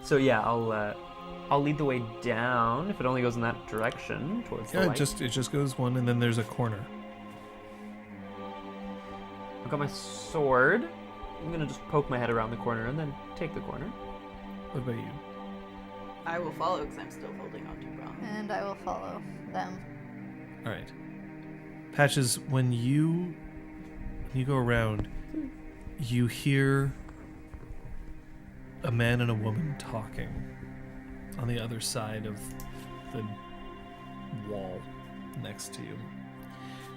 So yeah, I'll lead the way down if it only goes in that direction towards the Yeah, light. it just goes one, and then there's a corner. I've got my sword. I'm gonna just poke my head around the corner and then take the corner. What about you? I will follow because I'm still holding on to Braum. And I will follow them. All right. Patches, when you go around, you hear a man and a woman talking on the other side of the wall next to you.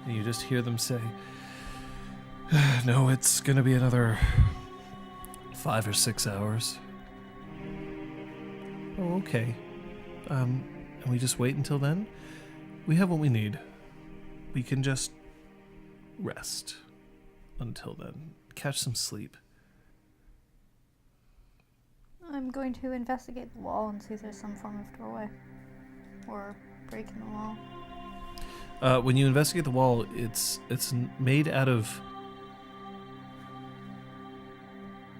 And you just hear them say, "No, it's going to be another 5 or 6 hours." Oh, okay. And we just wait until then? We have what we need. We can just rest until then. Catch some sleep. I'm going to investigate the wall and see if there's some form of doorway or break in the wall. When you investigate the wall, it's made out of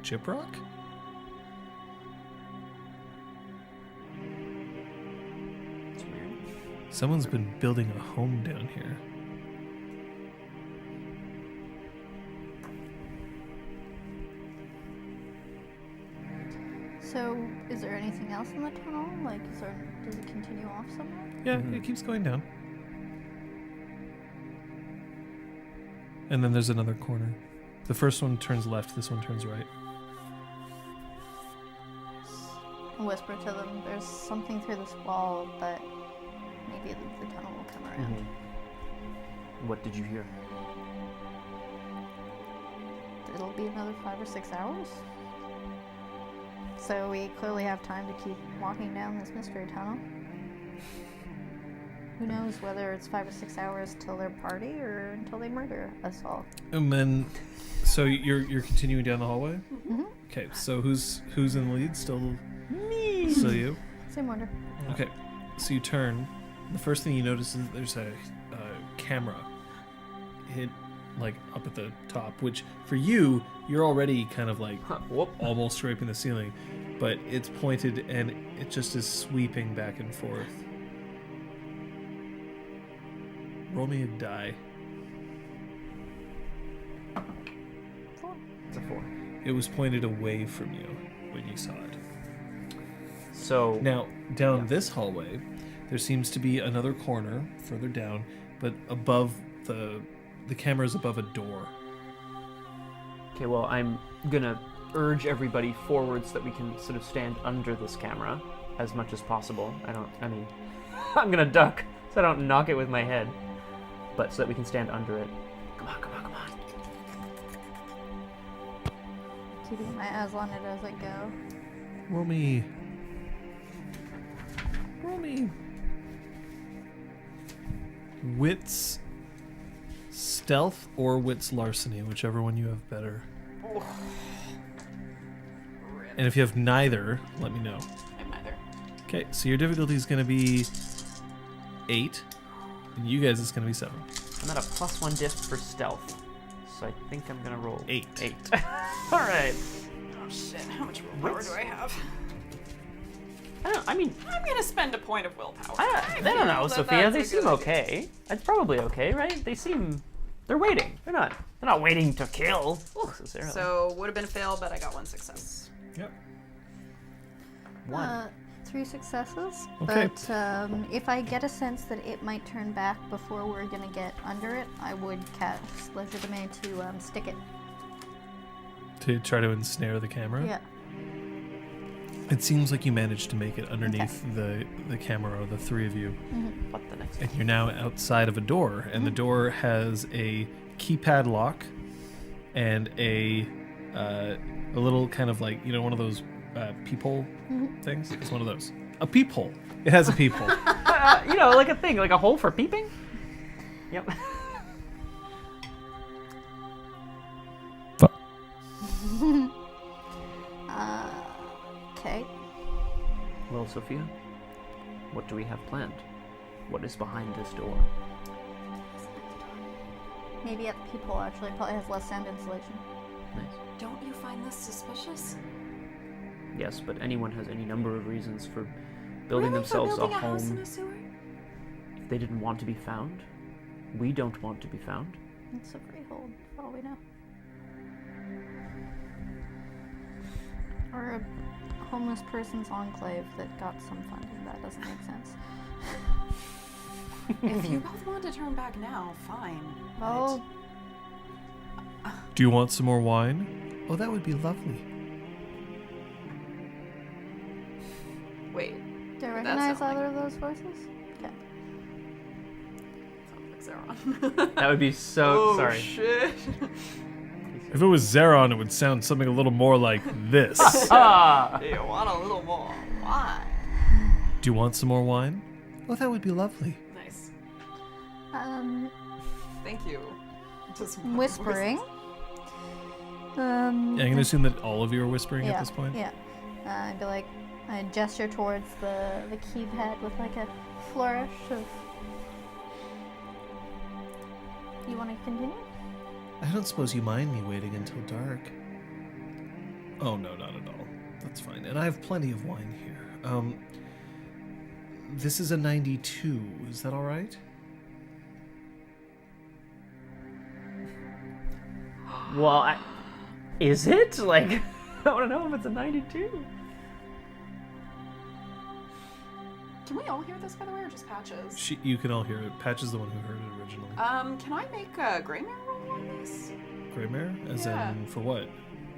gyprock? It's weird. Someone's been building a home down here. So, is there anything else in the tunnel? Like, does it continue off somewhere? Yeah, it keeps going down. And then there's another corner. The first one turns left, this one turns right. I'll whisper to them, there's something through this wall, but maybe the tunnel will come around. What did you hear? It'll be another 5 or 6 hours. So we clearly have time to keep walking down this mystery tunnel. Who knows whether it's 5 or 6 hours till their party or until they murder us all. And then, so you're continuing down the hallway? Mm-hmm. Okay, so who's in the lead? Still me. Still you? Same wonder. Okay, so you turn. The first thing you notice is there's a camera hit like up at the top, which for you, you're already kind of like Whoop. almost scraping the ceiling. but it's pointed and it just is sweeping back and forth. Roll me a die. It's a 4. It was pointed away from you when you saw it. So Now, down this hallway, there seems to be another corner further down, but above the camera is above a door. okay, well, I'm gonna urge everybody forward so that we can sort of stand under this camera as much as possible. I'm gonna duck so I don't knock it with my head, but so that we can stand under it. Come on, come on, come on. Keeping my eyes on it as I go. Roll me wits stealth or wits larceny, whichever one you have better. And if you have neither, let me know. I have neither. Okay, so your difficulty is going to be 8, and you guys it's going to be 7. I'm at a +1 diff for stealth, so I think I'm gonna roll 8. 8. All right. Oh shit, how much willpower do I have? I'm gonna spend a point of willpower. I don't know, that Sophia. that's They a seem good idea. okay. It's probably okay, right? They're waiting. They're not waiting to kill necessarily. So would have been a fail, but I got 1 success. Yep. 1. 3 successes. Okay. But if I get a sense that it might turn back before we're gonna get under it, I would cast Legerdemain to stick it. To try to ensnare the camera? Yeah. It seems like you managed to make it underneath the camera, or the three of you. What the next? And you're now outside of a door, and the door has a keypad lock and a little kind of like, one of those peephole things. It's one of those. A peephole. It has a peephole. Like a thing, like a hole for peeping. Yep. Okay. Well, Sophia, what do we have planned? What is behind this door? Maybe at the peephole actually probably has less sound insulation. Nice. Don't you find this suspicious? Yes, but anyone has any number of reasons for building Really? themselves For building a house in home a sewer? if they didn't want to be found. We don't want to be found. It's a freehold, for all we know. Or a homeless person's enclave that got some funding. That doesn't make sense. If you both want to turn back now, fine. Well, Do you want some more wine? Oh, that would be lovely. Wait, do I That recognize sound either of those voices? Okay. sounds like Zeron. That would be so Oh sorry. shit. If it was Zeron, it would sound something a little more like this. Ah! Do you want a little more wine? Do you want some more wine? Oh, that would be lovely. Nice. Thank you. Just Whispering. Yeah, I'm going to assume that all of you are whispering Yeah. at this point. Yeah. I'd be like, I gesture towards the keypad with like a flourish of. You want to continue? I don't suppose you mind me waiting until dark. Oh, no, not at all. That's fine. And I have plenty of wine here. This is a 92. Is that all right? Well, is it? Like, I want to know if it's a 92. Can we all hear this, by the way, or just Patches? You can all hear it. Patch is the one who heard it originally. Can I make a Greymare roll on this? Greymare? As Yeah. in, for what?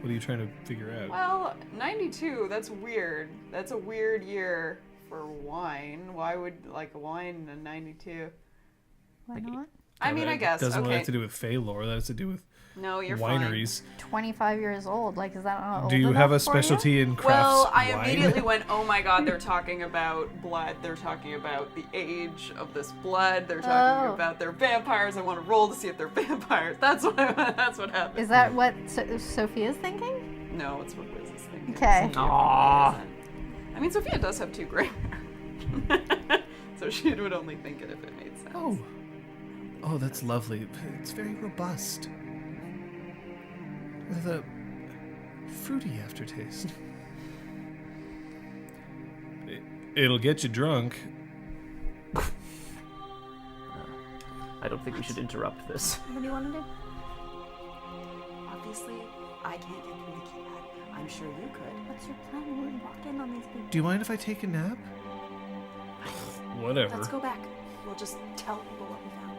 What are you trying to figure out? Well, 92, that's weird. That's a weird year for wine. Why would, like, wine a 92? Why not? I mean, I guess, Doesn't really okay. have to do with Fey lore. That has to do with No, you're wineries. 25 years old. Like, is that not old Do you have a enough for you? specialty in fine. crafts Well, I wine? immediately went, oh my god, they're talking about blood. They're talking about the age of this blood. They're talking Oh. about their vampires. I want to roll to see if they're vampires. That's what happened. Is that what Sophia's thinking? No, it's what Wiz is thinking. Okay. Aww. I mean, Sophia does have 2 gray hair. So she would only think it if it made sense. Oh, that's lovely. It's very robust. With a fruity aftertaste. It'll get you drunk. I don't think we should interrupt this. What do you want to do? Obviously, I can't get through the keypad. I'm sure you could. What's your plan? We walk in on these people. Do you mind if I take a nap? Whatever. Let's go back. We'll just tell people what we found.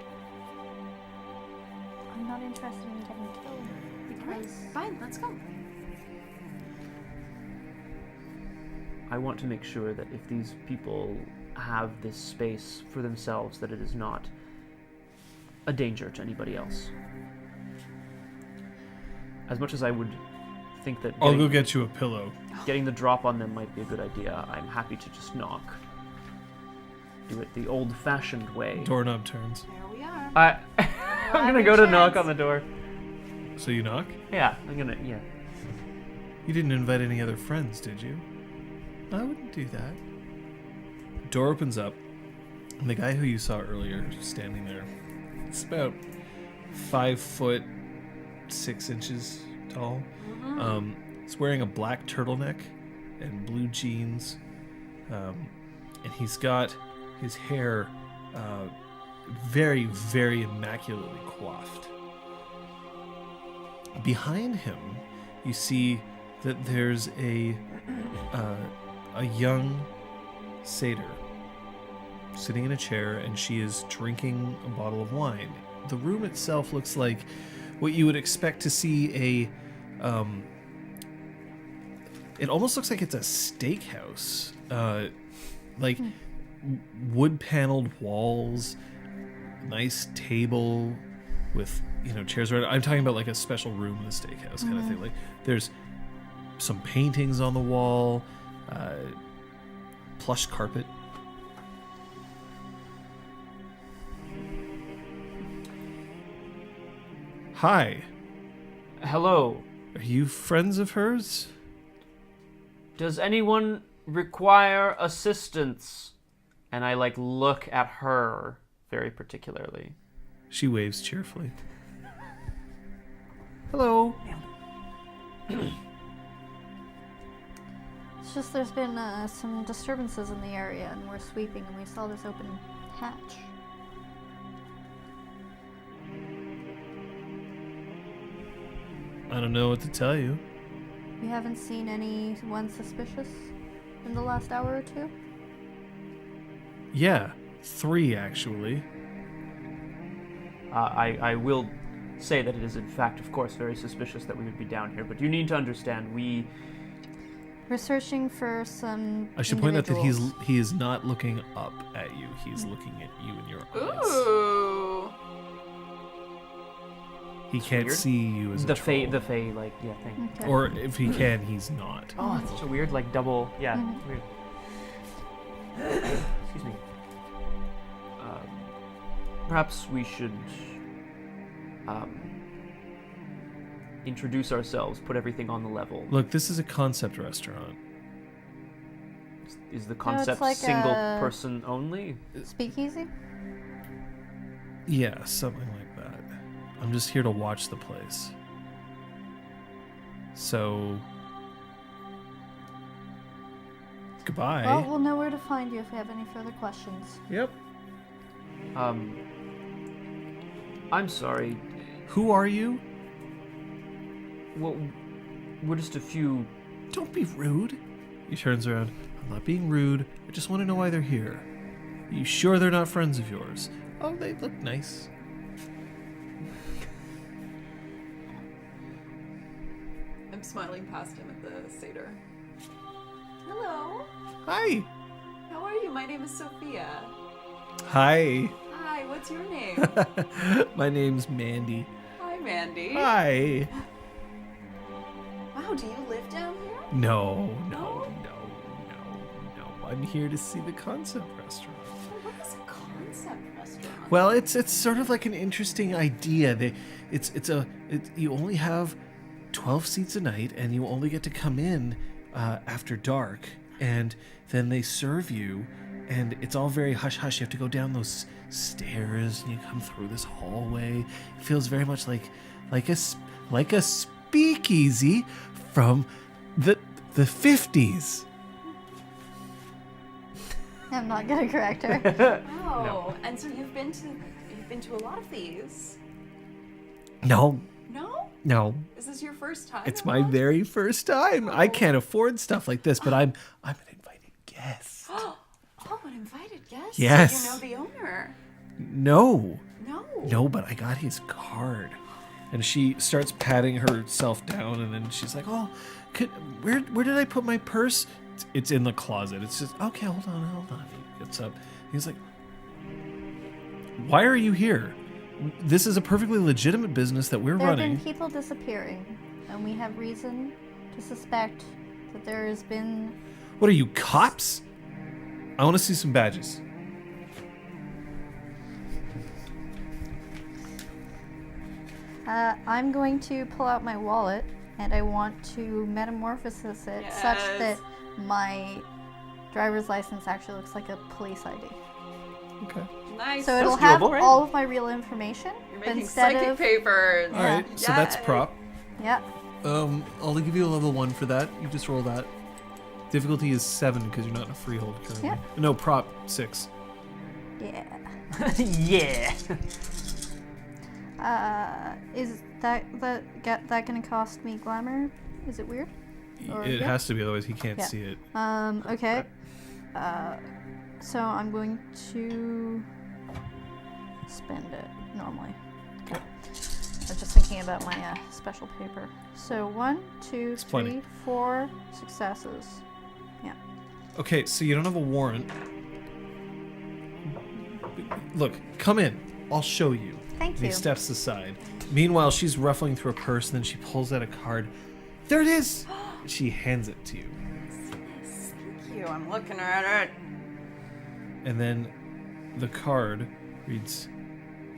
I'm not interested in getting killed because Fine, let's go. I want to make sure that if these people have this space for themselves, that it is not a danger to anybody else. As much as I would think that I'll go get you a pillow. getting the drop on them might be a good idea, I'm happy to just knock. Do it the old-fashioned way. Doorknob turns. There we are. I'm gonna go to knock on the door. So you knock? Yeah. You didn't invite any other friends, did you? I wouldn't do that. Door opens up, and the guy who you saw earlier standing there, it's about 5'6" tall. He's wearing a black turtleneck and blue jeans, and he's got his hair very, very immaculately coiffed. Behind him, you see that there's a young satyr sitting in a chair, and she is drinking a bottle of wine. The room itself looks like what you would expect to see it almost looks like it's a steakhouse. Wood-paneled walls, nice table with, chairs around. I'm talking about like a special room in a steakhouse kind of thing. Like there's some paintings on the wall, plush carpet. Hi, Hello. are you friends of hers? Does anyone require assistance? And I look at her very particularly. She waves cheerfully. Hello. it's just there's been some disturbances in the area, and we're sweeping, and we saw this open hatch. I don't know what to tell you. You haven't seen anyone suspicious in the last hour or two? Yeah, 3 actually. I will say that it is in fact, of course, very suspicious that we would be down here, but you need to understand, We're searching for some I should point out that individuals. he is not looking up at you. He's looking at you in your eyes. Ooh. He can't weird. see you as a the troll. thing. Okay. Or if he can, he's not. Oh, it's such a weird, double, Mhm. it's weird. Excuse me. Perhaps we should introduce ourselves, put everything on the level. Look, this is a concept restaurant. Is the it's concept like single a- person only? Speakeasy? Yeah, something like that. I'm just here to watch the place. So, goodbye. Well, we'll know where to find you if we have any further questions. Yep. I'm sorry. Who are you? Well, we're just a few. Don't be rude. He turns around. I'm not being rude. I just want to know why they're here. Are you sure they're not friends of yours? Oh, they look nice. I'm smiling past him at the satyr. Hello. Hi. How are you? My name is Sophia. Hi. Hi, what's your name? My name's Mandy. Hi, Mandy. Hi. Wow, do you live down here? No. I'm here to see the concept restaurant. What is a concept restaurant? Well, it's sort of like an interesting idea. You only have 12 seats a night, and you only get to come in after dark, and then they serve you, and it's all very hush hush. You have to go down those stairs, and you come through this hallway. It feels very much like a speakeasy from the 50s. I'm not gonna correct her. Oh, and so you've been to a lot of these. No, No? no. Is this your first time? It's at my one? very first time. I can't afford stuff like this, but I'm an invited guest. Oh, an invited guest? Yes. So you know the owner? No. No. No, but I got his card. And she starts patting herself down, and then she's like, "Oh, where did I put my purse?" It's in the closet. It's just, okay, hold on. He gets up. He's like, "Why are you here? This is a perfectly legitimate business that we're There have running." been people disappearing, and we have reason to suspect that there has been. What are you, cops? I want to see some badges. I'm going to pull out my wallet, and I want to metamorphosis it such Yes. that my driver's license actually looks like a police ID. Okay. Nice. So it'll That's have doable, right? all of my real information, You're but making instead psychic of papers. All right. So that's Yay. prop. yeah, I'll give you a level 1 for that. You just roll that. Difficulty is 7 because you're not in a freehold currently. Yeah. No, prop 6. yeah. Yeah. Is that gonna cost me glamour? Is it weird? Or- It yeah. has to be, otherwise he can't Yeah. see it. Okay. So I'm going to spend it normally. Okay. I'm just thinking about my special paper. So 1, 2, It's plenty. 3, 4 successes. Yeah. Okay, so you don't have a warrant. Look, come in. I'll show you. Thank And he you. steps aside. Meanwhile, she's ruffling through a purse, and then she pulls out a card. There it is! She hands it to you. Thank you. I'm looking at it. And then the card reads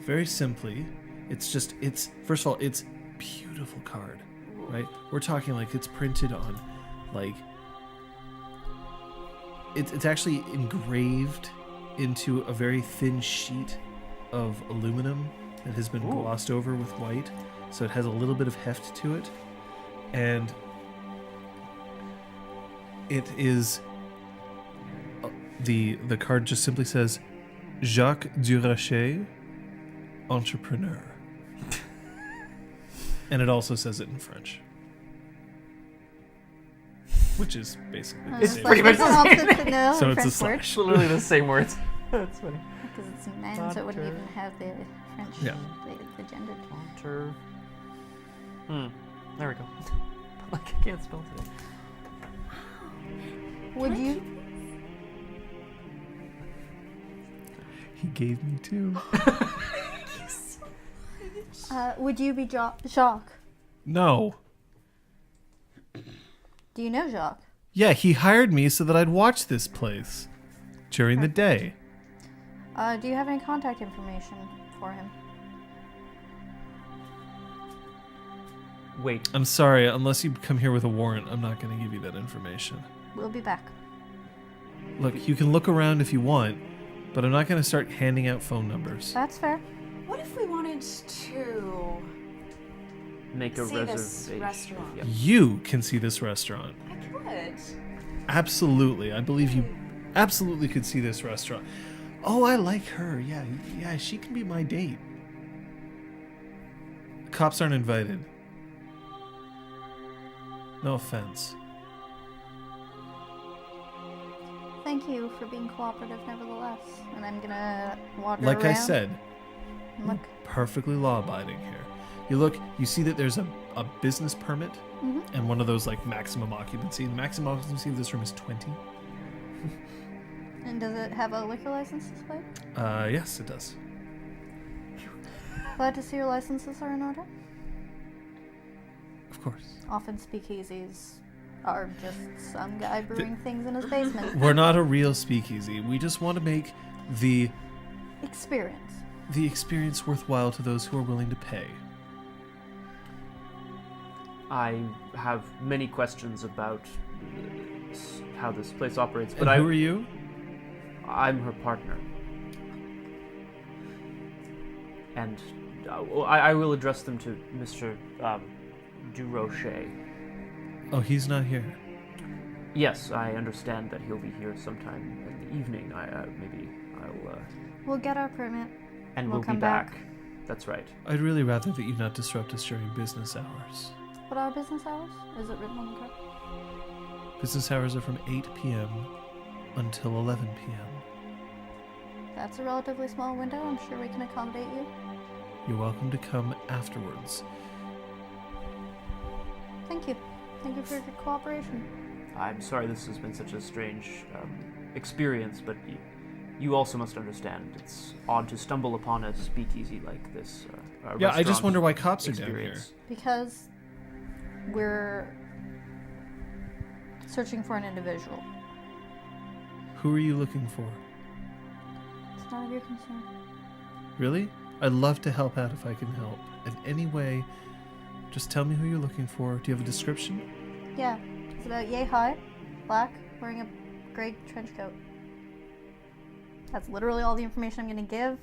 very simply. First of all, it's beautiful card, right? We're talking like it's printed on, like, it's actually engraved into a very thin sheet of aluminum that has been glossed over with white, so it has a little bit of heft to it, and it is the card just simply says Jacques Duracher, entrepreneur. And it also says it in French. Which is basically the It's same. pretty much the something same to know So the it's a French word, slash. Literally the same words. That's funny. because it's men, so it wouldn't even have the French, Yeah. the gender. Alter. There we go. Like I can't spell today. Would you? He gave me 2. Would you be Jacques? No. Do you know Jacques? Yeah, he hired me so that I'd watch this place during the day. Do you have any contact information for him? Wait. I'm sorry, unless you come here with a warrant, I'm not going to give you that information. We'll be back. Look, you can look around if you want, but I'm not going to start handing out phone numbers. That's fair. What if we wanted to Make a see this reservation. restaurant? Yep. You can see this restaurant. I could. Absolutely. I believe you absolutely could see this restaurant. Oh, I like her. Yeah, she can be my date. Cops aren't invited. No offense. Thank you for being cooperative, nevertheless. And I'm gonna wander Like around. I said, and look. perfectly law-abiding here. You look, you see that there's a business permit and one of those like maximum occupancy. The maximum occupancy of this room is 20. And does it have a liquor license displayed? Yes, it does. Glad to see your licenses are in order. Of course. Often speakeasies are just some guy brewing things in his basement. We're not a real speakeasy. We just want to make the experience worthwhile to those who are willing to pay. I have many questions about how this place operates, but And who are you? I'm her partner. And I will address them to Mr. Durocher. Oh, he's not here. Yes, I understand that he'll be here sometime in the evening. Maybe I'll. We'll get our permit. And We'll we'll come be back. That's right. I'd really rather that you not disrupt us during business hours. What are business hours? Is it written on the card? Business hours are from 8 p.m. until 11 p.m. That's a relatively small window. I'm sure we can accommodate you. You're welcome to come afterwards. Thank you. Thank you for your cooperation. I'm sorry this has been such a strange experience, but you also must understand it's odd to stumble upon a speakeasy like this. Yeah, I just restaurant wonder why cops are down here. experience. Because we're searching for an individual. Who are you looking for? It's none of your concern. Really? I'd love to help out if I can help. In any way, just tell me who you're looking for. Do you have a description? Yeah, he's about yay high, black, wearing a gray trench coat. That's literally all the information I'm going to give,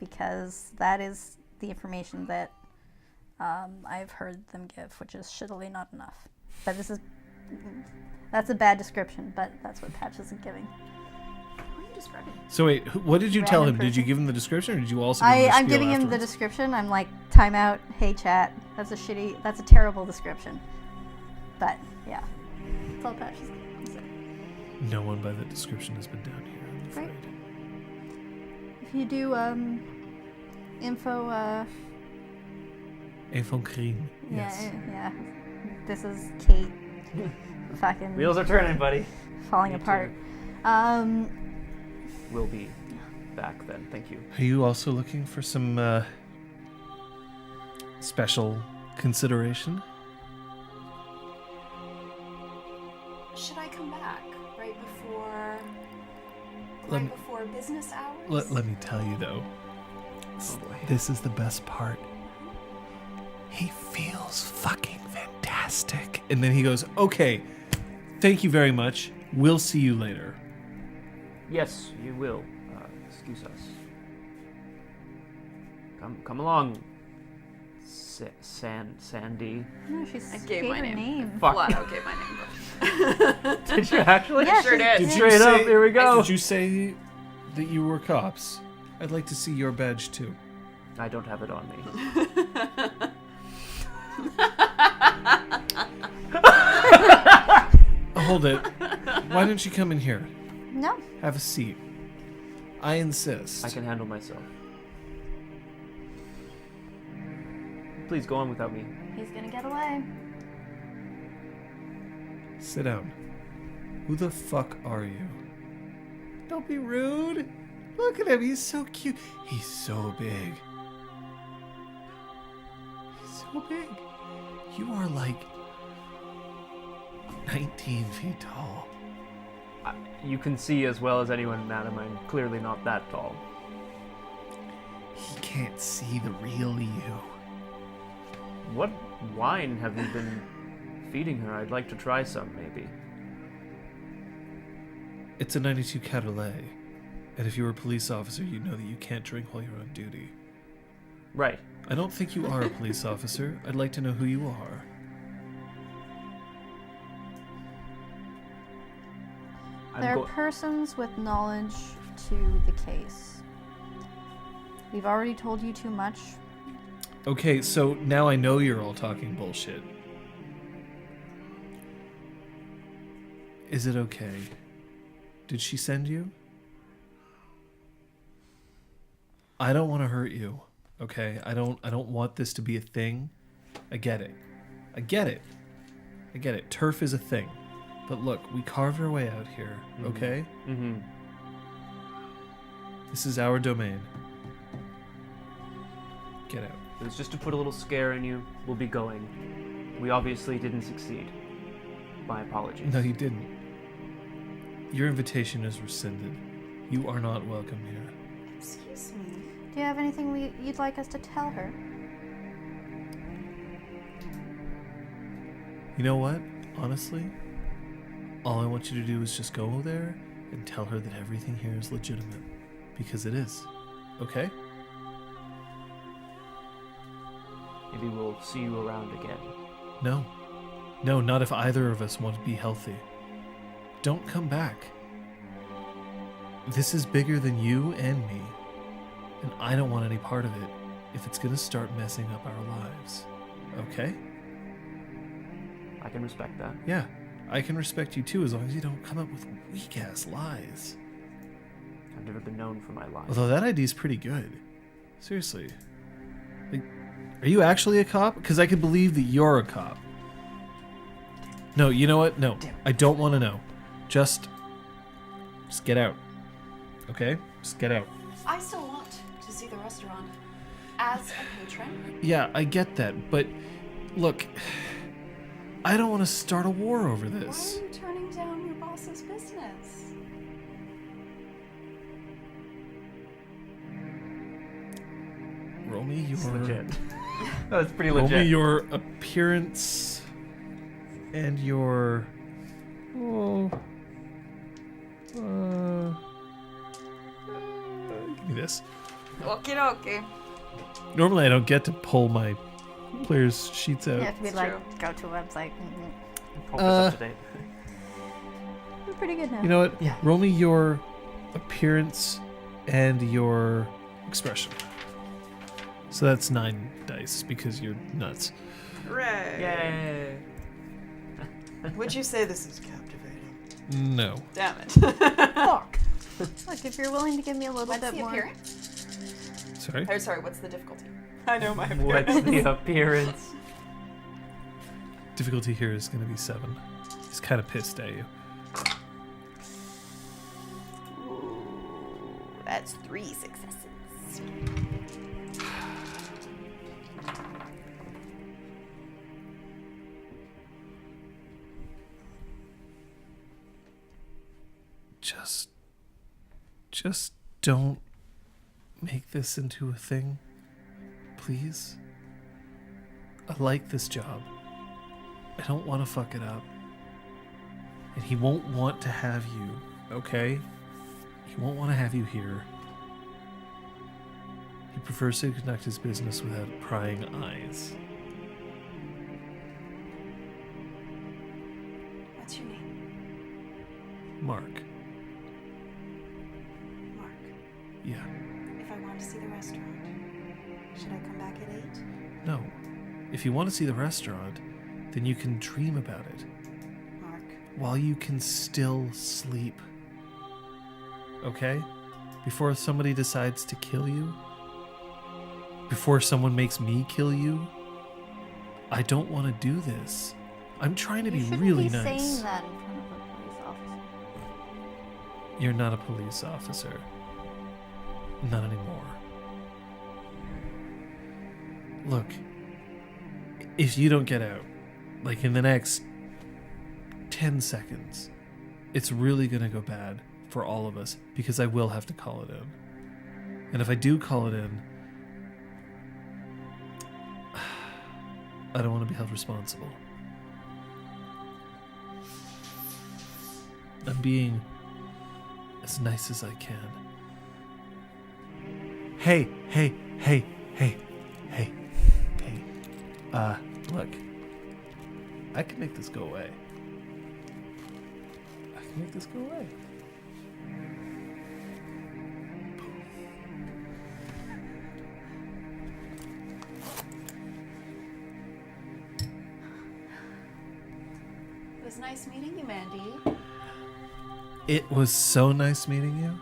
because that is the information that I've heard them give, which is shittily not enough. But that's a bad description, but that's what Patch isn't giving. How are you describing? So wait, what did you tell him? Random Did you person. give him the description, or did you also give him the I'm spiel giving him the afterwards? description. I'm like, time out, hey chat. That's a terrible description. But, yeah. That's all Patch is going to say. No one by that description has been down here, I'm afraid. Great. If you do, info, Info crime. yeah, Yes. yeah. This is Kate. Fucking Wheels are turning, buddy. falling Me apart. We'll be back then. Thank you. Are you also looking for some special consideration? Should I come back right before Let me- before business hours? Let me tell you though, Oh boy. this is the best part. He feels fucking fantastic. And then he goes, okay, thank you very much. We'll see you later. Yes, you will. Excuse us. Come along, Sandy. No, she's I gave my her name. Fuck. Flat out gave my name. Did you actually? Yeah, Sure she's- did. Straight up, here we go. Did you say that you were cops? I'd like to see your badge too. I don't have it on me. Hold it. Why don't you come in here? No. Have a seat. I insist. I can handle myself. Please go on without me. He's gonna get away. Sit down. Who the fuck are you? Don't be rude. Look at him. He's so cute. He's so big. He's so big. You are like 19 feet tall. You can see as well as anyone, madam. I'm clearly not that tall. He can't see the real you. What wine have you been feeding her? I'd like to try some, maybe. It's a 92 Cabernet. And if you were a police officer, you know that you can't drink while you're on duty. Right. I don't think you are a police officer. I'd like to know who you are. There are persons with knowledge to the case. We've already told you too much. Okay, so now I know you're all talking bullshit. Is it okay? Did she send you? I don't want to hurt you, okay? I don't want this to be a thing. I get it. I get it. I get it. Turf is a thing. But look, we carved our way out here, okay? Mm-hmm. This is our domain. Get out. It was just to put a little scare in you. We'll be going. We obviously didn't succeed. My apologies. No, you didn't. Your invitation is rescinded. You are not welcome here. Excuse me. Do you have anything you'd like us to tell her? You know what? Honestly, all I want you to do is just go there and tell her that everything here is legitimate. Because it is. Okay? Maybe we'll see you around again. No. No, not if either of us want to be healthy. don't come back. This is bigger than you and me, and I don't want any part of it if it's gonna start messing up our lives. Okay? I can respect that. Yeah, I can respect you too as long as you don't come up with weak-ass lies. I've never been known for my lies. Although that ID's pretty good. Seriously. Like, are you actually a cop? Because I can believe that you're a cop. No, you know what? No, I don't want to know. Just get out. Okay? Just get out. I still want to see the restaurant as a patron. Yeah, I get that, but look, I don't want to start a war over Why this. are you turning down your boss's business? Roll me It's your... legit. That's pretty Roll legit. me your appearance and your... Oh... give me this. Okie dokie. Normally I don't get to pull my players' sheets out. You have to be It's like, true. go to a website. Hope it's up to date. We're pretty good now. You know what? Yeah. Roll me your appearance and your expression. So that's 9 dice because you're nuts. Hooray. Yay! Would you say this is captivating? No. Damn it. Fuck. Look, if you're willing to give me a little What's bit the more. appearance? Sorry? Oh, sorry, what's the difficulty? I know my What's appearance. the appearance? Difficulty here is going to be 7. He's kind of pissed at you. Ooh, that's 3 successes. Just don't make this into a thing, please. I like this job. I don't want to fuck it up. And he won't want to have you, okay? He won't want to have you here. He prefers to conduct his business without prying eyes. What's your name? Mark. Mark. Yeah. If I want to see the restaurant, should I come back at 8? No. If you want to see the restaurant, then you can dream about it Mark. while you can still sleep. Okay? Before somebody decides to kill you? Before someone makes me kill you? I don't want to do this. I'm trying to You be shouldn't really be nice. saying that in front of a police officer. You're not a police officer. Not anymore. Look, if you don't get out, like in the next 10 seconds, it's really gonna go bad for all of us because I will have to call it in. And if I do call it in, I don't want to be held responsible. I'm being as nice as I can. Hey, look. I can make this go away. I can make this go away. It was nice meeting you, Mandy. It was so nice meeting you.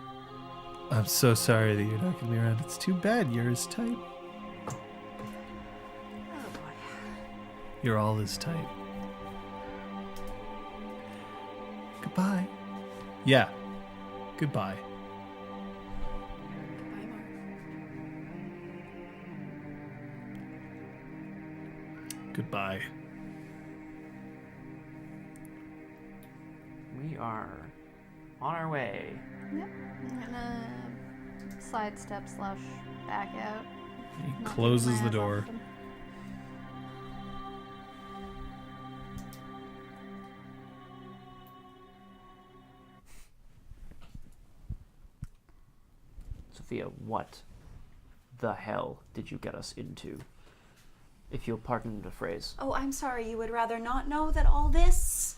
I'm so sorry that you're not gonna be around. It's too bad you're as tight. Oh boy. You're all as tight. Goodbye. Yeah. Goodbye. Goodbye, Mark. Goodbye. We are on our way. Yep. I'm gonna sidestep / back out. He Not closes taking my the eyes door. off him. Sophia, what the hell did you get us into? If you'll pardon the phrase. Oh, I'm sorry. You would rather not know that all this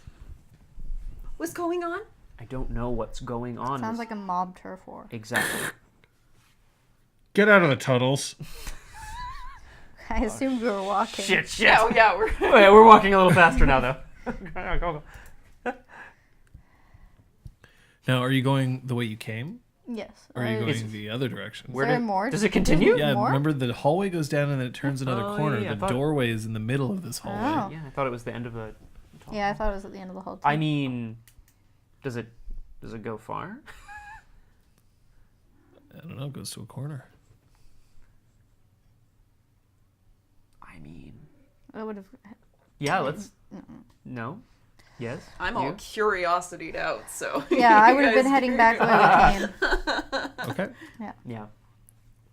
was going on? I don't know what's going on. Sounds like a mob turf war. Exactly. Get out of the tunnels. I assumed we were walking. Shit. Yeah, yeah, we're Okay, we're walking a little faster now, though. Go. Now, are you going the way you came? Yes. Or are you Is going the other direction? there more? Does it continue? Yeah, more? remember the hallway goes down and then it turns another Oh, corner. yeah, I The thought- doorway is in the middle of this hallway. Oh. Yeah, I thought it was the end of the. Yeah, I thought it was at the end of the whole. I mean, does it go far? I don't know, it goes to a corner. I mean, I would have. yeah. Let's. No. Yes. I'm you? all curiosity out, so Yeah, I you would have been guys- heading back the way we came. Okay. Yeah.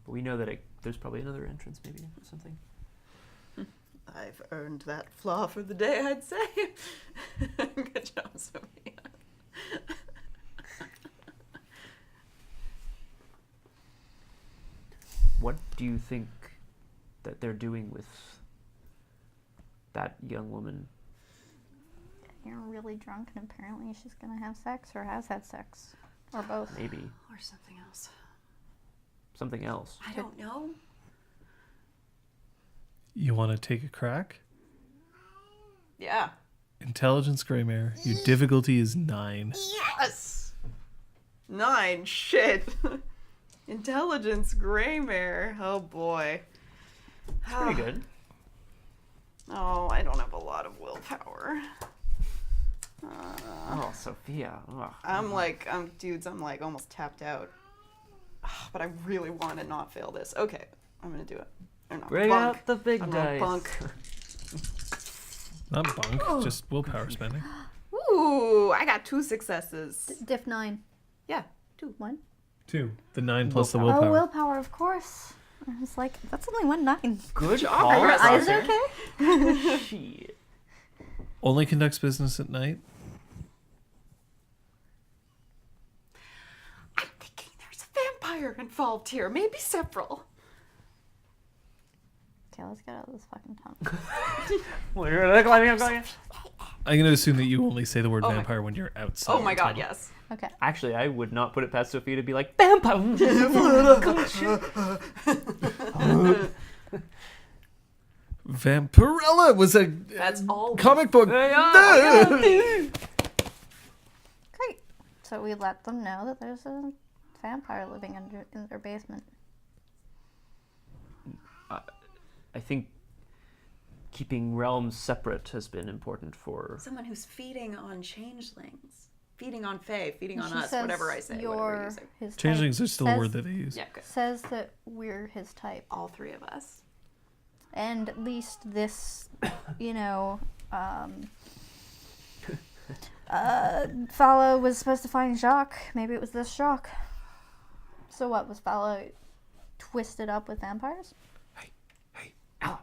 But we know that there's probably another entrance, maybe or something. I've earned that flaw for the day, I'd say. Good job, Sophia. What do you think that they're doing with that young woman? You're really drunk, and apparently she's gonna have sex or has had sex, or both. Maybe Or something else. something else. I don't know. You want to take a crack? Yeah. Intelligence Greymare. Your difficulty is 9. Yes! 9. Shit. Intelligence Greymare. Oh boy. It's pretty good. Oh, I don't have a lot of willpower. Oh, Sophia. Ugh. I'm like almost tapped out. But I really want to not fail this. Okay, I'm gonna do it. Or not. Bring bunk. out the big I'm gonna dice. bunk. Not bunk, just willpower spending. Ooh, I got 2 successes. Diff 9. Yeah, 2. 1. 2. The 9 plus the Willpower. willpower. Oh, willpower, of course. I was like, that's only 1 9. Good job. call. Are your Alright, eyes Saucer. okay? Shit. Only conducts business at night. I'm thinking there's a vampire involved here. Maybe several. Okay, let's get out of this fucking tunnel. We're climbing up. I'm going to assume that you only say the word Oh my- vampire when you're outside. Oh my the god, tunnel. yes. Okay. Actually, I would not put it past Sophia to be like vampire. Vampirella was a That's all. comic book. Great. So we let them know that there's a vampire living in their basement. I think keeping realms separate has been important for. Someone who's feeding on changelings. Feeding on fae, feeding on She us, says whatever I say. Whatever you You're say. his type. Changelings are still a Says- word that they use. Yeah, good. Says that we're his type. All 3 of us. And at least this, Fala was supposed to find Jacques. Maybe it was this Jacques. So what, was Fala twisted up with vampires? Hey, I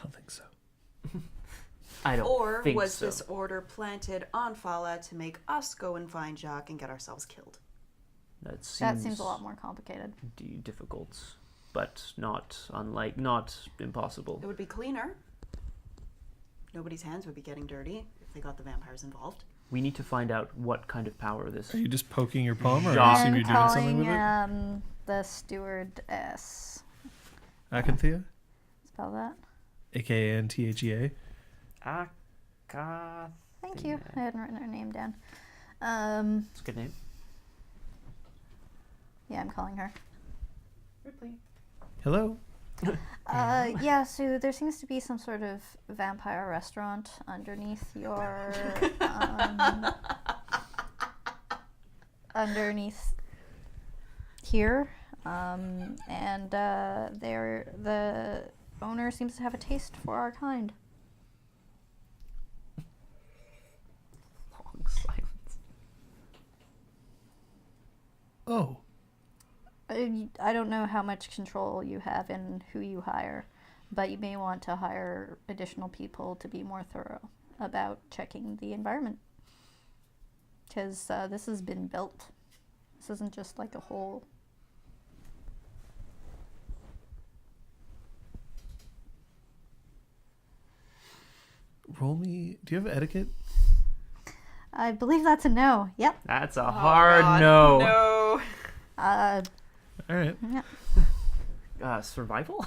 don't think so. I don't Or think was so. this order planted on Fala to make us go and find Jacques and get ourselves killed? That seems, That seems a lot more complicated. difficult, but not impossible. It would be cleaner. Nobody's hands would be getting dirty if they got the vampires involved. We need to find out what kind of power this. Are you just poking your palm, or Jacques. I assume I'm you're doing something calling with it? the stewardess. Acanthea, Spell that. AKANTHEA. Thank you. I hadn't written her name down. It's a good name. Yeah, I'm calling her. Hello. Yeah, so there seems to be some sort of vampire restaurant underneath your underneath here, and the owner seems to have a taste for our kind. Long silence. Oh, I don't know how much control you have in who you hire, but you may want to hire additional people to be more thorough about checking the environment. Because this has been built. This isn't just like a whole... roll me. Do you have etiquette? I believe that's a no. Yep. That's a Oh, hard God, no. No. All right. Yeah. Survival?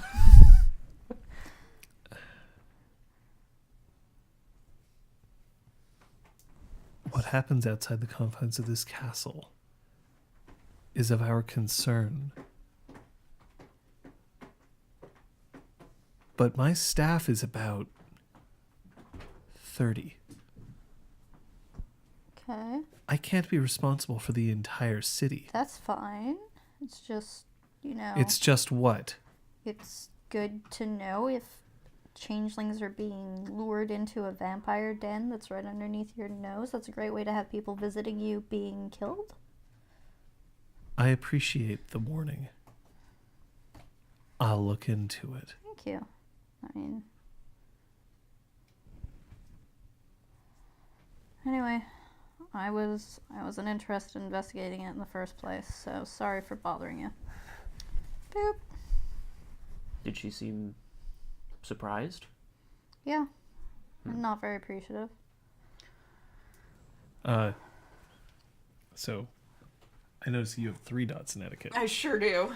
What happens outside the confines of this castle is of our concern. But my staff is about 30. Okay. I can't be responsible for the entire city. That's fine. It's just, It's just what? it's good to know if changelings are being lured into a vampire den that's right underneath your nose. That's a great way to have people visiting you being killed. I appreciate the warning. I'll look into it. Thank you. I mean, anyway, I wasn't interested in investigating it in the first place, so sorry for bothering you. Boop. Did she seem surprised? Yeah. I'm not very appreciative. So, I notice you have 3 dots in etiquette. I sure do.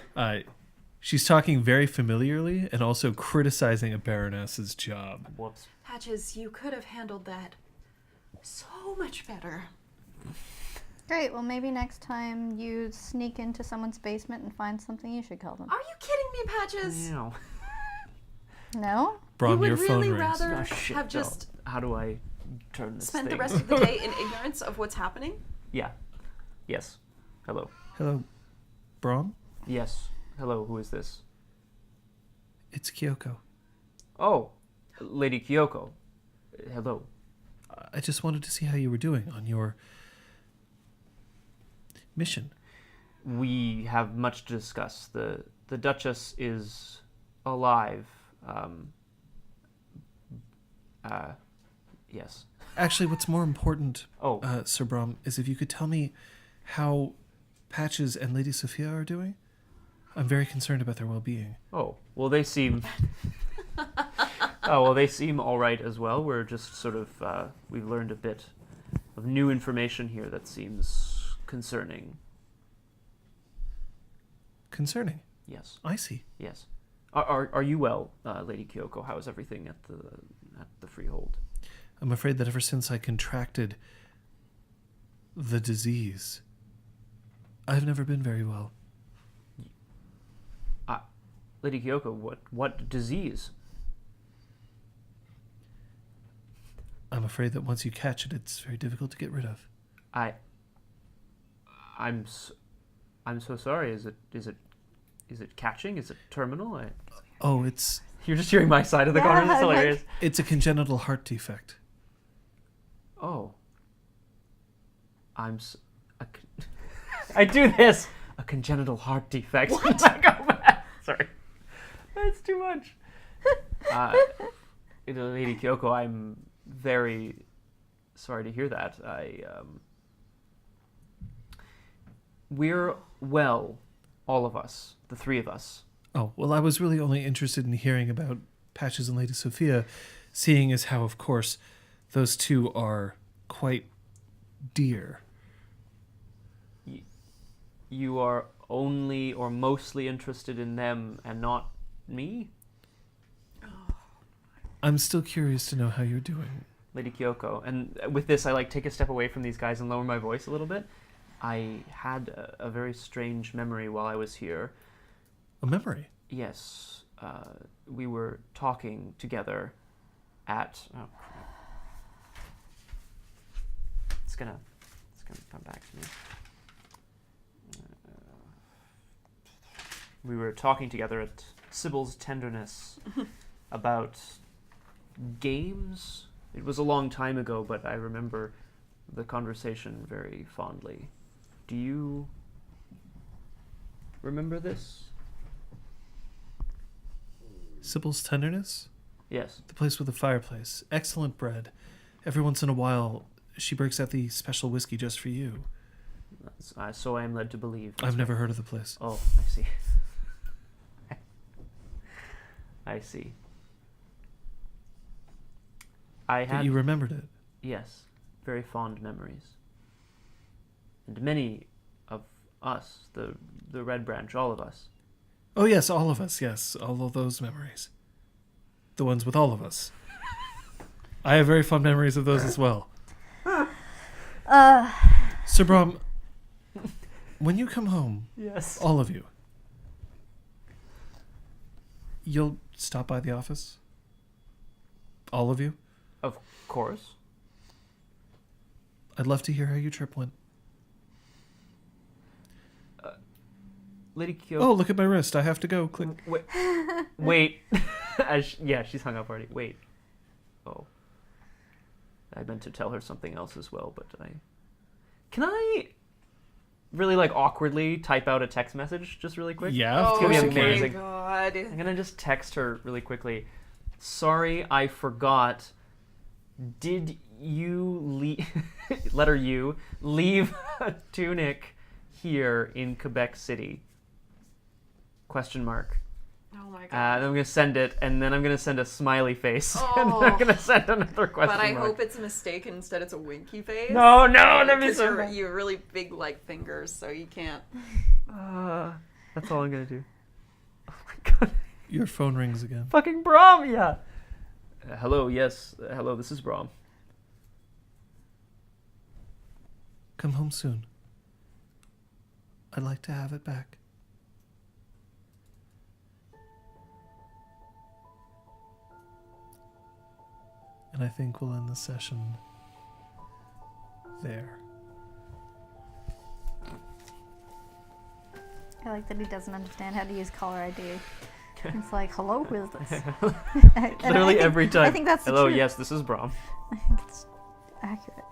She's talking very familiarly and also criticizing a baroness's job. Whoops. Patches, you could have handled that so much better. Great, well maybe next time you sneak into someone's basement and find something, you should kill them. Are you kidding me, Patches? No. No? Braum, You your would phone really rings. rather Oh, shit, have no. just How do I turn this spent thing? the rest of the day in ignorance of what's happening? Yeah. Yes. Hello. Hello, Braum? Yes. Hello, who is this? It's Kyoko. Oh, Lady Kyoko. Hello. I just wanted to see how you were doing on your mission. We have much to discuss. The Duchess is alive. Yes. Actually, what's more important, Oh. Sir Braum, is if you could tell me how Patches and Lady Sophia are doing. I'm very concerned about their well-being. Oh, well, they seem. Oh, well, they seem all right as well. We're just sort of. We've learned a bit of new information here that seems concerning. Concerning. Yes. I see. Yes. Are you well, Lady Kyoko? How is everything at the Freehold? I'm afraid that ever since I contracted the disease, I've never been very well. Lady Kyoko, what disease? I'm afraid that once you catch it, it's very difficult to get rid of. I'm so sorry. Is it catching? Is it terminal? Oh, it's You're just hearing my side of the conversation. It's I'm like- hilarious. a congenital heart defect. Oh. I do this. A congenital heart defect. What? Sorry. That's too much. Lady Kyoko, I'm very sorry to hear that. We're well, all of us, the 3 of us. Oh, well, I was really only interested in hearing about Patches and Lady Sophia, seeing as how, of course, those 2 are quite dear. You are only or mostly interested in them and not me? I'm still curious to know how you're doing. Lady Kyoko. And with this, I take a step away from these guys and lower my voice a little bit. I had a very strange memory while I was here. A memory? Yes. We were talking together at... Oh, crap. It's gonna come back to me. We were talking together at Sybil's Tenderness about games. It was a long time ago, but I remember the conversation very fondly. Do you remember this? Sybil's Tenderness? Yes. The place with the fireplace. Excellent bread. Every once in a while, she breaks out the special whiskey just for you. So I am led to believe. I've never heard of the place. Oh, I see. I see. I But had... you remembered it. Yes. very fond memories. And many of us, the Red Branch, all of us. Oh, yes, all of us, yes. All of those memories. The ones with all of us. I have very fond memories of those as well. Sir Braum, when you come home, Yes. all of you, you'll stop by the office? All of you? Of course. I'd love to hear how your trip went. Lady Kyo. Oh, look at my wrist. I have to go. Click. Wait. Yeah, she's hung up already. Wait. Oh. I meant to tell her something else as well, but Can I really, like, awkwardly type out a text message just really quick? Yeah, of Oh course be you can. amazing. my god. I'm gonna just text her really quickly. Sorry, I forgot. Did you leave... letter U. Leave a tunic here in Quebec City? Question mark. Oh my god. And I'm gonna send it, and then I'm gonna send a smiley face, and Oh. then I'm gonna send another question But I mark. hope it's a mistake and instead it's a winky face. No, that'd be Because so bad. you're really big like fingers, so you can't. That's all I'm gonna do. Oh my god. Your phone rings again. Fucking Braum, yeah. Hello, yes. Hello, this is Braum. Come home soon. I'd like to have it back. And I think we'll end the session there. I like that he doesn't understand how to use caller ID. It's like, hello, who is this? And I Literally think- every time. I think that's the Hello, truth. yes, this is Braum. I think it's accurate.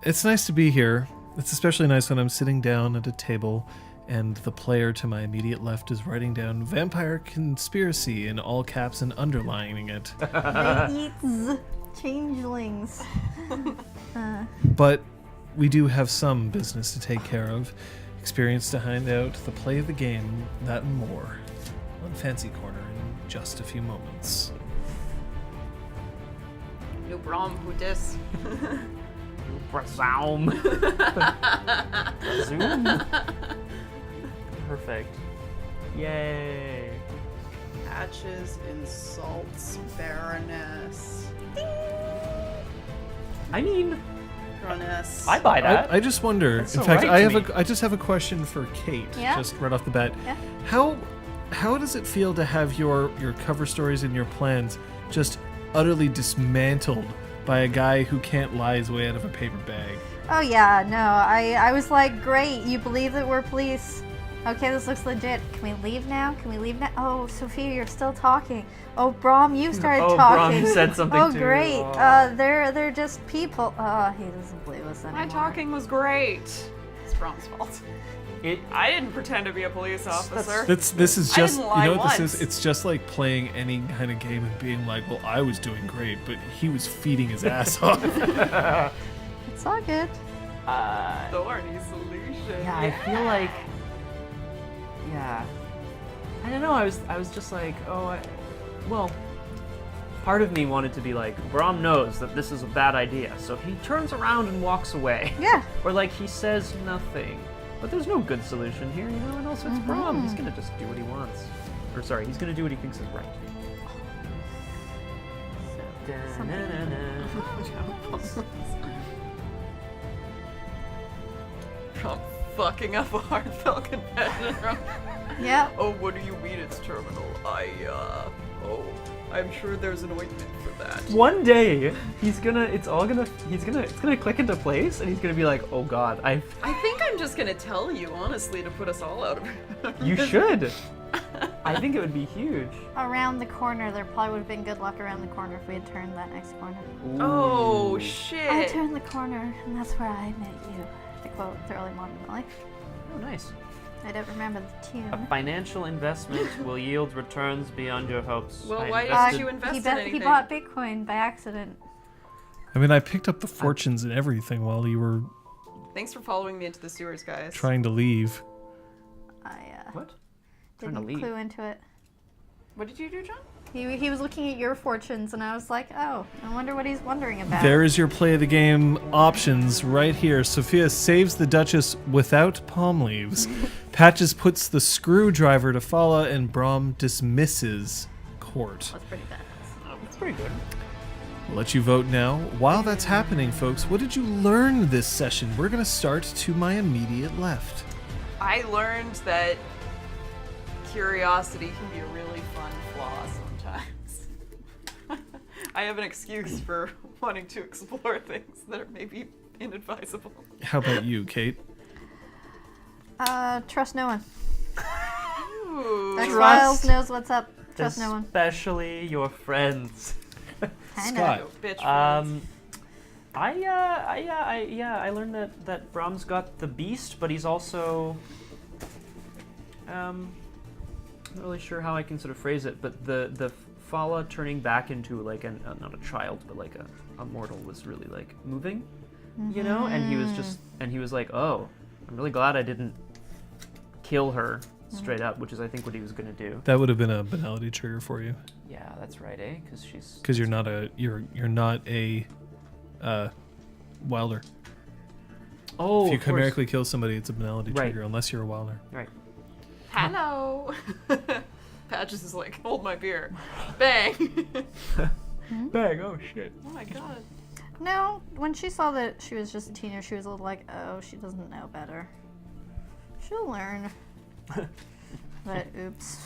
It's nice to be here. It's especially nice when I'm sitting down at a table and the player to my immediate left is writing down Vampire Conspiracy in all caps and underlining it. They eat changelings. But we do have some business to take care of. Experience to find out the play of the game, that and more, on Fancy Corner in just a few moments. No Braum who dis. Braum. Zoom. Perfect. Yay. Patches, insults, Baroness. I mean, Baroness. I buy that. I just wonder. That's In so fact, right to me. I just have a question for Kate. Yeah? Just right off the bat. Yeah. How does it feel to have your cover stories and your plans just utterly dismantled by a guy who can't lie his way out of a paper bag? Oh yeah, no, I was like, great, you believe that we're police? Okay, this looks legit. Can we leave now? Can we leave now? Oh, Sophia, you're still talking. Oh, Braum, you started Oh, talking. Braum said something oh, too. great. Oh. They're just people. He doesn't believe us anymore. My talking was great. It's Braum's fault. It, I didn't pretend to be a police officer. This is I just didn't lie what this once. is. It's just like playing any kind of game and being like, well, I was doing great, but he was feeding his ass off. It's all good. Thorny solution. yeah, I feel like, yeah, I don't know. I was just like, well, part of me wanted to be like, Braum knows that this is a bad idea, so he turns around and walks away. Yeah. Or like he says nothing. But there's no good solution here, you know. And also, it's Braum. He's gonna just do what he wants. Or sorry, he's gonna do what he thinks is right. I'm fucking up a heartfelt confession. Yep. Oh, what do you mean it's terminal? I'm sure there's an ointment for that. One day, it's gonna click into place, and he's gonna be like, oh god, I think I'm just gonna tell you, honestly, to put us all out of it. you should. I think it would be huge. Around the corner, there probably would have been good luck around the corner if we had turned that next corner. Oh, I shit. turned the corner, and that's where I met you. To quote Thoroughly Modern Life. Oh, nice. I don't remember the tune. A financial investment will yield returns beyond your hopes. Well, I why invested- didn't you invest he, in bet- anything? he bought Bitcoin by accident. I mean, I picked up the fortunes and everything while you were Thanks for following me into the sewers, guys. trying to leave. I What? Trying to didn't leave. clue into it. What did you do, John? He was looking at your fortunes, and I was like, oh, I wonder what he's wondering about. There is your play of the game options right here. Sophia saves the Duchess without palm leaves. Patches puts the screwdriver to Fala, and Braum dismisses court. That's pretty badass. It's pretty good. I'll let you vote now. While that's happening, folks, what did you learn this session? We're going to start to my immediate left. I learned that curiosity can be a really fun flaw sometimes. I have an excuse for wanting to explore things that are maybe inadvisable. How about you, Kate? Trust no one. Ooh. X-Files knows what's up. Trust no one. Especially your friends. I know. Scott. Bitch friends. I learned that Braum's got the beast, but he's also I'm not really sure how I can sort of phrase it, but the Fala turning back into like not a child, but like a mortal was really like moving, you know? And he was like, oh, I'm really glad I didn't kill her straight up, which is I think what he was gonna do. That would have been a banality trigger for you. Yeah, that's right, eh? Because Because you're not a wilder. Oh, If you of course. chimerically kill somebody, it's a banality Right. trigger, unless you're a wilder. Right. Hello. Patches is like, hold my beer. Bang. Bang! Oh shit. Oh my god. No, when she saw that she was just a teenager, she was a little like, oh, she doesn't know better. She'll learn. But oops.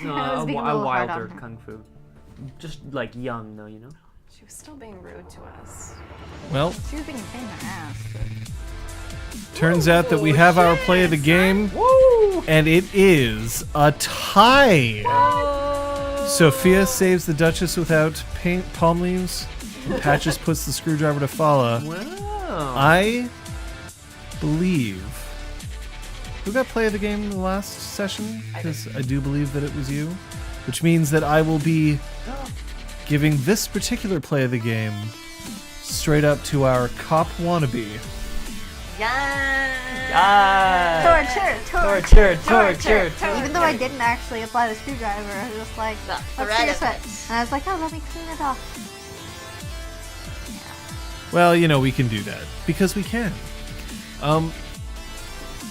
No, I was being a a little hard on wilder her. kung fu. Just like young though, you know. She was still being rude to us. Well, She was being a pain in the ass. turns out that we have our play of the game, Woo! and it is a tie. Sophia saves the Duchess without palm leaves. Patches puts the screwdriver to Fala. Wow. I believe. Who got play of the game in the last session? Because I do believe that it was you. Which means that I will be giving this particular play of the game straight up to our cop wannabe. Torture. Even though I didn't actually apply the screwdriver, I was just like, let's see your sweat. And I was like, oh, let me clean it off. Well, you know, we can do that. Because we can.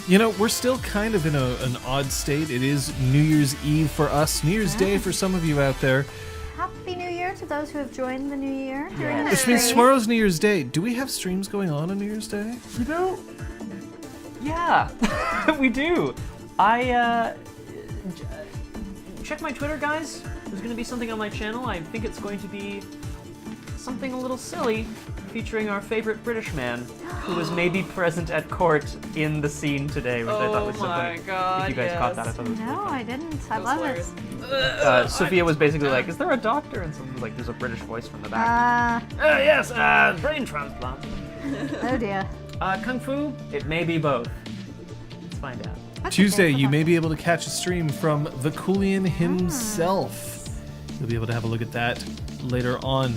You know, we're still kind of in an odd state. It is New Year's Eve for us, New Year's Day for some of you out there. Happy New Year to those who have joined the New Year during the Which means stream. tomorrow's New Year's Day. Do we have streams going on New Year's Day? You know? Yeah, we do. Check my Twitter, guys. There's going to be something on my channel. I think it's going to be something a little silly, featuring our favorite British man, who was maybe present at court in the scene today, which I thought was so funny. my god, If you guys caught that, I yes. thought it was No, really funny. I didn't. I love it. hilarious. Sophia was basically like, is there a doctor? And someone was like, there's a British voice from the back. Yes, brain transplant. Oh dear. Kung Fu, it may be both. Let's find out. That's Tuesday, okay, you may okay. be able to catch a stream from the Coolian himself. You'll be able to have a look at that later on.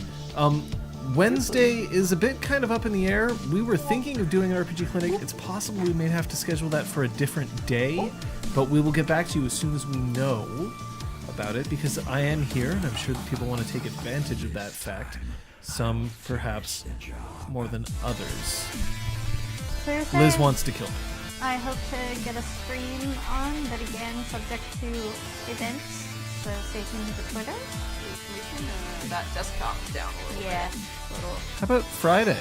Wednesday is a bit kind of up in the air. We were thinking of doing an RPG clinic. It's possible we may have to schedule that for a different day, but we will get back to you as soon as we know about it, because I am here, and I'm sure that people want to take advantage of that fact. Some, perhaps, more than others. Thursday, Liz wants to kill me. I hope to get a stream on, but again, subject to events. So stay tuned to the Twitter. Can we turn that desktop down a little Yeah. bit? Little. How about Friday?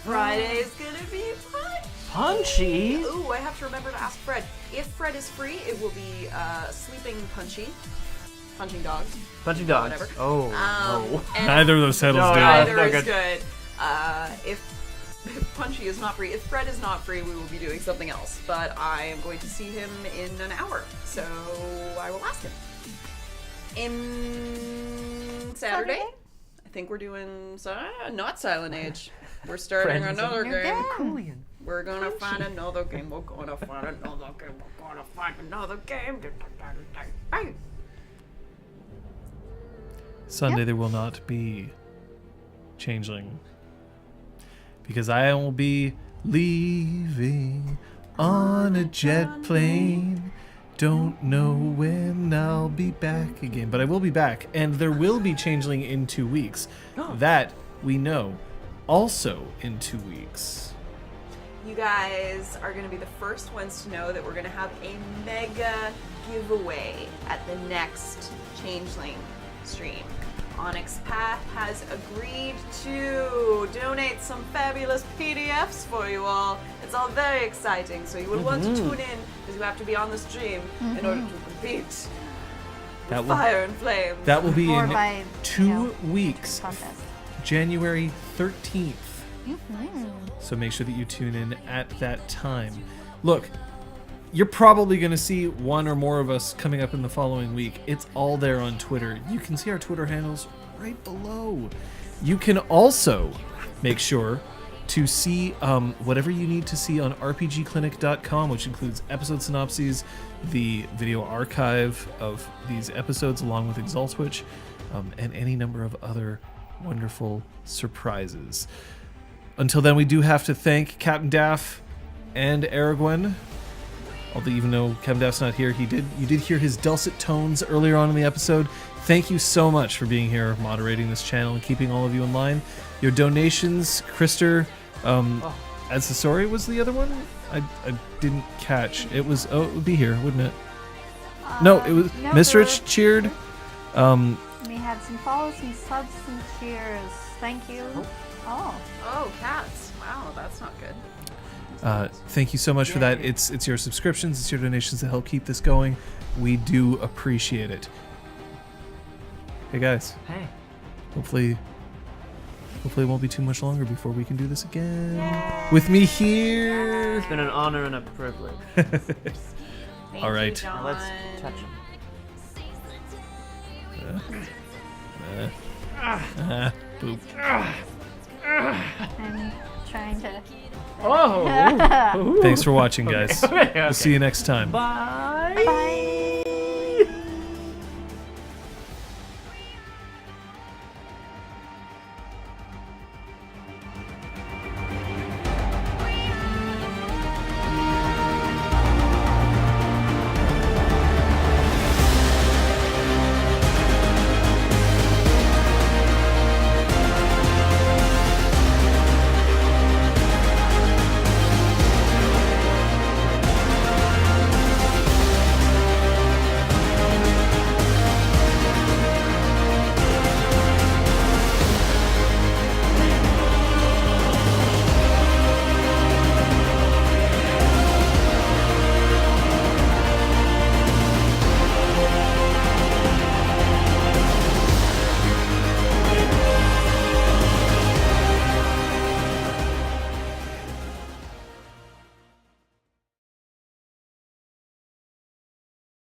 Friday's gonna be fun. Punchy? Ooh, I have to remember to ask Fred. If Fred is free, it will be sleeping punching dogs. Punching dogs. Whatever. Oh, no. And Neither of those titles No, do. no. neither no is good. good. If Punchy is not free, if Fred is not free, we will be doing something else. But I am going to see him in an hour, so I will ask him. In Saturday, I think we're doing not Silent Age. We're starting Friends. another New game. Coolian. We're gonna find another game. We're gonna find another game. We're gonna find another game. Hey. Sunday there will not be Changeling, because I will be leaving on a jet plane. Don't know when I'll be back again. But I will be back. And there will be Changeling in 2 weeks. That we know. Also in 2 weeks. You guys are going to be the first ones to know that we're going to have a mega giveaway at the next Changeling stream. Onyx Path has agreed to donate some fabulous PDFs for you all. It's all very exciting, so you will want to tune in because you have to be on the stream in order to compete. That will, Fire and flame. that will be Or in by, 2 weeks. contest. January 13th. So make sure that you tune in at that time. Look, you're probably going to see one or more of us coming up in the following week. It's all there on Twitter. You can see our Twitter handles right below. You can also make sure to see whatever you need to see on rpgclinic.com, which includes episode synopses, the video archive of these episodes along with Exaltwitch, and any number of other wonderful surprises. Until then, we do have to thank Captain Daff and Aragwen. Although even though Captain Daff's not here, you did hear his dulcet tones earlier on in the episode. Thank you so much for being here, moderating this channel, and keeping all of you in line. Your donations, Krister, Accessory was the other one? I didn't catch. It was, it would be here, wouldn't it? No, it was, no, Miss there Rich cheered. We had some follows, some subs, some cheers. Thank you. Oh. Oh, cats. Wow, that's not good. Thank you so much for that. It's your subscriptions, it's your donations that help keep this going. We do appreciate it. Hey guys, Hey. hopefully it won't be too much longer before we can do this again. With me here. It's been an honor and a privilege. Thank All right. You, John. Now let's touch him. Boop. I'm trying to. Oh! Thanks for watching, guys. We'll see you next time. Bye! Bye.